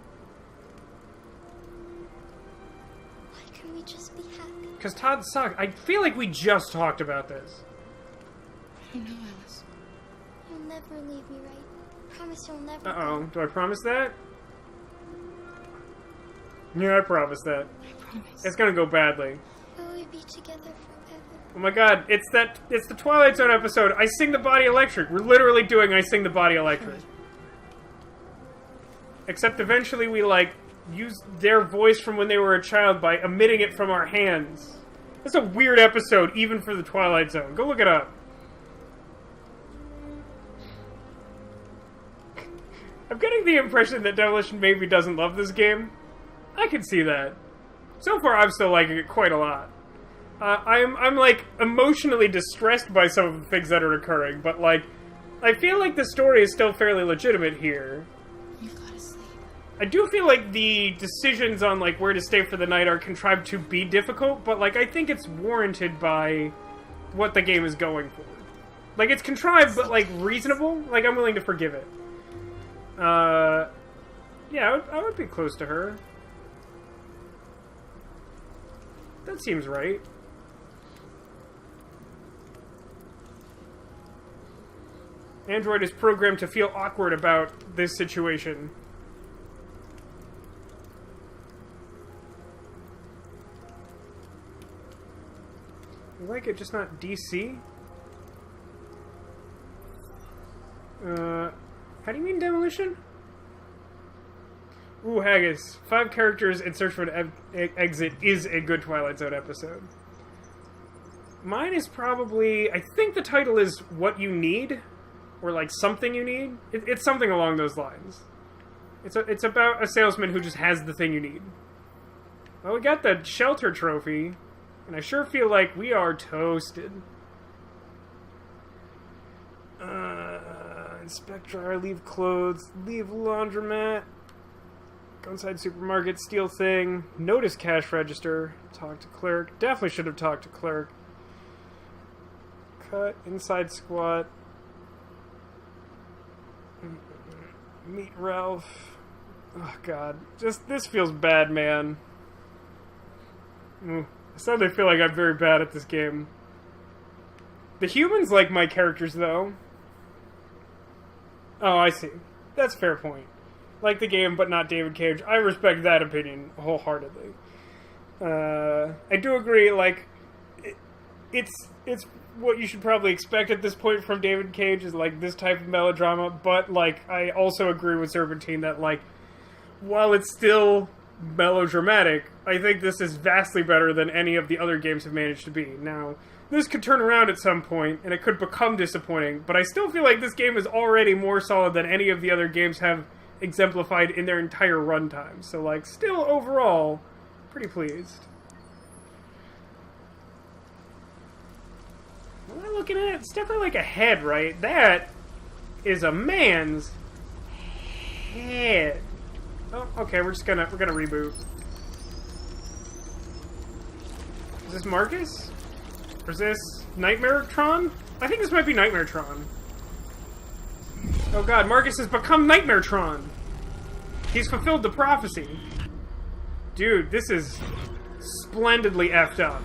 R: Why can't we just be happy?
A: Because Todd sucks. I feel like we just talked about this.
K: I don't know, Alice.
R: You'll never leave me, right? Promise you'll never.
A: Uh-oh. Do I promise that? Yeah, I promise that.
K: I promise.
A: It's gonna go badly.
R: Will we be together forever?
A: Oh my god, it's the Twilight Zone episode. I Sing the Body Electric. We're literally doing I Sing the Body Electric. Except eventually we, like, use their voice from when they were a child by emitting it from our hands. That's a weird episode, even for the Twilight Zone. Go look it up. I'm getting the impression that Demolition maybe doesn't love this game. I can see that. So far, I'm still liking it quite a lot. I'm like, emotionally distressed by some of the things that are occurring, but, like, I feel like the story is still fairly legitimate here.
K: You've got to sleep.
A: I do feel like the decisions on, like, where to stay for the night are contrived to be difficult, but, like, I think it's warranted by what the game is going for. Like, it's contrived, but, like, reasonable. Like, I'm willing to forgive it. Yeah, I would be close to her. That seems right. Android is programmed to feel awkward about this situation. I like it, just not DC? How do you mean demolition? Ooh, Haggis. 5 characters in search for an exit is a good Twilight Zone episode. Mine is probably... I think the title is What You Need, or like Something You Need. It's something along those lines. It's about a salesman who just has the thing you need. Well, we got the shelter trophy, and I sure feel like we are toasted. Inspect dryer, leave clothes, leave laundromat, go inside supermarket, steal thing, notice cash register, talk to clerk, definitely should have talked to clerk, cut, inside squat, meet Ralph, oh god, just, this feels bad, man. I suddenly feel like I'm very bad at this game. The humans like my characters, though. Oh, I see. That's a fair point. Like the game, but not David Cage. I respect that opinion wholeheartedly. I do agree, like, it's what you should probably expect at this point from David Cage, is, like, this type of melodrama, but, like, I also agree with Serpentine that, like, while it's still melodramatic, I think this is vastly better than any of the other games have managed to be. Now, this could turn around at some point, and it could become disappointing, but I still feel like this game is already more solid than any of the other games have exemplified in their entire runtime. So, like, still overall, pretty pleased. What am I looking at? It's definitely like a head, right? That is a man's head. Oh, okay, we're gonna reboot. Is this Marcus? Or is this Nightmare-tron? I think this might be Nightmare-tron. Oh god, Marcus has become Nightmare-tron! He's fulfilled the prophecy. Dude, this is splendidly effed up.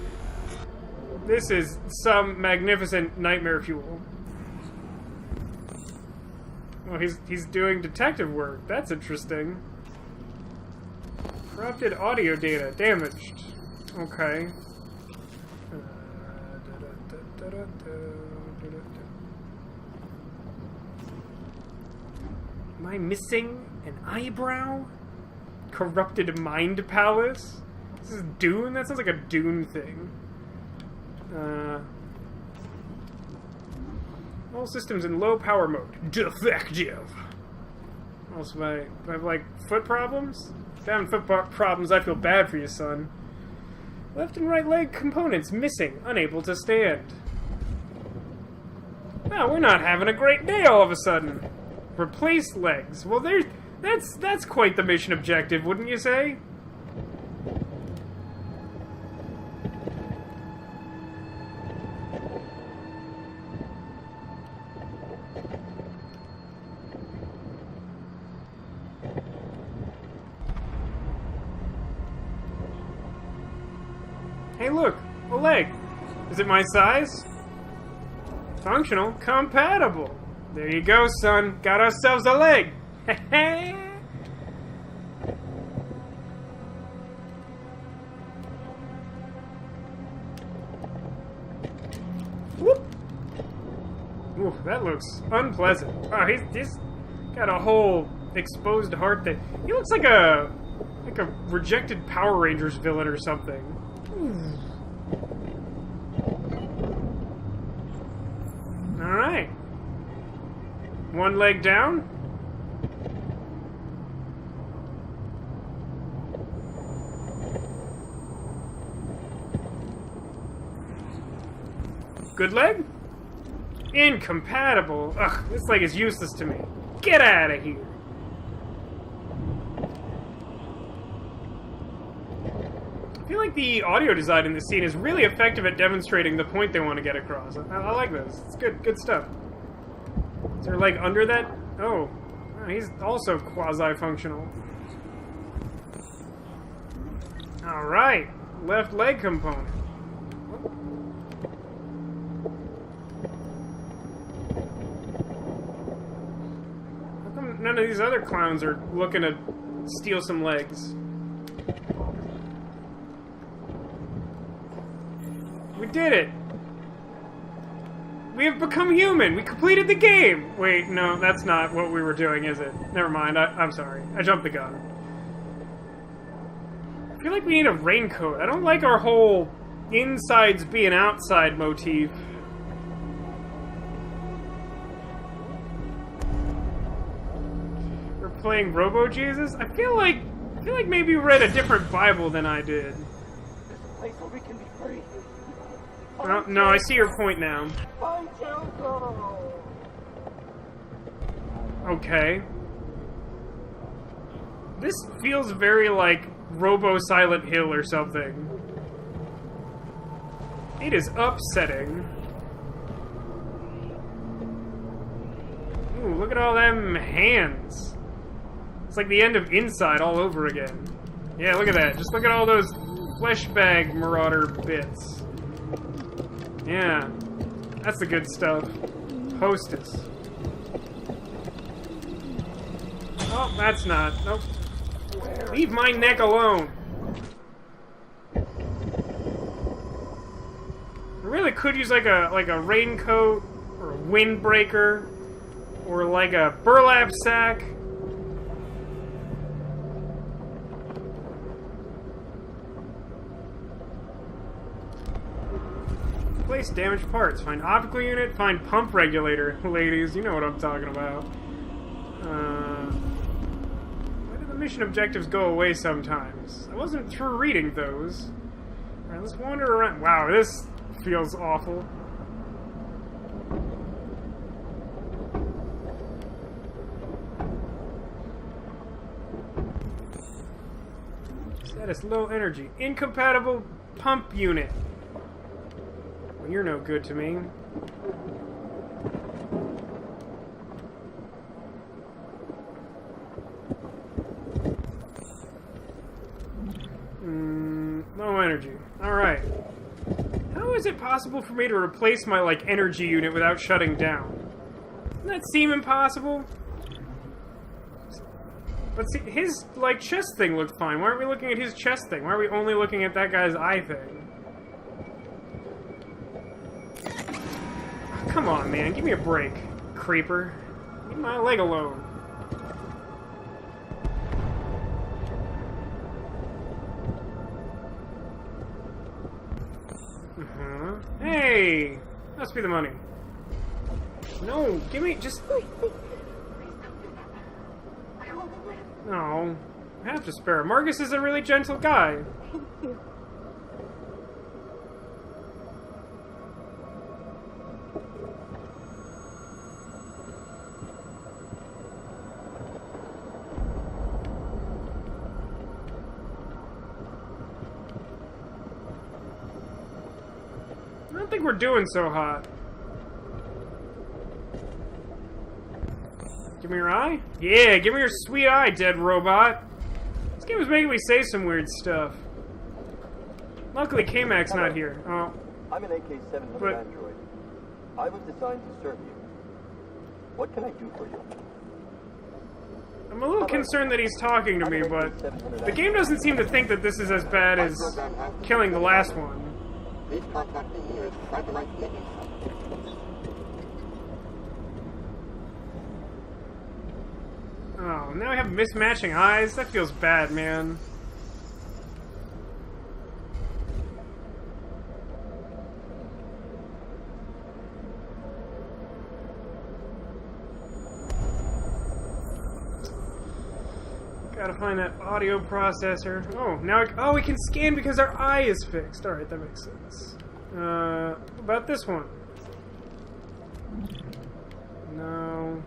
A: This is some magnificent nightmare fuel. Oh, he's doing detective work. That's interesting. Corrupted audio data. Damaged. Okay. Am I missing an eyebrow? Corrupted mind palace? This is Dune? That sounds like a Dune thing. All systems in low power mode. Defective! Also, I have, like, foot problems? If you're having foot problems, I feel bad for you, son. Left and right leg components missing. Unable to stand. Oh, we're not having a great day all of a sudden. Replace legs. Well, that's quite the mission objective, wouldn't you say? Hey, look, a leg. Is it my size? Functional, compatible. There you go, son. Got ourselves a leg. Whoop. Ooh, that looks unpleasant. Oh, he's got a whole exposed heart that... He looks like a Like a rejected Power Rangers villain or something. Alright. One leg down. Good leg? Incompatible. Ugh, this leg is useless to me. Get out of here. I feel like the audio design in this scene is really effective at demonstrating the point they want to get across. I like this. It's good stuff. Is there leg under that? Oh, he's also quasi-functional. Alright, left leg component. None of these other clowns are looking to steal some legs. We did it! We have become human! We completed the game! Wait, no, that's not what we were doing, is it? Never mind, I'm sorry. I jumped the gun. I feel like we need a raincoat. I don't like our whole insides being outside motif. Playing Robo Jesus? I feel like maybe you read a different Bible than I did.
I: Place where we can be free.
A: Oh, no, I see your point now. Okay. This feels very like Robo Silent Hill or something. It is upsetting. Ooh, look at all them hands. It's like the end of Inside all over again. Yeah, look at that. Just look at all those flesh bag marauder bits. Yeah. That's the good stuff. Hostess. Oh, that's not. Nope. Leave my neck alone. I really could use like a raincoat or a windbreaker or like a burlap sack. Place damaged parts. Find optical unit. Find pump regulator. Ladies, you know what I'm talking about. Why do the mission objectives go away sometimes? I wasn't through reading those. Alright, let's wander around. Wow, this feels awful. Status low energy. Incompatible pump unit. You're no good to me. Low energy. Alright. How is it possible for me to replace my, like, energy unit without shutting down? Doesn't that seem impossible? But see, his, like, chest thing looked fine. Why aren't we looking at his chest thing? Why are we only looking at that guy's eye thing? Come on, man. Give me a break, creeper. Leave my leg alone. Hey! Must be the money. No, give me just... No. I have to spare. Marcus is a really gentle guy.
C: Thank you.
A: I don't think we're doing so hot. Give me your eye? Yeah, give me your sweet eye, dead robot. This game was making me say some weird stuff. Luckily, K-Mac's not here. Oh.
T: I'm an AK-700
A: But-
T: android. I was designed to serve you. What can I do for you?
A: I'm a little concerned that he's talking to me, but the game doesn't seem to think that this is as bad as killing the last one.
T: Please contact me here at Satellite Fitness.
A: Oh, now I have mismatching eyes? That feels bad, man. Gotta find that audio processor. Oh, now oh, we can scan because our eye is fixed. Alright, that makes sense. What about this one? No.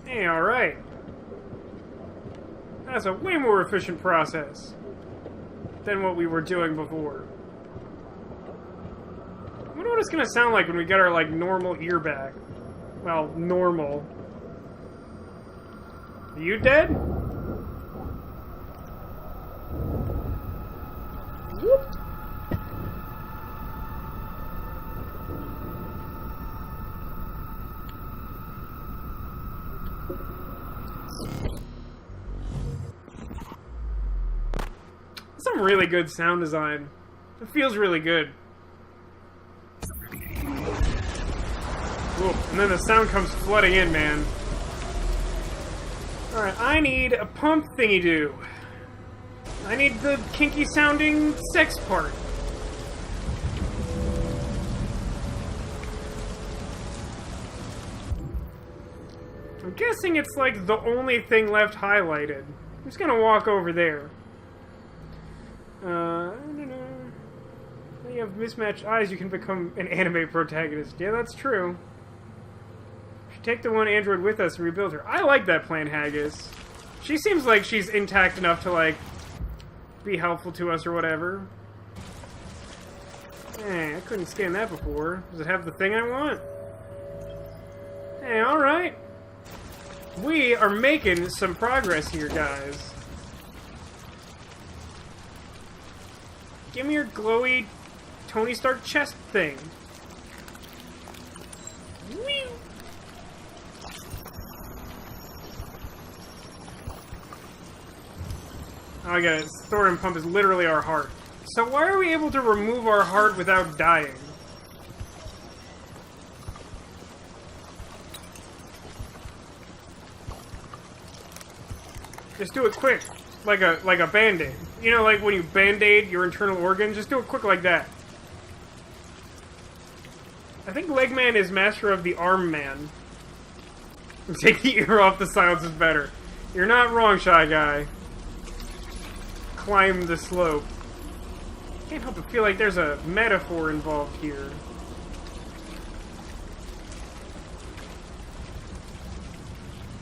A: Hey, alright. That's a way more efficient process than what we were doing before. I wonder what it's gonna sound like when we get our, like, normal ear back. Well, normal. Are you dead? Whoop. Some really good sound design. It feels really good. Whoa, and then the sound comes flooding in, man. Alright, I need a pump thingy-doo. I need the kinky sounding sex part. I'm guessing it's like the only thing left highlighted. I'm just gonna walk over there. I don't know. When you have mismatched eyes, you can become an anime protagonist. Yeah, that's true. We should take the one android with us and rebuild her. I like that plan, Haggis. She seems like she's intact enough to, like, be helpful to us or whatever. Hey, I couldn't scan that before. Does it have the thing I want? Hey, alright. We are making some progress here, guys. Give me your glowy Tony Stark chest thing. Whee! Oh, I get it. Thorium pump is literally our heart. So why are we able to remove our heart without dying? Just do it quick. Like a band-aid. You know, like when you band-aid your internal organs? Just do it quick like that. I think Legman is master of the arm man. Take the ear off, the silence is better. You're not wrong, Shy Guy. Climb the slope. Can't help but feel like there's a metaphor involved here.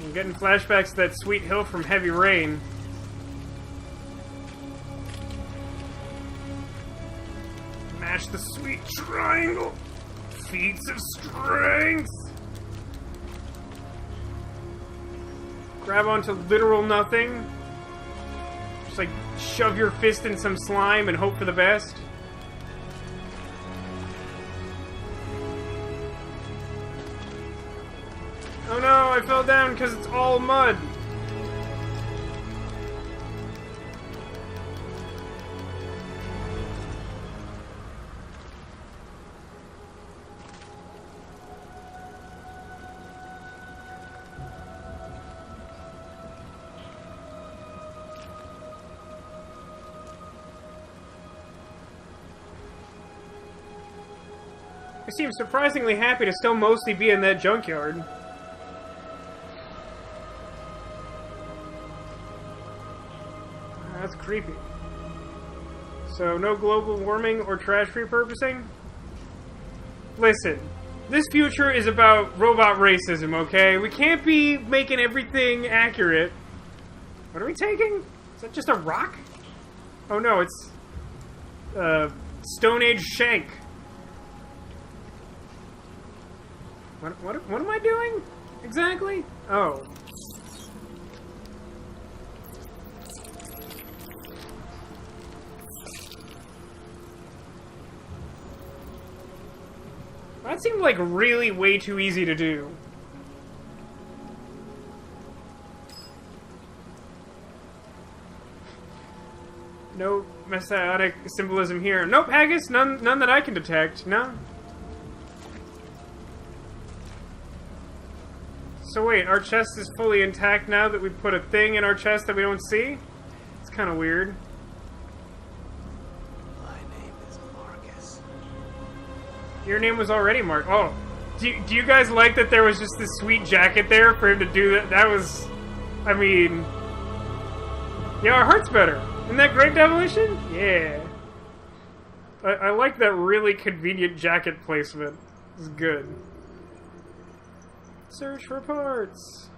A: I'm getting flashbacks to that sweet hill from Heavy Rain. Mash the sweet triangle. Feats of strength. Grab onto literal nothing. Just like shove your fist in some slime and hope for the best. Oh no, I fell down because it's all mud. I seem surprisingly happy to still mostly be in that junkyard. That's creepy. So, no global warming or trash repurposing? Listen, this future is about robot racism, okay? We can't be making everything accurate. What are we taking? Is that just a rock? Oh no, it's... Stone Age shank. What am I doing? Exactly? Oh. That seemed like really way too easy to do. No messianic symbolism here. Nope, Haggis, none that I can detect. No. So wait, our chest is fully intact now that we put a thing in our chest that we don't see? It's kind of weird.
Q: My name is Marcus.
A: Your name was already Mark. Oh. Do you guys like that there was just this sweet jacket there for him to do that? That was... I mean... Yeah, our heart's better. Isn't that great, Demolition? Yeah. I like that really convenient jacket placement. It's good. Search for parts.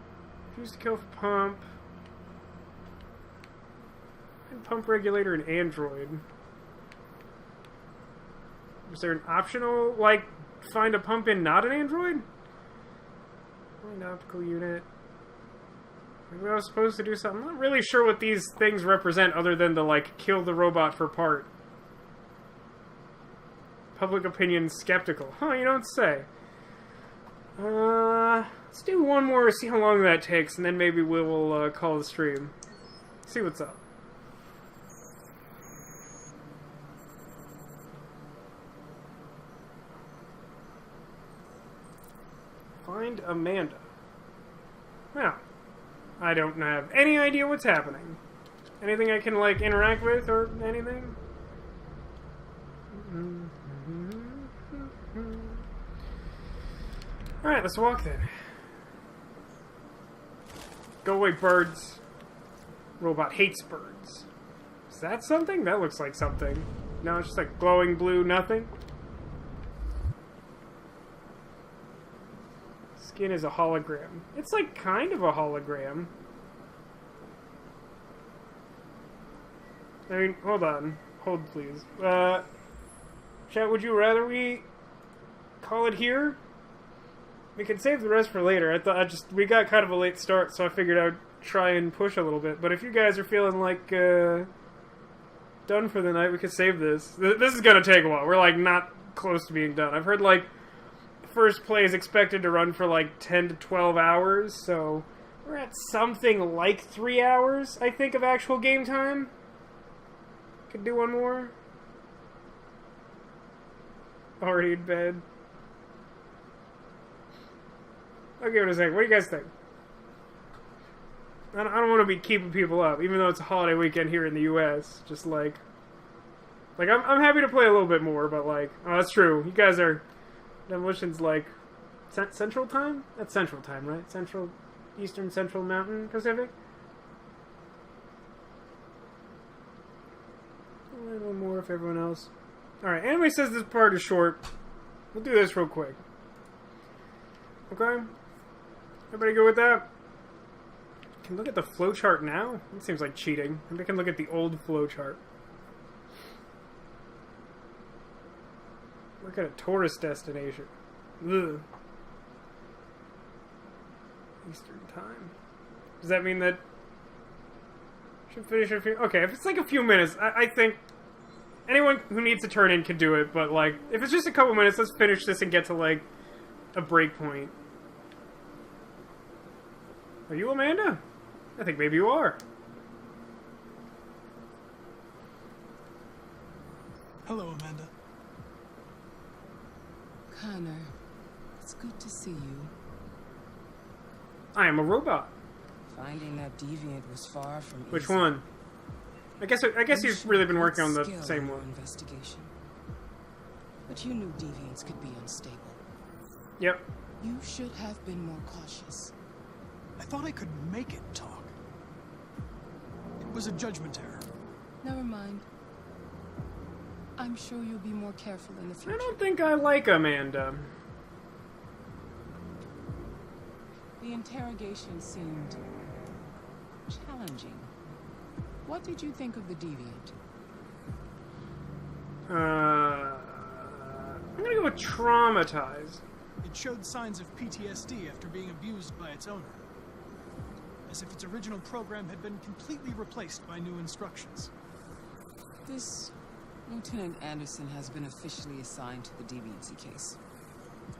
A: Fuse to kill for pump. And pump regulator and Android. Is there an optional, like, find a pump in not an Android? Find optical unit. Maybe I was supposed to do something. I'm not really sure what these things represent other than to, like, kill the robot for part. Public opinion skeptical. Huh, you don't say. Let's do one more, see how long that takes, and then maybe we'll call the stream. See what's up. Find Amanda. Well, I don't have any idea what's happening. Anything I can, like, interact with or anything? Alright, let's walk then. Go away, birds. Robot hates birds. Is that something? That looks like something. No, it's just like glowing blue nothing. Skin is a hologram. It's like kind of a hologram. I mean, hold on. Hold, please. Chat, would you rather we call it here? We can save the rest for later. I thought we got kind of a late start, so I figured I'd try and push a little bit. But if you guys are feeling like done for the night, we could save this. This is gonna take a while. We're like not close to being done. I've heard like first play is expected to run for like 10 to 12 hours, so we're at something like 3 hours, I think, of actual game time. Could do one more. Already in bed. I'll give it a second. What do you guys think? I don't want to be keeping people up, even though it's a holiday weekend here in the U.S. Just like I'm happy to play a little bit more, but like, oh, that's true. You guys are Demolition's like Central Time. That's Central Time, right? Central, Eastern, Central, Mountain, Pacific. A little more if everyone else. All right. Anime says this part is short. We'll do this real quick. Okay. Everybody go with that? Can look at the flowchart now? It seems like cheating. Maybe I can look at the old flowchart. Look at a tourist destination. Ugh. Eastern time. Does that mean that should finish in a few? Okay, if it's like a few minutes, I think anyone who needs to turn in can do it. But like, if it's just a couple minutes, let's finish this and get to like a break point. Are you Amanda? I think maybe you are.
D: Hello, Amanda.
U: Connor, it's good to see you.
A: I am a robot.
U: Finding that deviant was far from
A: Which
U: easy.
A: one? I guess you've really been working on the same one.
U: Investigation. But you knew deviants could be unstable.
A: Yep.
U: You should have been more cautious.
D: I thought I could make it talk. It was a judgment error.
U: Never mind. I'm sure you'll be more careful in the future.
A: I don't think I like Amanda.
U: The interrogation seemed challenging. What did you think of the deviant?
A: I'm gonna go with traumatized.
D: It showed signs of PTSD after being abused by its owner. As if its original program had been completely replaced by new instructions.
U: This Lieutenant Anderson has been officially assigned to the deviancy case.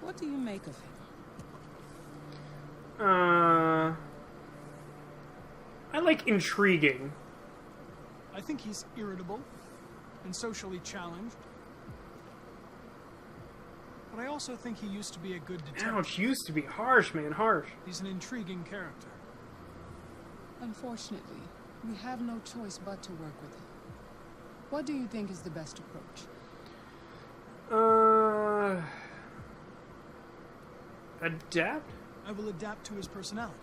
U: What do you make of him?
A: I like intriguing.
D: I think he's irritable and socially challenged. But I also think he used to be a good detective.
A: Ouch, used to be harsh, man, harsh.
D: He's an intriguing character.
U: Unfortunately, we have no choice but to work with him. What do you think is the best approach?
A: Adapt?
D: I will adapt to his personality.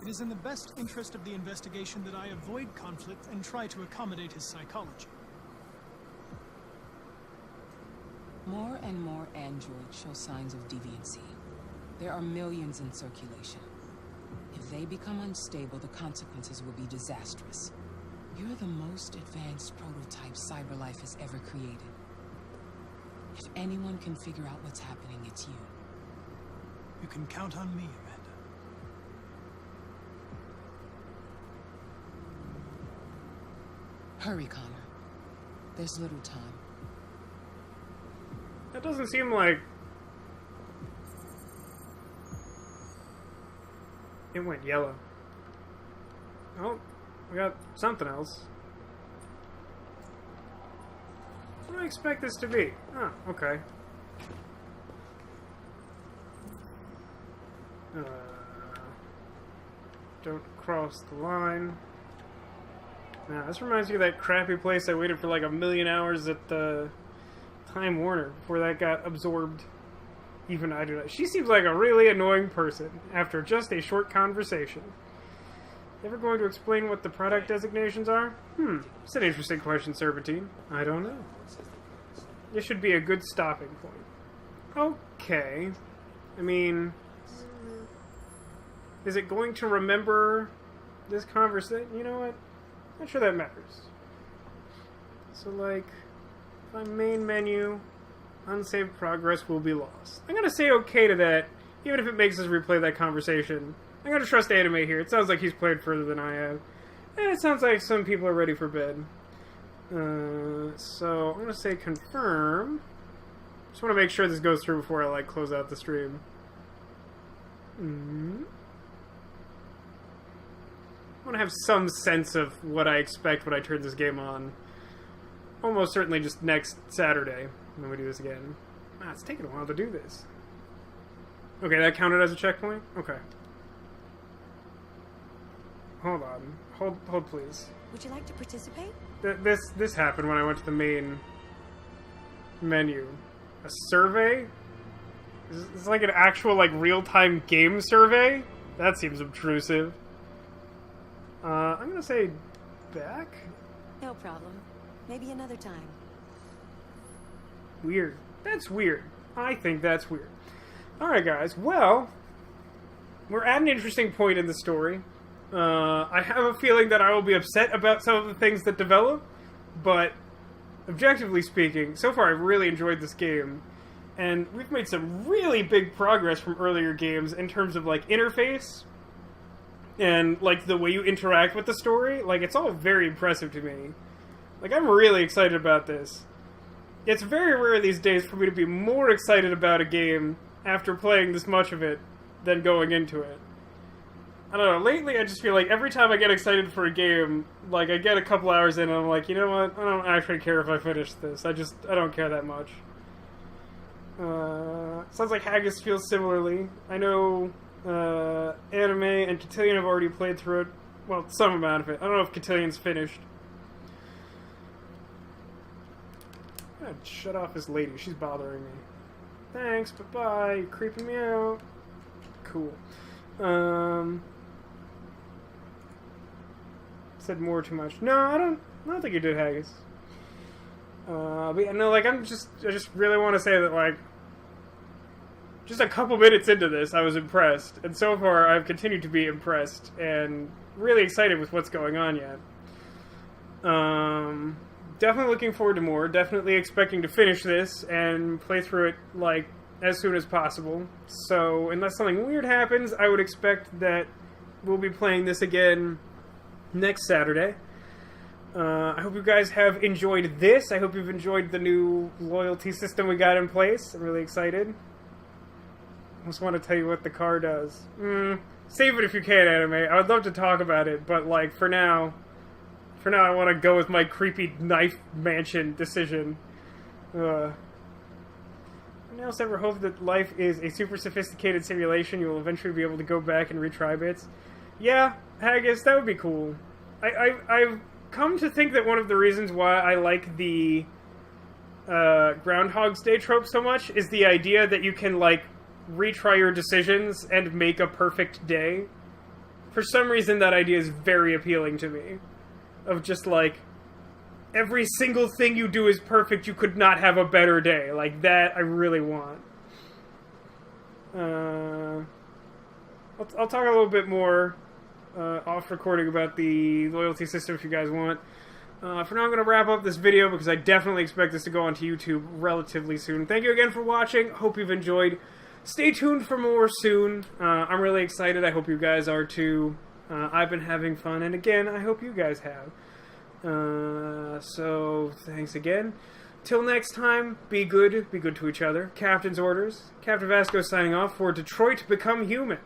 D: It is in the best interest of the investigation that I avoid conflict and try to accommodate his psychology.
U: More and more androids show signs of deviancy. There are millions in circulation. If they become unstable, the consequences will be disastrous. You're the most advanced prototype cyberlife has ever created. If anyone can figure out what's happening, it's you.
D: You can count on me, Amanda.
U: Hurry, Connor. There's little time.
A: That doesn't seem like... It went yellow. Oh, we got something else. What do I expect this to be? Oh, okay. Don't cross the line. Nah, this reminds me of that crappy place I waited for like 1,000,000 hours at the Time Warner before that got absorbed. Even I do that. She seems like a really annoying person after just a short conversation. Ever going to explain what the product designations are? It's an interesting question, Serpentine. I don't know. This should be a good stopping point. Okay. I mean... Is it going to remember this conversation? You know what? Not sure that matters. So, like, if I main menu, unsaved progress will be lost. I'm going to say okay to that, even if it makes us replay that conversation. I'm going to trust Anime here. It sounds like he's played further than I have. And it sounds like some people are ready for bed. So, I'm going to say confirm. Just want to make sure this goes through before I, like, close out the stream. I want to have some sense of what I expect when I turn this game on. Almost certainly just next Saturday when we do this again. It's taking a while to do this. Okay, that counted as a checkpoint? Okay. Hold on. Hold please.
B: Would you like to participate?
A: This happened when I went to the main menu. A survey? Is this like an actual, like, real-time game survey? That seems obtrusive. I'm gonna say back?
B: No problem. Maybe another time.
A: Weird. That's weird. I think that's weird. Alright, guys. Well, we're at an interesting point in the story. I have a feeling that I will be upset about some of the things that develop, but objectively speaking, so far I've really enjoyed this game. And we've made some really big progress from earlier games in terms of, like, interface and, like, the way you interact with the story. Like, it's all very impressive to me. Like, I'm really excited about this. It's very rare these days for me to be more excited about a game after playing this much of it than going into it. I don't know, lately I just feel like every time I get excited for a game, like, I get a couple hours in and I'm like, you know what, I don't actually care if I finish this. I don't care that much. Sounds like Haggis feels similarly. I know Anime and Cotillion have already played through it. Well, some amount of it. I don't know if Cotillion's finished. I'm gonna shut off this lady. She's bothering me. Thanks, bye-bye. You're creeping me out. Cool. Said more too much. No, I don't think you did, Haggis. But yeah, no, like, I just really want to say that, like, just a couple minutes into this, I was impressed. And so far, I've continued to be impressed and really excited with what's going on yet. Definitely looking forward to more. Definitely expecting to finish this and play through it, like, as soon as possible. So, unless something weird happens, I would expect that we'll be playing this again next Saturday. I hope you guys have enjoyed this. I hope you've enjoyed the new loyalty system we got in place. I'm really excited. I just want to tell you what the car does. Save it if you can, Anime. I would love to talk about it, but, like, for now I want to go with my creepy knife mansion decision. Anyone else ever hope that life is a super sophisticated simulation you will eventually be able to go back and retry bits? Yeah, Haggis, that would be cool. I've come to think that one of the reasons why I like the Groundhog's Day trope so much is the idea that you can, like, retry your decisions and make a perfect day. For some reason, that idea is very appealing to me. Of just, like, every single thing you do is perfect, you could not have a better day. Like, that I really want. I'll talk a little bit more off recording about the loyalty system if you guys want. For now, I'm going to wrap up this video because I definitely expect this to go onto YouTube relatively soon. Thank you again for watching. Hope you've enjoyed. Stay tuned for more soon. I'm really excited. I hope you guys are too. I've been having fun, and again, I hope you guys have. So, thanks again. Till next time, be good to each other. Captain's orders. Captain Vasco signing off for Detroit Become Human.